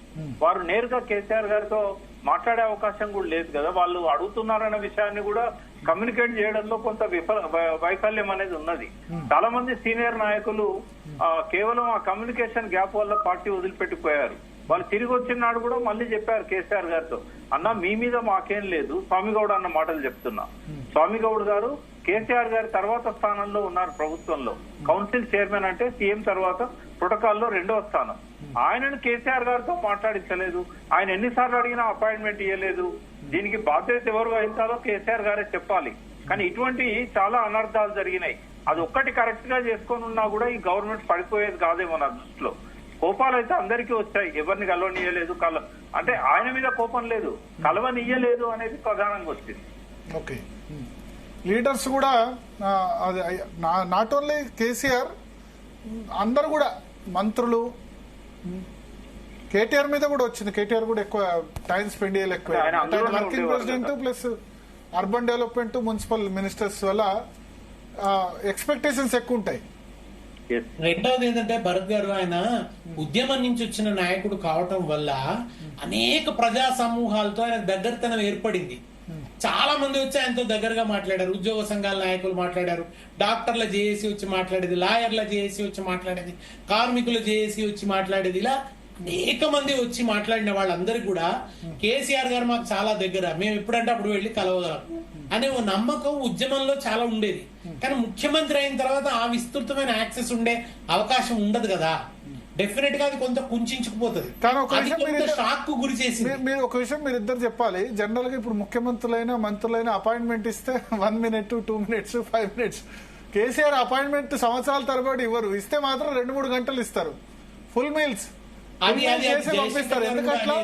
వారు నేరుగా కేసీఆర్ గారితో మాట్లాడే అవకాశం కూడా లేదు కదా. వాళ్ళు అడుగుతున్నారన్న విషయాన్ని కూడా కమ్యూనికేట్ చేయడంలో కొంత వైఫల్యం అనేది ఉన్నది. చాలా మంది సీనియర్ నాయకులు కేవలం ఆ కమ్యూనికేషన్ గ్యాప్ వల్ల పార్టీ వదిలిపెట్టిపోయారు. వాళ్ళు తిరిగి వచ్చిన నాడు కూడా మళ్ళీ చెప్పారు కేసీఆర్ గారితో, అన్న మీ మీద మాకేం లేదు, స్వామిగౌడ్ అన్న మాటలు చెప్తున్నా. స్వామిగౌడ్ గారు కేసీఆర్ గారి తర్వాత స్థానంలో ఉన్నారు ప్రభుత్వంలో. కౌన్సిల్ చైర్మన్ అంటే సీఎం తర్వాత ప్రోటోకాల్లో 2వ స్థానం. ఆయనను కేసీఆర్ గారితో మాట్లాడించలేదు. ఆయన ఎన్నిసార్లు అడిగినా అపాయింట్మెంట్ ఇవ్వలేదు. దీనికి బాధ్యత ఎవరు వహించాలో కేసీఆర్ గారే చెప్పాలి. కానీ ఇటువంటి చాలా అనర్థాలు జరిగినాయి. అది ఒక్కటి కరెక్ట్ గా చేసుకొని ఉన్నా కూడా ఈ గవర్నమెంట్ పడిపోయేది కాదేమో నా దృష్టిలో. కోపాలు అయితే అందరికీ వచ్చాయి, ఎవరిని కలవనియ్యలేదు, అంటే ఆయన మీద కోపం లేదు, కలవనియ్యలేదు అనేది ప్రధానంగా వచ్చింది. ఓకే, లీడర్స్ కూడా నాట్ ఓన్లీ కేసీఆర్, అందరు కూడా మంత్రులు కేటీఆర్ మీద కూడా వచ్చింది. కేటీఆర్ కూడా ఎక్కువ టైం స్పెండ్ చేయాలి, ఎక్కువ working president plus urban development municipal ministers వల్ల ఎక్స్పెక్టేషన్స్ ఎక్కువ ఉంటాయి. రెండవది ఏంటంటే భరత్ గారు ఆయన ఉద్యమం నుంచి వచ్చిన నాయకుడు కావటం వల్ల అనేక ప్రజా సమూహాలతో ఆయన దగ్గరతనం ఏర్పడింది. చాలా మంది వచ్చి ఆయనతో దగ్గరగా మాట్లాడారు. ఉద్యోగ సంఘాల నాయకులు మాట్లాడారు, డాక్టర్ల జేఏసీ వచ్చి మాట్లాడేది, లాయర్ల జేఏసీ వచ్చి మాట్లాడేది, కార్మికుల జేఏసీ వచ్చి మాట్లాడేది. ఇలా అనేక మంది వచ్చి మాట్లాడిన వాళ్ళందరికీ కూడా కేసీఆర్ గారు మాకు చాలా దగ్గర, మేము ఎప్పుడంటే అప్పుడు వెళ్లి కలవగలం అనే ఓ నమ్మకం ఉద్యమంలో చాలా ఉండేది. కానీ ముఖ్యమంత్రి అయిన తర్వాత ఆ విస్తృతమైన యాక్సెస్ ఉండే అవకాశం ఉండదు కదా. డెఫినెట్ గా అది కొంత కుంచుకుపోతుంది. షాక్ కు గురి చేసి మీరు ఒక విషయం మీరు ఇద్దరు చెప్పాలి. జనరల్ గా ఇప్పుడు ముఖ్యమంత్రులైనా మంత్రులైనా అపాయింట్మెంట్ ఇస్తే 1 minute 2 minutes 5 minutes KCR appointment సంవత్సరాల తరబడి ఇవ్వరు, ఇస్తే మాత్రం 2-3 గంటలు ఇస్తారు, ఫుల్ మీల్స్ చేసి పంపిస్తారు. ఎందుకట్లా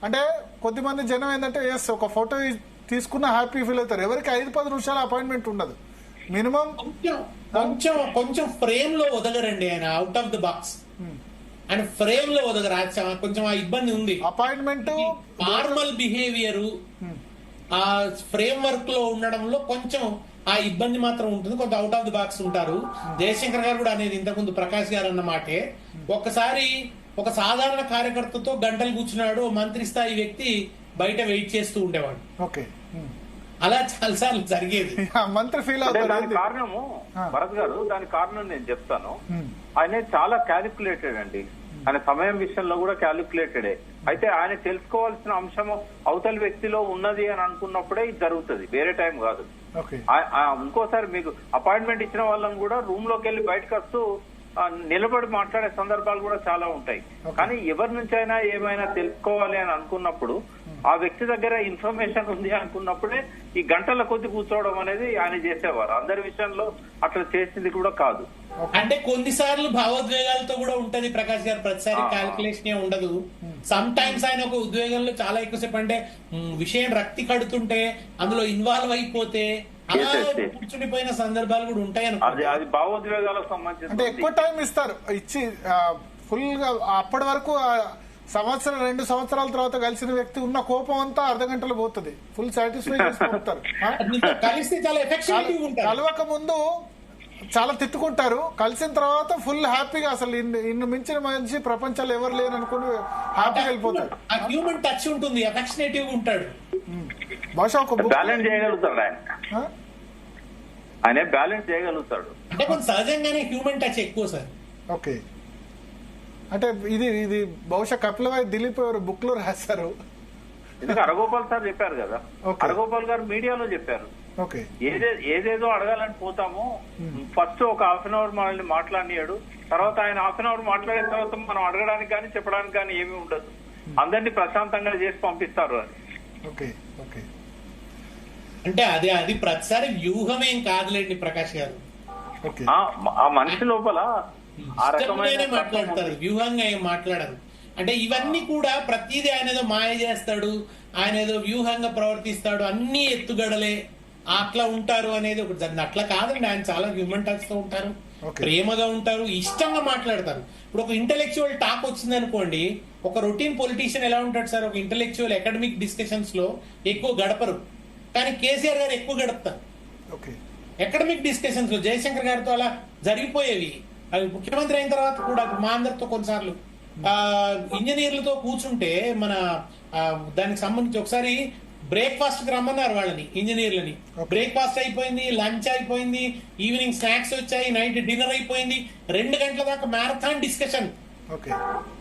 అంటే కొద్దిమంది జనం ఏంటంటే ఎస్ ఒక ఫోటో తీసుకున్న హ్యాపీ ఫీల్ అవుతారు. ఎవరికి 5-10 నిమిషాల అపాయింట్మెంట్ ఉండదు. మినిమం కొంచెం ఫ్రేమ్ లో వదలరండి ఆయన, అవుట్ ఆఫ్ ద బాక్స్ ఆయన ఫ్రేమ్ లో వదలరు. కొంచెం ఆ ఇబ్బంది ఉంది. అపాయింట్మెంట్ నార్మల్ బిహేవియర్ ఆ ఫ్రేమ్ వర్క్ లో ఉండడంలో కొంచెం ఆ ఇబ్బంది మాత్రం ఉంటుంది. కొంత అవుట్ ఆఫ్ ది బాక్స్ ఉంటారు. జయశంకర్ గారు కూడా అనేది ఇంతకుముందు ప్రకాష్ గారు అన్న మాటే, ఒక్కసారి ఒక సాధారణ కార్యకర్తతో గంటలు కూర్చున్నాడు మంత్రి స్థాయి వ్యక్తి బయట వెయిట్ చేస్తూ ఉండేవాడు. ఓకే, అలా చాలాసార్లు జరిగేది. మంత్రి ఫీల్ దానికి కారణము భరత్ గారు, దానికి కారణం నేను చెప్తాను. ఆయన చాలా క్యాలిక్యులేటెడ్ అండి. ఆయన సమయం విషయంలో కూడా క్యాలిక్యులేటెడే. అయితే ఆయన తెలుసుకోవాల్సిన అంశము అవతల వ్యక్తిలో ఉన్నది అని అనుకున్నప్పుడే ఇది జరుగుతుంది, వేరే టైం కాదు. ఇంకోసారి మీకు అపాయింట్మెంట్ ఇచ్చిన వాళ్ళని కూడా రూమ్ లోకి వెళ్ళి బయటకు వస్తూ నిలబడి మాట్లాడే సందర్భాలు కూడా చాలా ఉంటాయి. కానీ ఎవరి నుంచి అయినా ఏమైనా తెలుసుకోవాలి అని అనుకున్నప్పుడు, ఆ వ్యక్తి దగ్గర ఇన్ఫర్మేషన్ ఉంది అనుకున్నప్పుడే ఈ గంటల కొద్ది కూర్చోవడం అనేది ఆయన చేసేవారు. అందరి విషయంలో అట్లా చేసింది కూడా కాదు. అంటే కొన్నిసార్లు భావోద్వేగాలతో కూడా ఉంటది ప్రకాష్ గారు, ప్రతిసారి క్యాల్కులేషన్ ఉండదు. సమ్ టైమ్స్ ఆయన ఒక ఉద్వేగంలో చాలా ఎక్కువసేపు అంటే విషయం రక్తి కడుతుంటే అందులో ఇన్వాల్వ్ అయిపోతే అలా కూర్చుండిపోయిన సందర్భాలు కూడా ఉంటాయి. అది భావోద్వేగాలకు సంబంధించి అంటే ఎక్కువ టైం ఇస్తారు, ఇచ్చి ఫుల్ గా అప్పటి వరకు 1-2 సంవత్సరాల తర్వాత కలిసిన వ్యక్తి ఉన్న కోపం అంతా అర్ధ గంటలో పోతుంది. ఫుల్ సాటిస్ఫై చేసుకుంటారు. కలవక ముందు చాలా తిట్టుకుంటారు, కలిసిన తర్వాత ఫుల్ హ్యాపీగా అసలు ఇన్ని మించిన మంచి ప్రపంచాలు ఎవరు లేరు అనుకుని హ్యాపీగా వెళ్ళిపోతారు. హ్యూమన్ టచ్ ఉంటుంది, అఫెక్షనేటివ్ ఉంటాడు. బహుశా ఒక బ్యాలెన్స్ చేయగలుగుతాడు ఆయన బ్యాలెన్స్ చేయగలుగుతాడు. అంటే కొంచెం సహజంగానే హ్యూమన్ టచ్ ఎక్కువ సార్. ఓకే, అంటే ఇది బహుశా కపిలవాయి దిలీప్ ఎవరు బుక్ లో రాశారు. ఎందుకు అరగోపాల్ సార్ చెప్పారు కదా, అరగోపాల్ గారు మీడియాలో చెప్పారు. ఏదేదో అడగాలని పోతాము, ఫస్ట్ ఒక హాఫ్ అన్ అవర్ మనల్ని మాట్లాడినాడు, తర్వాత ఆయన హాఫ్ అన్ అవర్ మాట్లాడిన తర్వాత మనం అడగడానికి కానీ చెప్పడానికి కానీ ఏమీ ఉండదు, అందరినీ ప్రశాంతంగా చేసి పంపిస్తారు అని. అంటే అది ప్రతిసారి వ్యూహమేం కాదులేండి ప్రకాష్ గారు. ఆ మనిషి లోపల ఆ రకమైన మాట్లాడతారు, వ్యూహంగా ఏం మాట్లాడరు. అంటే ఇవన్నీ కూడా ప్రతిదీ ఆయన ఏదో మాయ చేస్తాడు, ఆయన ఏదో వ్యూహంగా ప్రవర్తిస్తాడు, అన్ని ఎత్తుగడలే అట్లా ఉంటారు అనేది ఒకటి జరిగింది. అట్లా కాదండి, ఆయన చాలా హ్యూమన్ టచ్ తో ఉంటారు, ప్రేమగా ఉంటారు, ఇష్టంగా మాట్లాడతారు. ఇప్పుడు ఒక ఇంటెలెక్చువల్ టాక్ వచ్చింది అనుకోండి, ఒక రొటీన్ పొలిటీషియన్ ఎలా ఉంటాడు సార్, ఒక ఇంటెలెక్చువల్ అకాడమిక్ డిస్కషన్స్ లో ఎక్కువ గడపరు, కానీ కేసీఆర్ గారు ఎక్కువ గడుపుతారు అకాడమిక్ డిస్కషన్స్ లో. జయశంకర్ గారితో అలా జరిగిపోయేవి. అవి ముఖ్యమంత్రి అయిన తర్వాత కూడా మా అందరితో కొన్నిసార్లు ఇంజనీర్లతో కూర్చుంటే మన దానికి సంబంధించి ఒకసారి బ్రేక్ఫాస్ట్ కి రమ్మన్నారు వాళ్ళని, ఇంజనీర్లని. బ్రేక్ఫాస్ట్ అయిపోయింది, లంచ్ అయిపోయింది, ఈవినింగ్ స్నాక్స్ వచ్చాయి, నైట్ డిన్నర్ అయిపోయింది, 2 గంటల దాకా మ్యారథాన్ డిస్కషన్.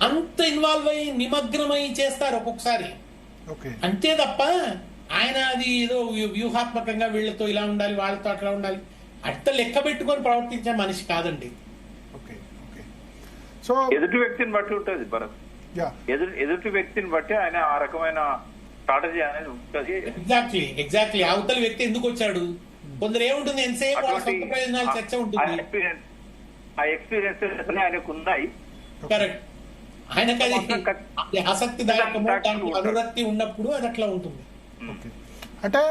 అంత ఇన్వాల్వ్ అయ్యి నిమగ్నమై చేస్తారు ఒక్కొక్కసారి. అంతే తప్ప ఆయన అది ఏదో వ్యూహాత్మకంగా వీళ్ళతో ఇలా ఉండాలి, వాళ్ళతో అట్లా ఉండాలి, అట్ట లెక్క పెట్టుకొని ప్రవర్తించే మనిషి కాదండి. సో ఎదుటి వ్యక్తిని బట్టి ఉంటుంది భరత్, ఎదుటి వ్యక్తిని బట్టి ఆయన ఆ రకమైన స్ట్రాటజీ అనేది ఉంటుంది. ఎగ్జాక్ట్లీ అవతల వ్యక్తి ఎందుకు వచ్చాడు, కొందరు ఏముంటుంది ఎంతసేపు వాళ్ళ సొంత ప్రయోజనాలు చర్చ ఉంటుంది. ఆ ఎక్స్పీరియన్స్ ఆయనకు ఉన్నాయి. కరెక్ట్, ఆయనకు అది ఆసక్తిదాయకము, అనురక్తి ఉన్నప్పుడు అది అట్లా ఉంటుంది. అంటే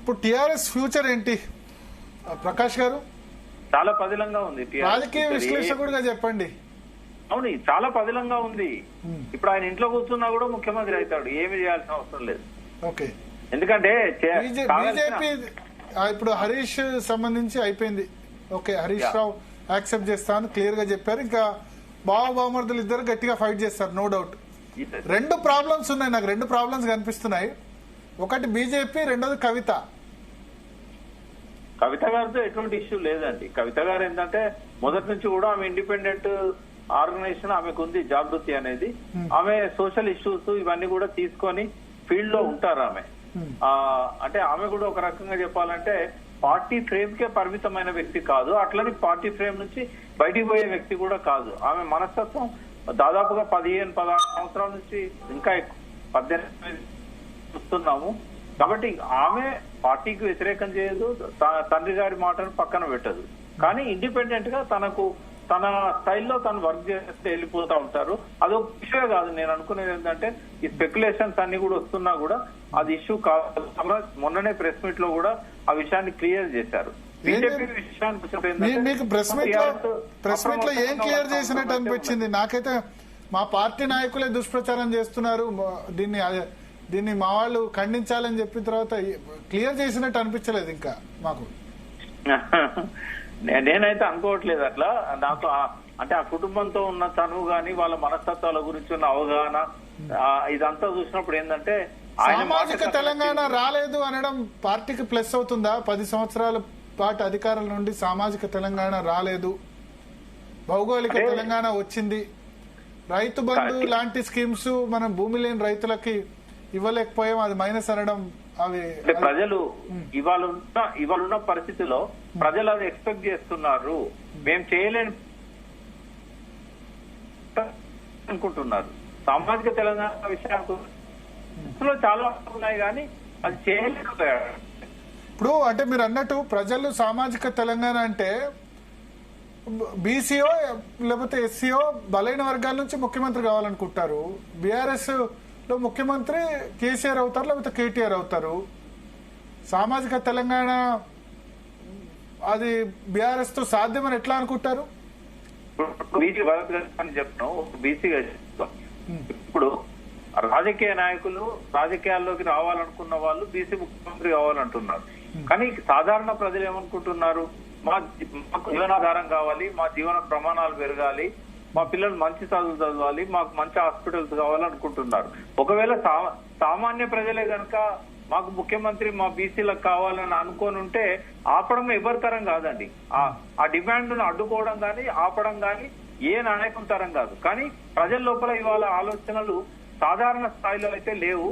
ఇప్పుడు టిఆర్ఎస్ ఫ్యూచర్ ఏంటి ప్రకాష్ గారు? చాలా పదిలంగా ఉంది. రాజకీయ విశ్లేషకుడిగా చెప్పండి. అవును, చాలా పదిలంగా ఉంది. ఇప్పుడు ఆయన ఇంట్లో కూర్చున్నా కూడా ముఖ్యమంత్రి అవుతాడు, ఏమి చేయాల్సిన అవసరం లేదు. ఓకే, ఎందుకంటే బీజేపీ ఇప్పుడు హరీష్ సంబంధించి అయిపోయింది. ఓకే, హరీష్ రావు యాక్సెప్ట్ చేస్తాను క్లియర్ గా చెప్పారు. ఇంకా బావమర్దులు ఇద్దరు గట్టిగా ఫైట్ చేస్తారు, నో డౌట్. 2 ప్రాబ్లమ్స్ ఉన్నాయి, నాకు 2 ప్రాబ్లమ్స్ కనిపిస్తున్నాయి. ఒకటి బీజేపీ, రెండోది కవిత గారితో ఎటువంటి ఇష్యూ లేదండి. కవిత గారు ఏంటంటే మొదటి నుంచి కూడా ఆమె ఇండిపెండెంట్ ఆర్గనైజేషన్, ఆమెకు ఉంది జాగృతి అనేది. ఆమె సోషల్ ఇష్యూస్ ఇవన్నీ కూడా తీసుకొని ఫీల్డ్ లో ఉంటారు ఆమె. అంటే ఆమె కూడా ఒక రకంగా చెప్పాలంటే పార్టీ ఫ్రేమ్ కే పరిమితమైన వ్యక్తి కాదు, అట్లని పార్టీ ఫ్రేమ్ నుంచి బయటికి పోయే వ్యక్తి కూడా కాదు. ఆమె మనస్తత్వం దాదాపుగా 15-16 సంవత్సరాల నుంచి ఇంకా 18 చూస్తున్నాము. కాబట్టి ఆమె పార్టీకి వ్యతిరేకం చేయదు, తండ్రి గారి మాటను పక్కన పెట్టదు. కానీ ఇండిపెండెంట్ గా తన స్టైల్లో తను వర్క్ చేస్తే వెళ్ళిపోతా ఉంటారు. అదొక ఇష్యూ కాదు. నేను అనుకునేది ఏంటంటే ఈ స్పెక్యులేషన్స్ అన్ని కూడా వస్తున్నా కూడా అది ఇష్యూ కాదు. మొన్ననే ప్రెస్ మీట్ లో కూడా ఆ విషయాన్ని క్లియర్ చేశారు. బీజేపీ విషయానికి మీకు ప్రెస్ మీట్ లో ఏం క్లియర్ చేసినట్టు అనిపించింది? నాకైతే మా పార్టీ నాయకులే దుష్ప్రచారం చేస్తున్నారు, దీన్ని మా వాళ్ళు ఖండించాలని చెప్పిన తర్వాత క్లియర్ చేసినట్టు అనిపించలేదు ఇంకా మాకు. నేనైతే అనుకోవట్లేదు అట్లా. నాకు అంటే ఆ కుటుంబంతో ఉన్న చనువు గాని వాళ్ళ మనస్తత్వాల గురించి ఉన్న అవగాహన ఇదంతా చూసినప్పుడు ఏంటంటే సామాజిక తెలంగాణ రాలేదు అనడం పార్టీకి ప్లస్ అవుతుందా? 10 సంవత్సరాల పాటు అధికారం నుండి సామాజిక తెలంగాణ రాలేదు, భౌగోళిక తెలంగాణ వచ్చింది, రైతు బంధు లాంటి స్కీమ్స్ మనం భూమి లేని రైతులకి ఇవ్వలేకపోయాం, అది మైనస్ అనడం అవి ప్రజలు ఇవాళ ఉన్న పరిస్థితిలో ప్రజలు అది ఎక్స్పెక్ట్ చేస్తున్నారు. మేము చేయలేని అనుకుంటున్నారు. సామాజిక తెలంగాణ విషయాలు చాలా ఉన్నాయి కానీ అది చేయలేకపోయారు. ఇప్పుడు అంటే మీరు అన్నట్టు ప్రజలు సామాజిక తెలంగాణ అంటే బీసీఓ లేకపోతే ఎస్సీఓ బలైన వర్గాల నుంచి ముఖ్యమంత్రి కావాలనుకుంటారు. బీఆర్ఎస్ లో ముఖ్యమంత్రి కేసీఆర్ అవుతారు లేకపోతే కేటీఆర్ అవుతారు. సామాజిక తెలంగాణ అది బీఆర్ఎస్ తో సాధ్యమని ఎట్లా అనుకుంటారు? బీసీ అని చెప్తాం, బీసీగా చెప్తాం. ఇప్పుడు రాజకీయ నాయకులు రాజకీయాల్లోకి రావాలనుకున్న వాళ్ళు బీసీ ముఖ్యమంత్రి కావాలంటున్నారు. కానీ సాధారణ ప్రజలు ఏమనుకుంటున్నారు? మాకు జీవనాధారం కావాలి, మా జీవన ప్రమాణాలు పెరగాలి, మా పిల్లలు మంచి చదువులు చదవాలి, మాకు మంచి హాస్పిటల్స్ కావాలనుకుంటున్నారు. ఒకవేళ సామాన్య ప్రజలే కనుక మాకు ముఖ్యమంత్రి మా బీసీలకు కావాలని అనుకోని ఉంటే ఆపడం ఎవరితరం కాదండి. ఆ డిమాండ్ ను అడ్డుకోవడం కానీ ఆపడం కానీ ఏ నాయకుల తరం కాదు. కానీ ప్రజల లోపల ఇవాళ ఆలోచనలు సాధారణ స్థాయిలో అయితే లేవు.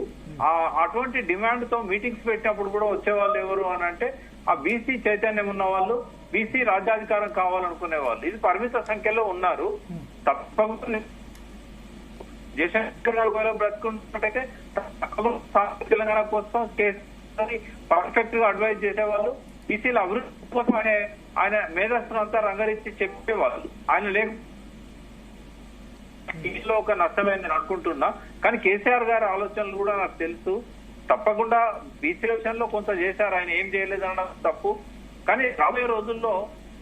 అటువంటి డిమాండ్ తో మీటింగ్స్ పెట్టినప్పుడు కూడా వచ్చేవాళ్ళు ఎవరు అని అంటే ఆ బీసీ చైతన్యం ఉన్న వాళ్ళు, బీసీ రాజ్యాధికారం కావాలనుకునే వాళ్ళు. ఇది పరిమిత సంఖ్యలో ఉన్నారు. తప్పకుండా జయశంకర్ గారు బ్రతుకుంటే తెలంగాణ కోసం పర్ఫెక్ట్ గా అడ్వైజ్ చేసేవాళ్ళు, బీసీల అభివృద్ధి కోసం ఆయన మేధస్సును అంతా రంగరించి చెప్పేవాళ్ళు. ఆయన ఇంట్లో ఒక నష్టమైంది నేను అనుకుంటున్నా. కానీ కేసీఆర్ గారి ఆలోచనలు కూడా నాకు తెలుసు. తప్పకుండా బీసీ విషయంలో కొంత చేశారు, ఆయన ఏం చేయలేదు అన్నది తప్పు. కానీ రాబోయే రోజుల్లో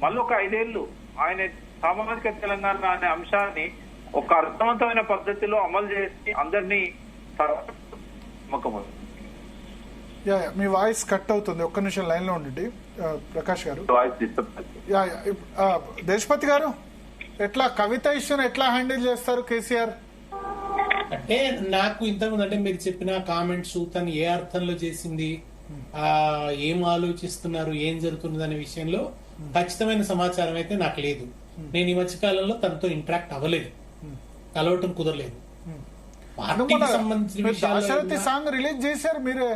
మళ్ళీ ఒక 5 ఏళ్లు ఆయన సామాజిక తెలంగాణ అనే అంశాన్ని ఒక అర్థవంతమైన పద్ధతిలో అమలు చేసి అందరినీ మీ వాయిస్ కట్ అవుతుంది, ఒక్క నిమిషం లైన్ లో ఉండండి ప్రకాష్ గారు. దేశపతి గారు, ఎట్లా కవిత ఇష్యూని ఎట్లా హ్యాండిల్ చేస్తారు కేసీఆర్? అంటే నాకు ఇంతకుముందు అంటే మీరు చెప్పిన కామెంట్స్ తను ఏ అర్థంలో చేసింది, ఏం ఆలోచిస్తున్నారు, ఏం జరుగుతున్నది అనే విషయంలో ఖచ్చితమైన సమాచారం అయితే నాకు లేదు. నేను ఈ మధ్యకాలంలో తనతో ఇంటరాక్ట్ అవ్వలేదు, కలవటం కుదరలేదు. పార్టీకి సంబంధించిన దాశరథి సాంగ్ రిలీజ్ చేశారు మీరే,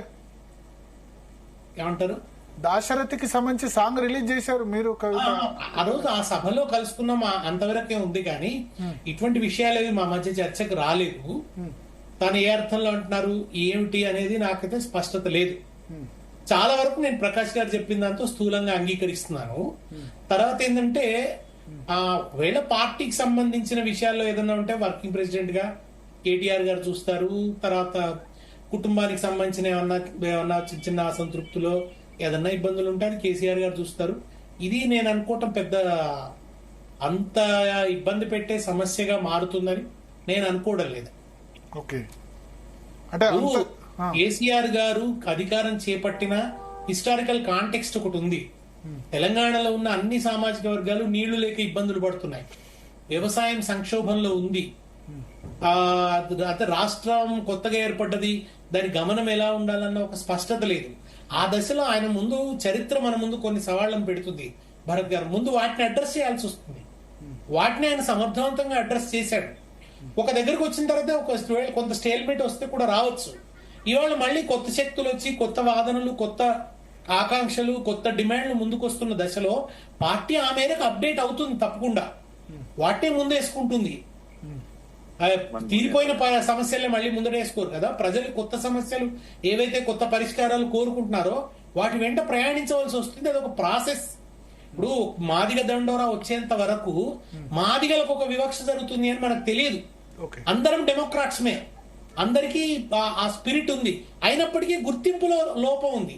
ఏమంటారు? దాశరథికి సంబంధించి సాంగ్ రిలీజ్ చేశారు మీరు. ఆ రోజు ఆ సభలో కలుసుకున్నాం, అంతవరకే ఉంది. కానీ ఇటువంటి విషయాలు మా మధ్య చర్చకు రాలేదు. తను ఏ అర్థంలో అంటున్నారు ఏమిటి అనేది నాకైతే స్పష్టత లేదు. చాలా వరకు నేను ప్రకాష్ గారు చెప్పిన దాంతో స్థూలంగా అంగీకరిస్తున్నాను. తర్వాత ఏంటంటే వేళ పార్టీకి సంబంధించిన విషయాల్లో ఏదన్నా ఉంటే వర్కింగ్ ప్రెసిడెంట్ గా కేటీఆర్ గారు చూస్తారు. తర్వాత కుటుంబానికి సంబంధించిన ఏమన్నా చిన్న చిన్న అసంతృప్తులో ఏదన్నా ఇబ్బందులు ఉంటాయని కేసీఆర్ గారు చూస్తారు. ఇది నేను అనుకోవటం పెద్ద అంత ఇబ్బంది పెట్టే సమస్యగా మారుతుందని నేను అనుకోవడం లేదు. కేసీఆర్ గారు అధికారం చేపట్టిన హిస్టారికల్ కాంటెక్స్ట్ ఒకటి ఉంది. తెలంగాణలో ఉన్న అన్ని సామాజిక వర్గాలు నీళ్లు లేక ఇబ్బందులు పడుతున్నాయి, వ్యవసాయం సంక్షోభంలో ఉంది. రాష్ట్రం కొత్తగా ఏర్పడ్డది, దాని గమనం ఎలా ఉండాలన్న ఒక స్పష్టత లేదు. ఆ దశలో ఆయన ముందు చరిత్ర మన ముందు కొన్ని సవాళ్లను పెడుతుంది. భరత్ గారు ముందు వాటిని అడ్రస్ చేయాల్సి వస్తుంది. వాటిని ఆయన సమర్థవంతంగా అడ్రస్ చేశాడు. ఒక దగ్గరకు వచ్చిన తర్వాత కొంత స్టేల్మేట్ వస్తే కూడా రావచ్చు. ఇవాళ మళ్ళీ కొత్త శక్తులు వచ్చి కొత్త వాదనలు, కొత్త ఆకాంక్షలు, కొత్త డిమాండ్లు ముందుకు వస్తున్న దశలో పార్టీ ఆ మేరకు అప్డేట్ అవుతుంది. తప్పకుండా వాటినే ముందేసుకుంటుంది. తీరిపోయిన సమస్యలే మళ్ళీ ముందడేసుకోరు కదా. ప్రజలు కొత్త సమస్యలు ఏవైతే కొత్త పరిష్కారాలు కోరుకుంటున్నారో వాటి వెంట ప్రయాణించవలసి వస్తుంది. అదొక ప్రాసెస్. ఇప్పుడు మాదిగ దండోరా వచ్చేంత వరకు మాదిగలకు ఒక వివక్ష జరుగుతుంది అని మనకు తెలియదు. అందరం డెమోక్రాట్స్మే, అందరికీ ఆ స్పిరిట్ ఉంది. అయినప్పటికీ గుర్తింపులో లోపం ఉంది.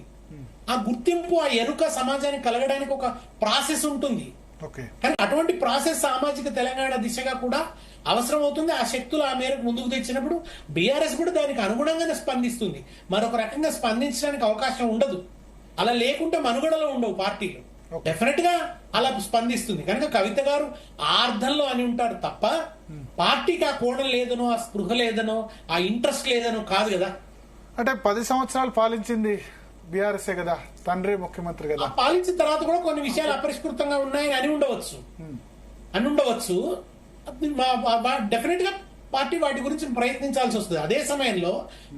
ఆ గుర్తింపు, ఆ ఎరుక సమాజానికి కలగడానికి ఒక ప్రాసెస్ ఉంటుంది. కానీ అటువంటి ప్రాసెస్ సామాజిక తెలంగాణ దిశగా కూడా అవసరం అవుతుంది. ఆ శక్తులు ఆ మేరకు ముందుకు తెచ్చినప్పుడు బీఆర్ఎస్ కూడా దానికి అనుగుణంగానే స్పందిస్తుంది. మరొక రకంగా స్పందించడానికి అవకాశం ఉండదు. అలా లేకుంటే మనుగడలో ఉండవు పార్టీలు. డెఫినెట్ గా అలా స్పందిస్తుంది. కనుక కవిత గారు ఆ అర్థంలో అని ఉంటారు తప్ప పార్టీకి ఆ కోణం లేదనో, ఆ స్పృహ లేదనో, ఆ ఇంట్రెస్ట్ లేదనో కాదు కదా. అంటే 10 సంవత్సరాలు పాలించింది బీఆర్ఎస్ కదా, తండ్రి ముఖ్యమంత్రి కదా. పాలించిన తర్వాత కూడా కొన్ని విషయాలు అపరిష్కృతంగా ఉన్నాయని అని ఉండవచ్చు. డెఫినెట్ గా పార్టీ వాటి గురించి ప్రయత్నించాల్సి వస్తుంది. అదే సమయంలో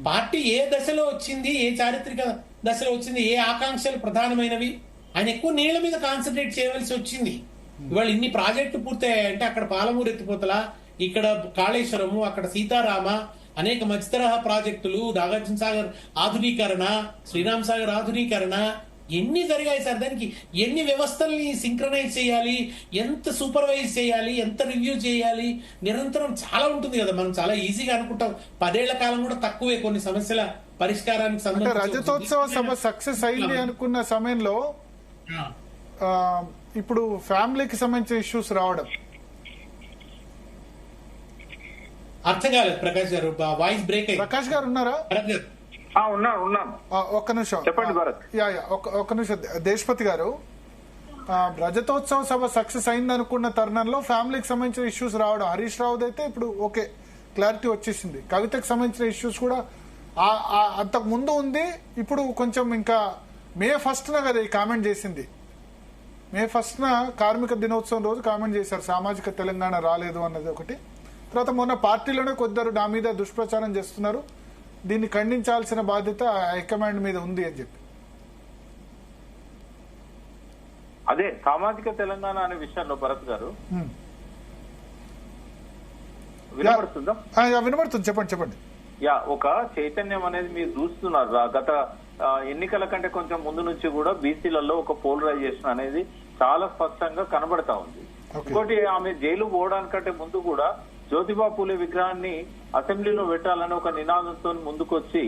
పార్టీ ఏ దశలో వచ్చింది, ఏ చారిత్రక దశలో వచ్చింది, ఏ ఆకాంక్షలు ప్రధానమైనవి, ఆయన ఎక్కువ నీళ్ల మీద కాన్సన్ట్రేట్ చేయవలసి వచ్చింది. ఇవాళ ఇన్ని ప్రాజెక్టులు పూర్తయ్యాయంటే అక్కడ పాలమూరు ఎత్తిపోతల, ఇక్కడ కాళేశ్వరము, అక్కడ సీతారామ, అనేక మధ్యతరహా ప్రాజెక్టులు, నాగార్జున సాగర్ ఆధునీకరణ, శ్రీరామ్ సాగర్ ఆధునీకరణ, ఎన్ని జరిగాయి సార్. దానికి ఎన్ని వ్యవస్థల్ని సింక్రనైజ్ చేయాలి, ఎంత సూపర్వైజ్ చేయాలి, ఎంత రివ్యూ చేయాలి, నిరంతరం చాలా ఉంటుంది కదా. మనం చాలా ఈజీగా అనుకుంటాం 10 ఏళ్ల కాలం కూడా తక్కువే కొన్ని సమస్యల పరిష్కారానికి సంబంధించి. రజతోత్సవ సభ సక్సెస్ అయింది అనుకున్న సమయంలో ఇప్పుడు ఫ్యామిలీకి సంబంధించిన ఇష్యూస్ రావడం అర్థం కాలేదు. ప్రకాష్ గారు వాయిస్ బ్రేక్ అయ్యింది. ప్రకాష్ గారు ఉన్నారా? ఉన్నాను. ఒక్క నిమిషం చెప్పండి భరత్. ఒక్క నిమిషం దేశపతి గారు, రజతోత్సవ సభ సక్సెస్ అయింది అనుకున్న తరుణంలో ఫ్యామిలీకి సంబంధించిన ఇష్యూస్ రావడం, హరీష్ రావు అయితే ఇప్పుడు ఓకే క్లారిటీ వచ్చేసింది. కవితకు సంబంధించిన ఇష్యూస్ కూడా అంతకు ముందు ఉంది. ఇప్పుడు కొంచెం ఇంకా మే 1న కదా ఈ కామెంట్ చేసింది. మే 1న కార్మిక దినోత్సవం రోజు కామెంట్ చేశారు, సామాజిక తెలంగాణ రాలేదు అన్నది ఒకటి. తర్వాత మొన్న పార్టీలోనే కొందరు నా మీద దుష్ప్రచారం చేస్తున్నారు, దీన్ని ఖండించాల్సిన బాధ్యత హైకమాండ్ మీద ఉంది అని చెప్పి. అదే సామాజిక తెలంగాణ అనే విషయంలో భరత్ గారు వినపడుతుందా? వినపడుతుంది, చెప్పండి. ఒక చైతన్యం అనేది మీరు చూస్తున్నారు. గత ఎన్నికల కంటే కొంచెం ముందు నుంచి కూడా బీసీలలో ఒక పోలరైజేషన్ అనేది చాలా స్పష్టంగా కనబడతా ఉంది. ఇంకోటి, ఆమె జైలు పోవడానికంటే ముందు కూడా జ్యోతిబా పూలే విగ్రహాన్ని అసెంబ్లీలో పెట్టాలని ఒక నినాదంతో ముందుకొచ్చి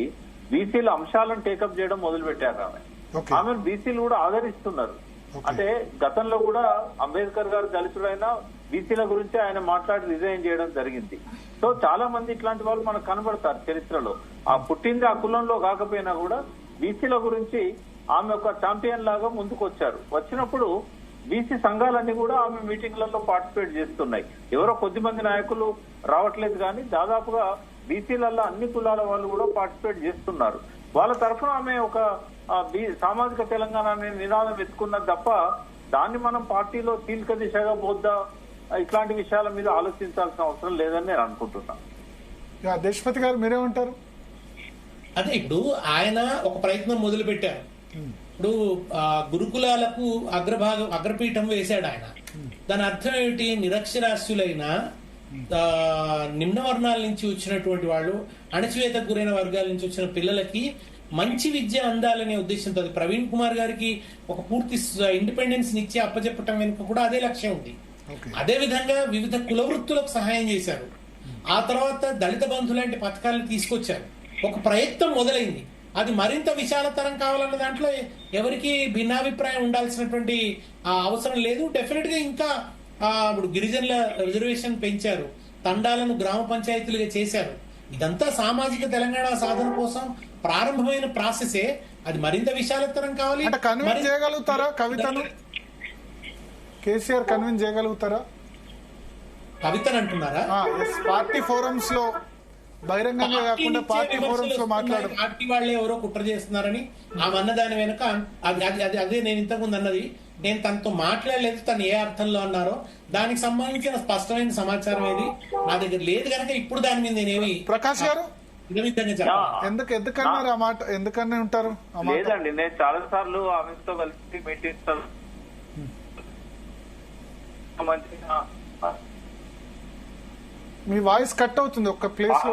బీసీల అంశాలను టేకప్ చేయడం మొదలు పెట్టారు. ఆమెను బీసీలు కూడా ఆదరిస్తున్నారు. అంటే గతంలో కూడా అంబేద్కర్ గారు దళితుడైనా బీసీల గురించి ఆయన మాట్లాడి రిజైన్ చేయడం జరిగింది. సో చాలా మంది ఇట్లాంటి వాళ్ళు మనకు కనబడతారు చరిత్రలో. ఆ పుట్టింది ఆ కులంలో కాకపోయినా కూడా బీసీల గురించి ఆమె ఒక ఛాంపియన్ లాగా ముందుకు వచ్చారు. వచ్చినప్పుడు బీసీ సంఘాలన్నీ కూడా ఆమె మీటింగ్లలో పార్టిసిపేట్ చేస్తున్నాయి. ఎవరో కొద్దిమంది నాయకులు రావట్లేదు కానీ దాదాపుగా బీసీలలో అన్ని కులాల వాళ్ళు కూడా పార్టిసిపేట్ చేస్తున్నారు. వాళ్ళ తరఫున ఆమె ఒక సామాజిక తెలంగాణ అనే నినాదం ఎత్తుకున్నది తప్ప దాన్ని మనం పార్టీలో కీలక దిశగా పోద్దా, ఇట్లాంటి విషయాల మీద ఆలోచించాల్సిన అవసరం లేదని నేను అనుకుంటున్నాను. దేశపతి గారు మీరేమంటారు? అదే ఇప్పుడు ఆయన ఒక ప్రయత్నం మొదలు పెట్టారు. ఇప్పుడు గురుకులాలకు అగ్రపీఠం వేశాడు ఆయన. దాని అర్థం ఏమిటి? నిరక్షరాస్యులైన నిమ్న వర్ణాల నుంచి వచ్చినటువంటి వాళ్ళు, అణచివేతకు గురైన వర్గాల నుంచి వచ్చిన పిల్లలకి మంచి విద్య అందాలనే ఉద్దేశంతో ప్రవీణ్ కుమార్ గారికి ఒక పూర్తి ఇండిపెండెన్స్ ఇచ్చి అప్పచెప్పటం వెనుక కూడా అదే లక్ష్యం ఉంది. అదే విధంగా వివిధ కుల వృత్తులకు సహాయం చేశారు. ఆ తర్వాత దళిత బంధు లాంటి పథకాలను తీసుకొచ్చారు. ఒక ప్రయత్నం మొదలైంది. అది మరింత విశాలతరం కావాలన్న దాంట్లో ఎవరికి భిన్నాభిప్రాయం ఉండాల్సినటువంటి అవసరం లేదు. డెఫినెట్ గా ఇంకా ఇప్పుడు గిరిజనుల రిజర్వేషన్ పెంచారు, తండాలను గ్రామ పంచాయతీలుగా చేశారు. ఇదంతా సామాజిక తెలంగాణ సాధన కోసం ప్రారంభమైన ప్రాసెసే. అది మరింత విశాలతరం కావాలి. కన్విన్స్ చేయగలుగుతారా కవితను? కేసీఆర్ కన్విన్స్ చేయగలుగుతారా కవితను అంటున్నారా? పార్టీ ఫోరమ్స్ లో బహిరంగంగా కాకుండా పార్టీ ఫోరమ్స్ లో మాట్లాడు. పార్టీ వాళ్ళే ఎవరో కుట్ర చేస్తున్నారని ఆమె అన్న దాని వెనుక అదే నేను ఇంతకుముందు అన్నది. నేను తనతో మాట్లాడలేదు, తను ఏ అర్థంలో అన్నారో దానికి సంబంధించిన స్పష్టమైన సమాచారం ఏది నా దగ్గర లేదు కనుక ఇప్పుడు దాని మీద నేనేమి. ప్రకాష్ గారు ఎందుకన్నారు ఆ మాట? ఎందుకనే ఉంటారు? లేదండి, నేను చాలా సార్లు ఆమెతో కలిసి మీటింగ్స్ మీ వాయిస్ కట్ అవుతుంది ఒక్క ప్లేస్ లో.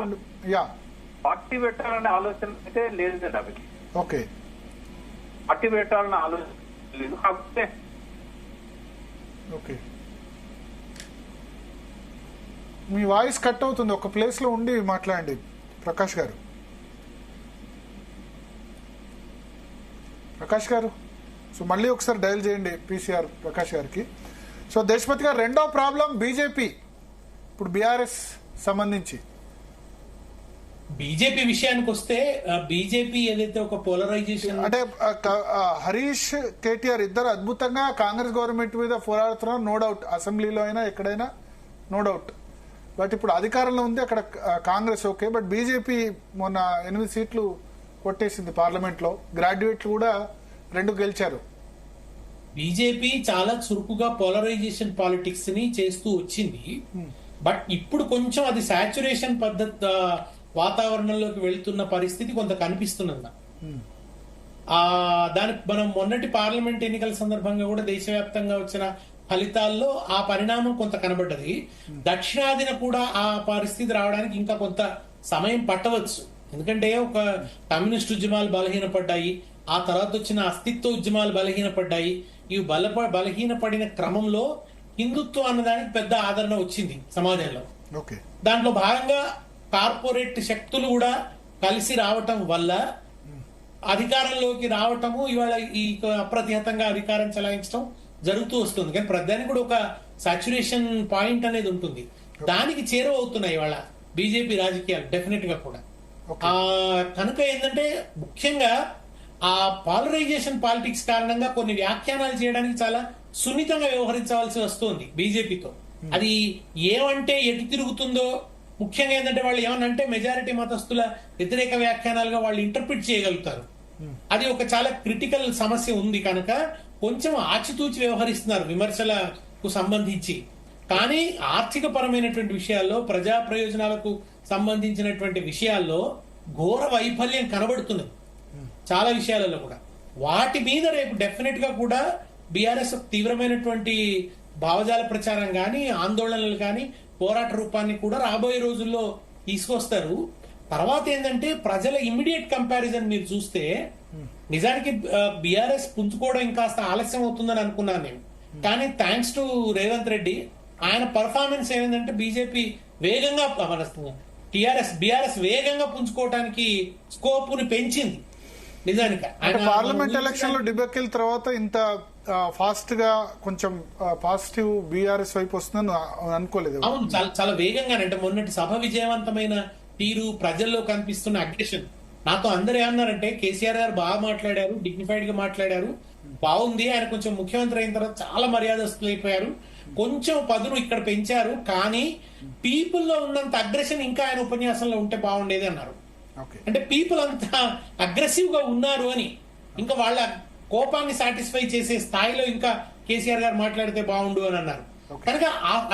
పార్టీ పెట్టాలనే ఆలోచన అయితే లేదండి ఆమెకి. ఓకే, పార్టీ పెట్టాలనే ఆలోచన లేదు. కాకపోతే ఓకే, మీ వాయిస్ కట్ అవుతుంది, ఒక ప్లేస్ లో ఉండి మాట్లాడండి ప్రకాష్ గారు. ప్రకాష్ గారు, సో మళ్ళీ ఒకసారి డయల్ చేయండి పీసీఆర్ ప్రకాష్ గారికి. సో దేశపతి గారు, రెండో ప్రాబ్లం బీజేపీ, ఇప్పుడు బీఆర్ఎస్ సంబంధించి బీజేపీ విషయానికి వస్తే బీజేపీ ఏదైతే ఒక పోలరైజేషన్ అంటే హరీష్ కేటీఆర్ ఇద్దరు అద్భుతంగా కాంగ్రెస్ గవర్నమెంట్ మీద పోరాడుతున్నారు, నో డౌట్, అసెంబ్లీలో అయినా ఎక్కడైనా నో డౌట్. బట్ ఇప్పుడు అధికారంలో ఉంది అక్కడ కాంగ్రెస్, ఓకే. బట్ బీజేపీ మొన్న 8 సీట్లు కొట్టేసింది పార్లమెంట్ లో, గ్రాడ్యుయేట్లు కూడా 2 గెలిచారు. బీజేపీ చాలా చురుకుగా పోలరైజేషన్ పాలిటిక్స్ ని చేస్తూ వచ్చింది. బట్ ఇప్పుడు కొంచెం అది సాచురేషన్ పద్ధతి వాతావరణంలోకి వెళ్తున్న పరిస్థితి కొంత కనిపిస్తున్నది. దానికి మనం మొన్నటి పార్లమెంట్ ఎన్నికల సందర్భంగా కూడా దేశవ్యాప్తంగా వచ్చిన ఫలితాల్లో ఆ పరిణామం కొంత కనబడ్డది. దక్షిణాదిన కూడా ఆ పరిస్థితి రావడానికి ఇంకా కొంత సమయం పట్టవచ్చు. ఎందుకంటే ఒక కమ్యూనిస్ట్ ఉద్యమాలు బలహీనపడ్డాయి, ఆ తర్వాత వచ్చిన అస్తిత్వ ఉద్యమాలు బలహీనపడ్డాయి. ఇవి బలహీనపడిన క్రమంలో హిందుత్వం అన్నదానికి పెద్ద ఆదరణ వచ్చింది సమాజంలో. దాంట్లో భాగంగా కార్పొరేట్ శక్తులు కూడా కలిసి రావటం వల్ల అధికారంలోకి రావటము, ఇవాళ ఈ అప్రతిహతంగా అధికారం చెలాయించడం జరుగుతూ వస్తుంది. కానీ ప్రధానికి కూడా ఒక సాచురేషన్ పాయింట్ అనేది ఉంటుంది, దానికి చేరువవుతున్నాయి ఇవాళ బీజేపీ రాజకీయాలు డెఫినెట్ గా కూడా. కనుక ఏంటంటే ముఖ్యంగా ఆ పాలరైజేషన్ పాలిటిక్స్ కారణంగా కొన్ని వ్యాఖ్యానాలు చేయడానికి చాలా సున్నితంగా వ్యవహరించవలసి వస్తుంది బీజేపీతో. అది ఏమంటే ఎటు తిరుగుతుందో, ముఖ్యంగా ఏంటంటే వాళ్ళు ఏమనంటే మెజారిటీ మతస్థుల వ్యతిరేక వ్యాఖ్యానాలుగా వాళ్ళు ఇంటర్ప్రిట్ చేయగలుగుతారు. అది ఒక చాలా క్రిటికల్ సమస్య ఉంది. కనుక కొంచెం ఆచితూచి వ్యవహరిస్తున్నారు విమర్శలకు సంబంధించి. కానీ ఆర్థిక పరమైనటువంటి విషయాల్లో, ప్రజా ప్రయోజనాలకు సంబంధించినటువంటి విషయాల్లో ఘోర వైఫల్యం కనబడుతున్నది చాలా విషయాలలో కూడా. వాటి మీద రేపు డెఫినెట్ గా కూడా బీఆర్ఎస్ తీవ్రమైనటువంటి భావజాల ప్రచారం కానీ, ఆందోళనలు కానీ, పోరాట రూపాన్ని కూడా రాబోయే రోజుల్లో తీసుకొస్తారు. తర్వాత ఏంటంటే ప్రజల ఇమ్మీడియట్ కంపారిజన్ మీరు చూస్తే నిజానికి బీఆర్ఎస్ పుంజుకోవడం ఇంకాస్త ఆలస్యం అవుతుందని అనుకున్నాను నేను. కానీ థ్యాంక్స్ టు రేవంత్ రెడ్డి, ఆయన పర్ఫార్మెన్స్ ఏమైందంటే బీజేపీ వేగంగా బీఆర్ఎస్ వేగంగా పుంజుకోవడానికి స్కోప్ ని పెంచింది. నిజానికి పార్లమెంట్ ఎలక్షన్ లో డిబేకిల్ తర్వాత ఇంత ఫాస్ట్ గా కొంచెం పాజిటివ్ బీఆర్ఎస్ వైపు వస్తుందని అనుకోలేదు. అవును, చాలా వేగంగా. అంటే మొన్నటి సభ విజయవంతమైన తీరు, ప్రజల్లో కనిపిస్తున్న అగ్రెషన్, నాతో అందరు ఏమన్నారంటే కేసీఆర్ గారు బాగా మాట్లాడారు, డిగ్నిఫైడ్ గా మాట్లాడారు, బాగుంది, ఆయన కొంచెం ముఖ్యమంత్రి అయిన తర్వాత చాలా మర్యాదస్తులు అయిపోయారు, కొంచెం పదును ఇక్కడ పెంచారు, కానీ పీపుల్ లో ఉన్నంత అగ్రెషన్ ఇంకా ఆయన ఉపన్యాసంలో ఉంటే బాగుండేది అన్నారు. అంటే పీపుల్ అంత అగ్రెసివ్ గా ఉన్నారు అని, ఇంకా వాళ్ళ కోపాన్ని సాటిస్ఫై చేసే స్థాయిలో ఇంకా కేసీఆర్ గారు మాట్లాడితే బాగుండు అని అన్నారు. కనుక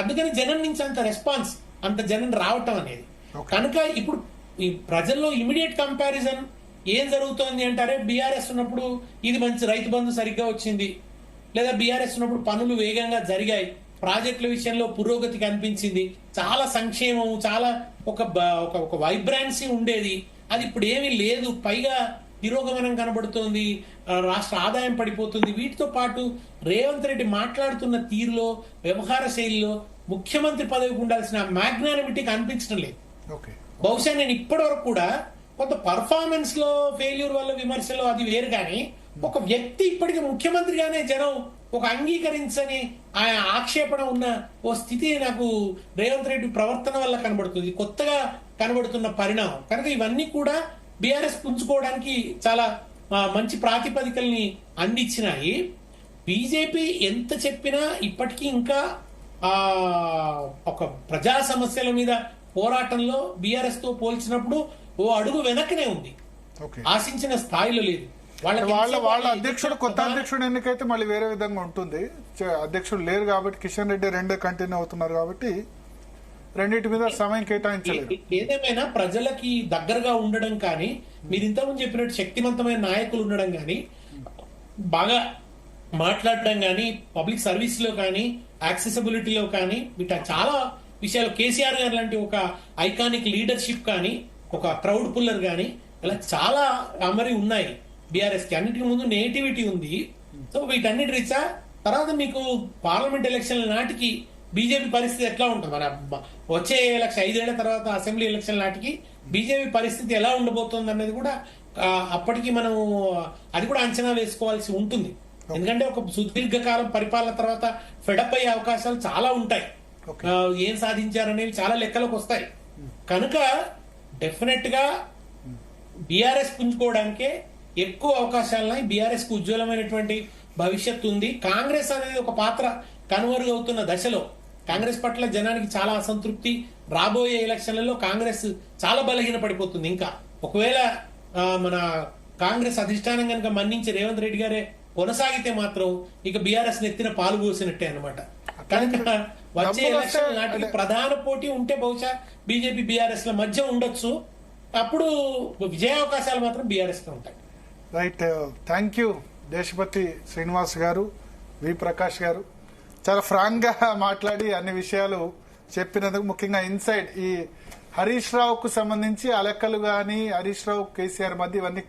అందుకని జనం నుంచి అంత రెస్పాన్స్, అంత జనం రావటం అనేది. కనుక ఇప్పుడు ఈ ప్రజల్లో ఇమీడియట్ కంపారిజన్ ఏం జరుగుతోంది అంటారే, బీఆర్ఎస్ ఉన్నప్పుడు ఇది మంచి రైతు బంధు సరిగ్గా వచ్చింది, లేదా బీఆర్ఎస్ ఉన్నప్పుడు పనులు వేగంగా జరిగాయి, ప్రాజెక్టుల విషయంలో పురోగతి కనిపించింది, చాలా సంక్షేమం, చాలా ఒక వైబ్రాన్సీ ఉండేది. అది ఇప్పుడు ఏమీ లేదు, పైగా తిరోగమనం కనబడుతోంది, రాష్ట్ర ఆదాయం పడిపోతుంది. వీటితో పాటు రేవంత్ రెడ్డి మాట్లాడుతున్న తీరులో, వ్యవహార శైలిలో ముఖ్యమంత్రి పదవికి ఉండాల్సిన మ్యాగ్నానిమిటీ కనిపించడం లేదు. బహుశా నేను ఇప్పటి వరకు కూడా కొంత పర్ఫార్మెన్స్ లో ఫెయిల్యూర్ వల్ల విమర్శలో అది వేరు, కానీ ఒక వ్యక్తి ఇప్పటికీ ముఖ్యమంత్రిగానే జనం ఒక అంగీకరించని ఆక్షేపణ ఉన్న ఓ స్థితి నాకు రేవంత్ రెడ్డి ప్రవర్తన వల్ల కనబడుతుంది, కొత్తగా కనబడుతున్న పరిణామం. కనుక ఇవన్నీ కూడా బీఆర్ఎస్ పుంజుకోవడానికి చాలా మంచి ప్రాతిపదికల్ని అందించినాయి. బీజేపీ ఎంత చెప్పినా ఇప్పటికీ ఇంకా ఒక ప్రజా సమస్యల మీద పోరాటంలో బీఆర్ఎస్ తో పోల్చినప్పుడు ఓ అడుగు వెనకనే ఉంది, ఆశించిన స్థాయిలో లేదు. వాళ్ళ అధ్యక్షుడు, కొత్త అధ్యక్షుడు ఎన్నికైతే మళ్ళీ వేరే విధంగా ఉంటుంది. అధ్యక్షుడు లేరు కాబట్టి, కిషన్ రెడ్డి 2 కంటిన్యూ అవుతున్నారు కాబట్టి రెండింటి మీద సమయం కేటాయించలేదు. ఏదేమైనా ప్రజలకి దగ్గరగా ఉండడం కానీ, మీరు ఇంతకుముందు చెప్పినట్టు శక్తివంతమైన నాయకులు ఉండడం కానీ, బాగా మాట్లాడడం కానీ, పబ్లిక్ సర్వీస్ లో కానీ, యాక్సెసిబిలిటీలో కానీ, వీట చాలా విషయాలు, కేసీఆర్ గారు లాంటి ఒక ఐకానిక్ లీడర్షిప్ కానీ, ఒక క్రౌడ్ పుల్లర్ కానీ, ఇలా చాలా మరి ఉన్నాయి బీఆర్ఎస్ కి. అన్నిటికీ ముందు నేటివిటీ ఉంది. సో వీటన్నిటి రీత్యా తర్వాత మీకు పార్లమెంట్ ఎలక్షన్ల నాటికి బీజేపీ పరిస్థితి ఎట్లా ఉంటుంది, మన వచ్చే 5 ఏళ్ల తర్వాత అసెంబ్లీ ఎలక్షన్ నాటికి బీజేపీ పరిస్థితి ఎలా ఉండబోతోంది అన్నది కూడా అప్పటికి మనం అది కూడా అంచనా వేసుకోవాల్సి ఉంటుంది. ఎందుకంటే ఒక సుదీర్ఘకాలం పరిపాలన తర్వాత ఫెడప్ అయ్యే అవకాశాలు చాలా ఉంటాయి. ఏం సాధించారనేవి చాలా లెక్కలకు వస్తాయి. కనుక డెఫినెట్ గా బీఆర్ఎస్ పుంజుకోవడానికే ఎక్కువ అవకాశాలున్నాయి. బీఆర్ఎస్ కు ఉజ్వలమైనటువంటి భవిష్యత్తు ఉంది. కాంగ్రెస్ అనేది ఒక పాత్ర కనుమరుగవుతున్న దశలో కాంగ్రెస్ పట్ల జనానికి చాలా అసంతృప్తి. రాబోయే ఎలక్షన్లలో కాంగ్రెస్ చాలా బలహీన పడిపోతుంది. ఇంకా ఒకవేళ మన కాంగ్రెస్ అధిష్టానం కనుక మన్నించి రేవంత్ రెడ్డి గారే కొనసాగితే మాత్రం ఇక బీఆర్ఎస్ నెత్తిన పాలు పోసినట్టే అనమాట. కనుక వచ్చే ఎలక్షన్ నాటికి ప్రధాన పోటీ ఉంటే బహుశా బీజేపీ బీఆర్ఎస్ ల మధ్య ఉండొచ్చు. అప్పుడు విజయావకాశాలు మాత్రం బీఆర్ఎస్ కి ఉంటాయి. Right, thank you Deshapati Srinivas గారు, వి ప్రకాష్ గారు. చాలా ఫ్రాంక్ గా మాట్లాడి అన్ని విషయాలు చెప్పినందుకు, ముఖ్యంగా ఇన్సైడ్ ఈ హరీష్ రావుకు సంబంధించి ఆ లెక్కలు గాని, హరీష్ రావు కేసీఆర్ మధ్య ఇవన్నీ